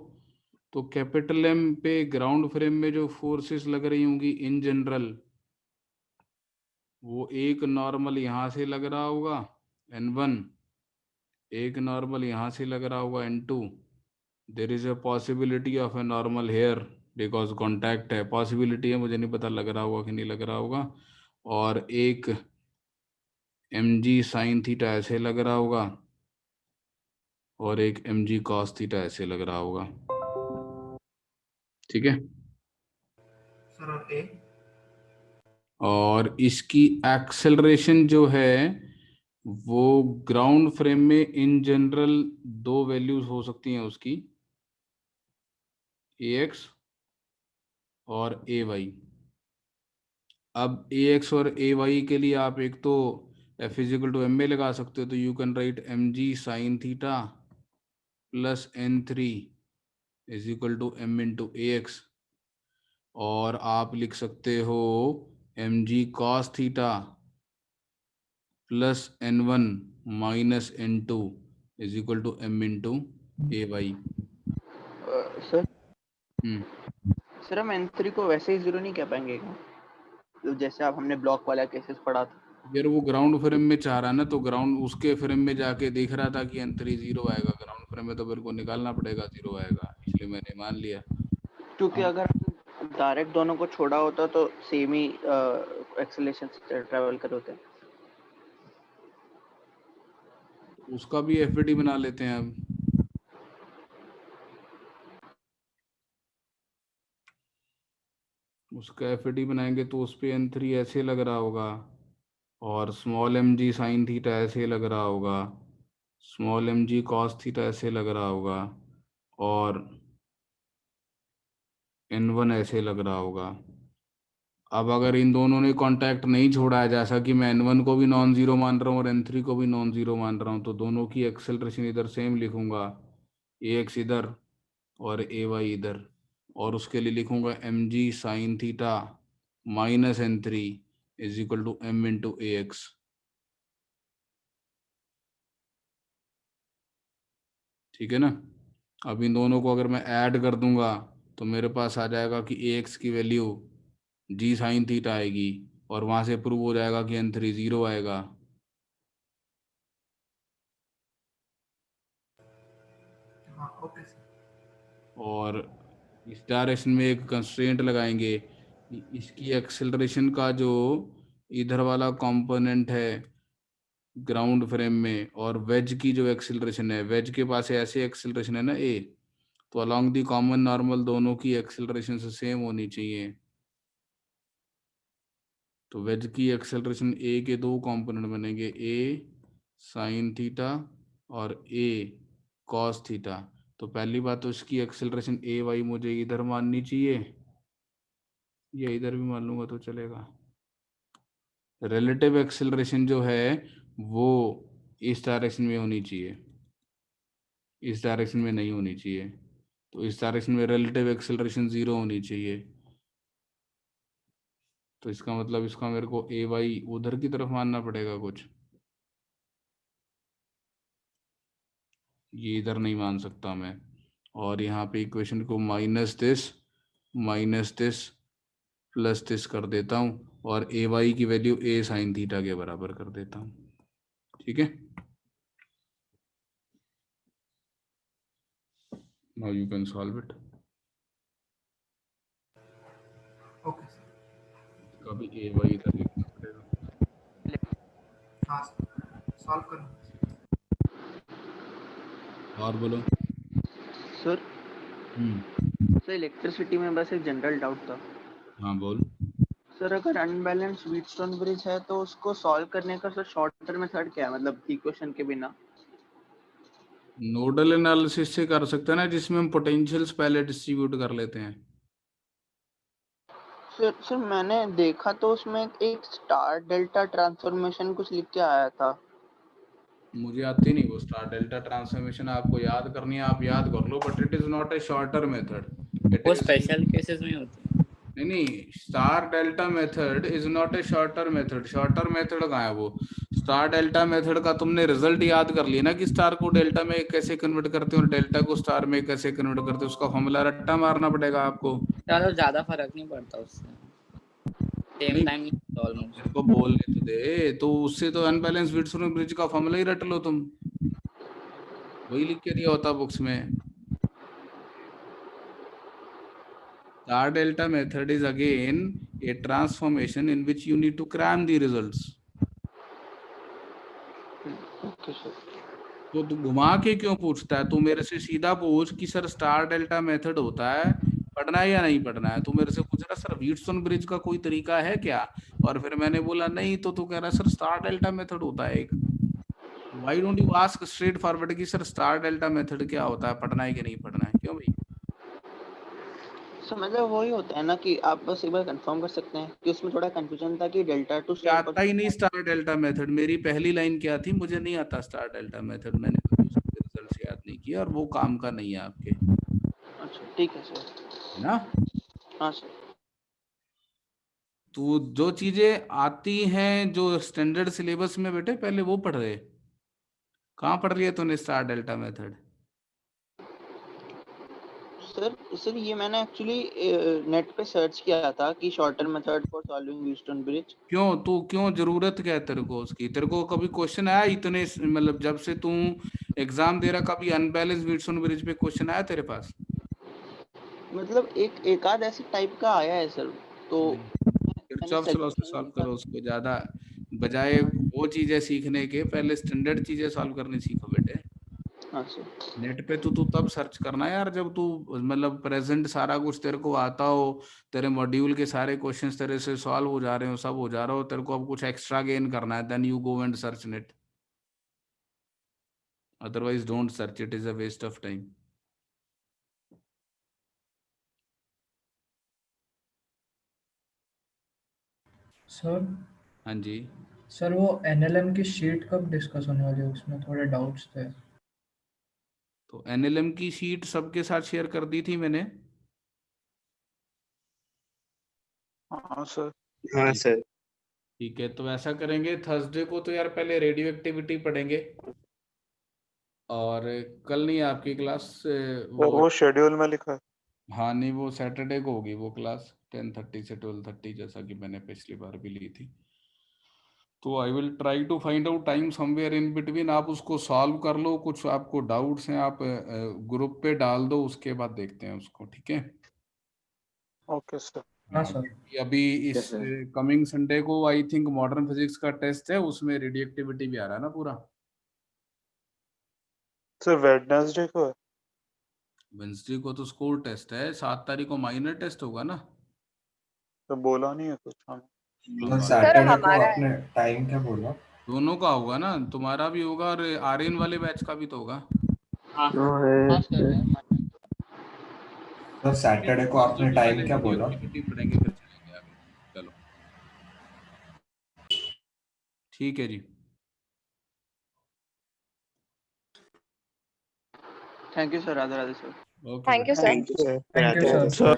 तो कैपिटल एम पे ग्राउंड फ्रेम में जो फोर्सेस लग रही होंगी इन जनरल, वो एक नॉर्मल यहाँ से लग रहा होगा N1, एक नॉर्मल यहाँ से लग रहा होगा N2। There is a possibility of a normal here because contact है, पॉसिबिलिटी है, मुझे नहीं पता लग रहा होगा कि नहीं लग रहा होगा। और एक mg साइन थीटा ऐसे लग रहा होगा और एक mg कॉस थीटा ऐसे लग रहा होगा। ठीक है। सर और ए? और इसकी एक्सेलरेशन जो है वो ग्राउंड फ्रेम में इन जनरल दो वैल्यूज हो सकती हैं उसकी, ax और ay। अब ax और ay के लिए आप एक तो f is equal to M A लगा सकते हो, तो you can write mg sine theta plus n3 is equal to m into ax। और आप लिख सकते हो mg cos theta plus n1 minus n2 is equal to m into ay। Sir sir हम n3 को वैसे ही जीरो नहीं कह पाएंगे क्या? तो जैसे आप हमने ब्लॉक वाला केसेस पढ़ा था। यार वो ग्राउंड फ्रेम में चाह रहा है ना, तो ग्राउंड उसके फ्रेम में जाके देख रहा था कि n3 0 आएगा, ग्राउंड फ्रेम में तो मेरे को निकालना पड़ेगा 0 आएगा, इसलिए मैंने मान लिया। क्योंकि अगर डायरेक्ट दोनों को छोड़ा होता तो सेम ही एक्सेलरेशन से ट्रैवल कर होते। उसका भी एफडी बना लेते हैं अब। उसका एफडी बनाएंगे तो उस पे n3 ऐसे लग रहा होगा और स्मॉल mg साइन थीटा ऐसे लग रहा होगा, स्मॉल mg कॉस थीटा ऐसे लग रहा होगा और n1 ऐसे लग रहा होगा। अब अगर इन दोनों ने कांटेक्ट नहीं छोड़ा है, जैसा कि मैं n1 को भी नॉन जीरो मान रहा हूँ और n3 को भी नॉन जीरो मान रहा हूँ, तो दोनों की एक्सेलरेशन इधर सेम लिखूंगा, ax इधर और ay इधर, और उसके लिए लिखूंगा mg sine theta minus n3 is equal to m into ax। ठीक है ना। अब इन दोनों को अगर मैं ऐड कर दूंगा तो मेरे पास आ जाएगा कि ax की वैल्यू g साइन थीटा आएगी और वहां से प्रूव हो जाएगा कि n3 0 आएगा। हाँ ओके सर। और इस डायरेक्शन में एक कंस्ट्रेंट लगाएंगे, इसकी एक्सेलरेशन का जो इधर वाला कंपोनेंट है ग्राउंड फ्रेम में और वेज की जो एक्सेलरेशन है, वेज के पास ऐसे एक्सेलरेशन है ना ए, तो अलोंग दी कॉमन नॉर्मल दोनों की एक्सेलरेशन से सेम होनी चाहिए। तो वेज की एक्सेलरेशन ए के दो कंपोनेंट बनेंगे, ए साइन थीटा और ए कॉस थीटा। तो पहली बात तो इसकी एक्सेलरेशन ए वाई मुझे इधर माननी चाहिए, या इधर भी मान लूंगा तो चलेगा। रिलेटिव एक्सेलरेशन जो है वो इस डायरेक्शन में होनी चाहिए, इस डायरेक्शन में नहीं होनी चाहिए। तो इस डायरेक्शन में रिलेटिव एक्सेलरेशन 0 होनी चाहिए। तो इसका मतलब इसका मेरे को ए वाई उधर की तरफ मानना पड़ेगा कुछ, ये इधर नहीं मान सकता मैं। और यहाँ पे इक्वेशन को माइनस दिस प्लस दिस कर देता हूँ और ए वाई की वैल्यू ए साइन थीटा के बराबर कर देता हूँ। ठीक है। Now you can solve it. Okay sir. इसका भी ए वाई इधर लिखना पड़ेगा। हाँ सॉल्व करूँ। और बोलो। सर सर इलेक्ट्रिसिटी में बस एक जनरल डाउट था। हाँ बोल। सर अगर अनबैलेंस व्हीटस्टोन ब्रिज है तो उसको सॉल्व करने का सर शॉर्टर मेथड क्या है, मतलब इक्वेशन के बिना? नोडल एनालिसिस से कर सकते हैं ना, जिसमें हम पोटेंशियल्स पहले डिस्ट्रीब्यूट कर लेते हैं। सर मैंने देखा तो उसमें एक स्टार डेल्टा ट्रांसफॉर्मेशन कुछ लिख के आया था। मुझे आती नहीं वो स्टार डेल्टा ट्रांसफॉर्मेशन, आपको याद करनी है आप याद कर लो, but it is not a shorter method. वो स्पेशल केसेस में होती है। नहीं, star delta method is not a shorter method. Shorter method कहाँ है वो? स्टार डेल्टा मेथड का तुमने रिजल्ट याद कर लिया ना कि स्टार को डेल्टा में कैसे कन्वर्ट करते हो और डेल्टा को स्टार में कैसे कन्वर्ट करते हो, उसका फॉर्मूला रट्टा मारना पड़ेगा आपको। चलो ज्यादा फर्क नहीं पड़ता उससे, सेम टाइम ऑलमोस्ट। मेरे को बोलने तो दे, तो उससे तो अनबैलेंस व्हीटस्टोन ब्रिज का फॉर्मूला ही रट लो तुम, वही लिख के दिया होता बुक्स में। Star delta method is again a transformation in which you need to cram the results. Okay sir. तो तू घुमा के क्यों पूछता है? तू मेरे से सीधा पूछ कि सर स्टार डेल्टा मेथड होता है, पढ़ना है या नहीं पढ़ना है। तू मेरे से पूछ रहा सर व्हीटस्टोन ब्रिज का कोई तरीका है क्या, और फिर मैंने बोला नहीं, तो तू कह रहा सर स्टार डेल्टा मेथड होता है एक। Why don't you ask straight forward कि सर स्टार डेल्टा मेथड क्या होता है, पढ़ना है कि नहीं पढ़ना है? क्यों भाई? सर मतलब वही होता है ना कि आप बस एक बार कंफर्म कर सकते हैं कि उसमें थोड़ा कंफ्यूजन था कि डेल्टा टू स्टार आता ही नहीं स्टार डेल्टा मेथड। मेरी पहली लाइन क्या थी? मुझे नहीं आता स्टार डेल्टा मेथड, मैंने कभी उसके रिजल्ट्स याद नहीं किए और वो काम का नहीं है आपके। अच्छा ठीक है सर। है ना? हाँ सर। तो जो चीजें आती हैं जो स्टैंडर्ड सिलेबस में बेटे पहले वो पढ़ रहे। कहाँ पढ़ रही है तूने स्टार डेल्टा मेथड? सर ये मैंने एक्चुअली नेट पे सर्च किया था कि shorter method for solving Wheatstone bridge. क्यों तू क्यों जरूरत क्या है तेरे को उसकी? तेरे को कभी क्वेश्चन आया इतने, मतलब जब से तू एग्जाम दे रहा, कभी अनबैलेंस व्हीटस्टोन ब्रिज पे क्वेश्चन आया तेरे पास? मतलब एक आध ऐसे टाइप का आया है सर, तो किरचॉफ लॉ से सॉल्व करो उसको, ज्यादा बजाय वो चीजें सीखने के पहले स्टैंडर्ड चीजें सॉल्व करनी सीखो बेटे। हाँ सर। नेट पे तू तब सर्च करना यार जब तू मतलब प्रेजेंट सारा कुछ तेरे को आता हो, तेरे मॉड्यूल के सारे क्वेश्चंस तेरे से सॉल्व हो जा रहे हो, सब हो जा रहा हो, तेरे को अब कुछ एक्स्ट्रा गेन करना है, then you go and search net, otherwise don't search, it is a waste of time. Sir हाँ जी। सर वो एनएलएम की शीट कब डिस्कस होने वाली है, उसमें थोड़े डाउट्स थे। तो एनएलएम की शीट सबके साथ शेयर कर दी थी मैंने। हाँ सर। हाँ सर। ठीक है, तो ऐसा करेंगे थर्सडे को तो यार पहले रेडियो एक्टिविटी पढ़ेंगे, और कल नहीं आपकी क्लास वो शेड्यूल में लिखा है। हाँ नहीं, वो सैटरडे को होगी वो क्लास 10:30 से 12:30, जैसा कि मैंने पिछली बार भी ली थी। तो I will try to find out time somewhere in between, आप उसको सॉल्व कर लो, कुछ आपको डाउट्स हैं आप ग्रुप पे डाल दो, उसके बाद देखते हैं उसको। ठीक है? Okay sir. हाँ सर। अभी इस कमिंग संडे को आई थिंक मॉडर्न फिजिक्स का टेस्ट है, उसमें रेडियो एक्टिविटी भी आ रहा है ना पूरा। सर वेडनेसडे को है। वेंसडे को तो स्कोर टेस्ट है, 7 तारीख को माइनर टेस्ट होगा ना। तो बोला नहीं है कुछ हमें। सैटरडे को आपने टाइम क्या बोला? दोनों का होगा ना, तुम्हारा भी होगा और आर्यन वाले बैच का भी तो होगा। हाँ सर सैटरडे को आपने टाइम क्या बोला? एक्टिविटी पढ़ेंगे फिर चलेंगे आगे। चलो ठीक है जी। Thank you sir. Radhe Radhe sir. Okay thank you sir. Thank you sir.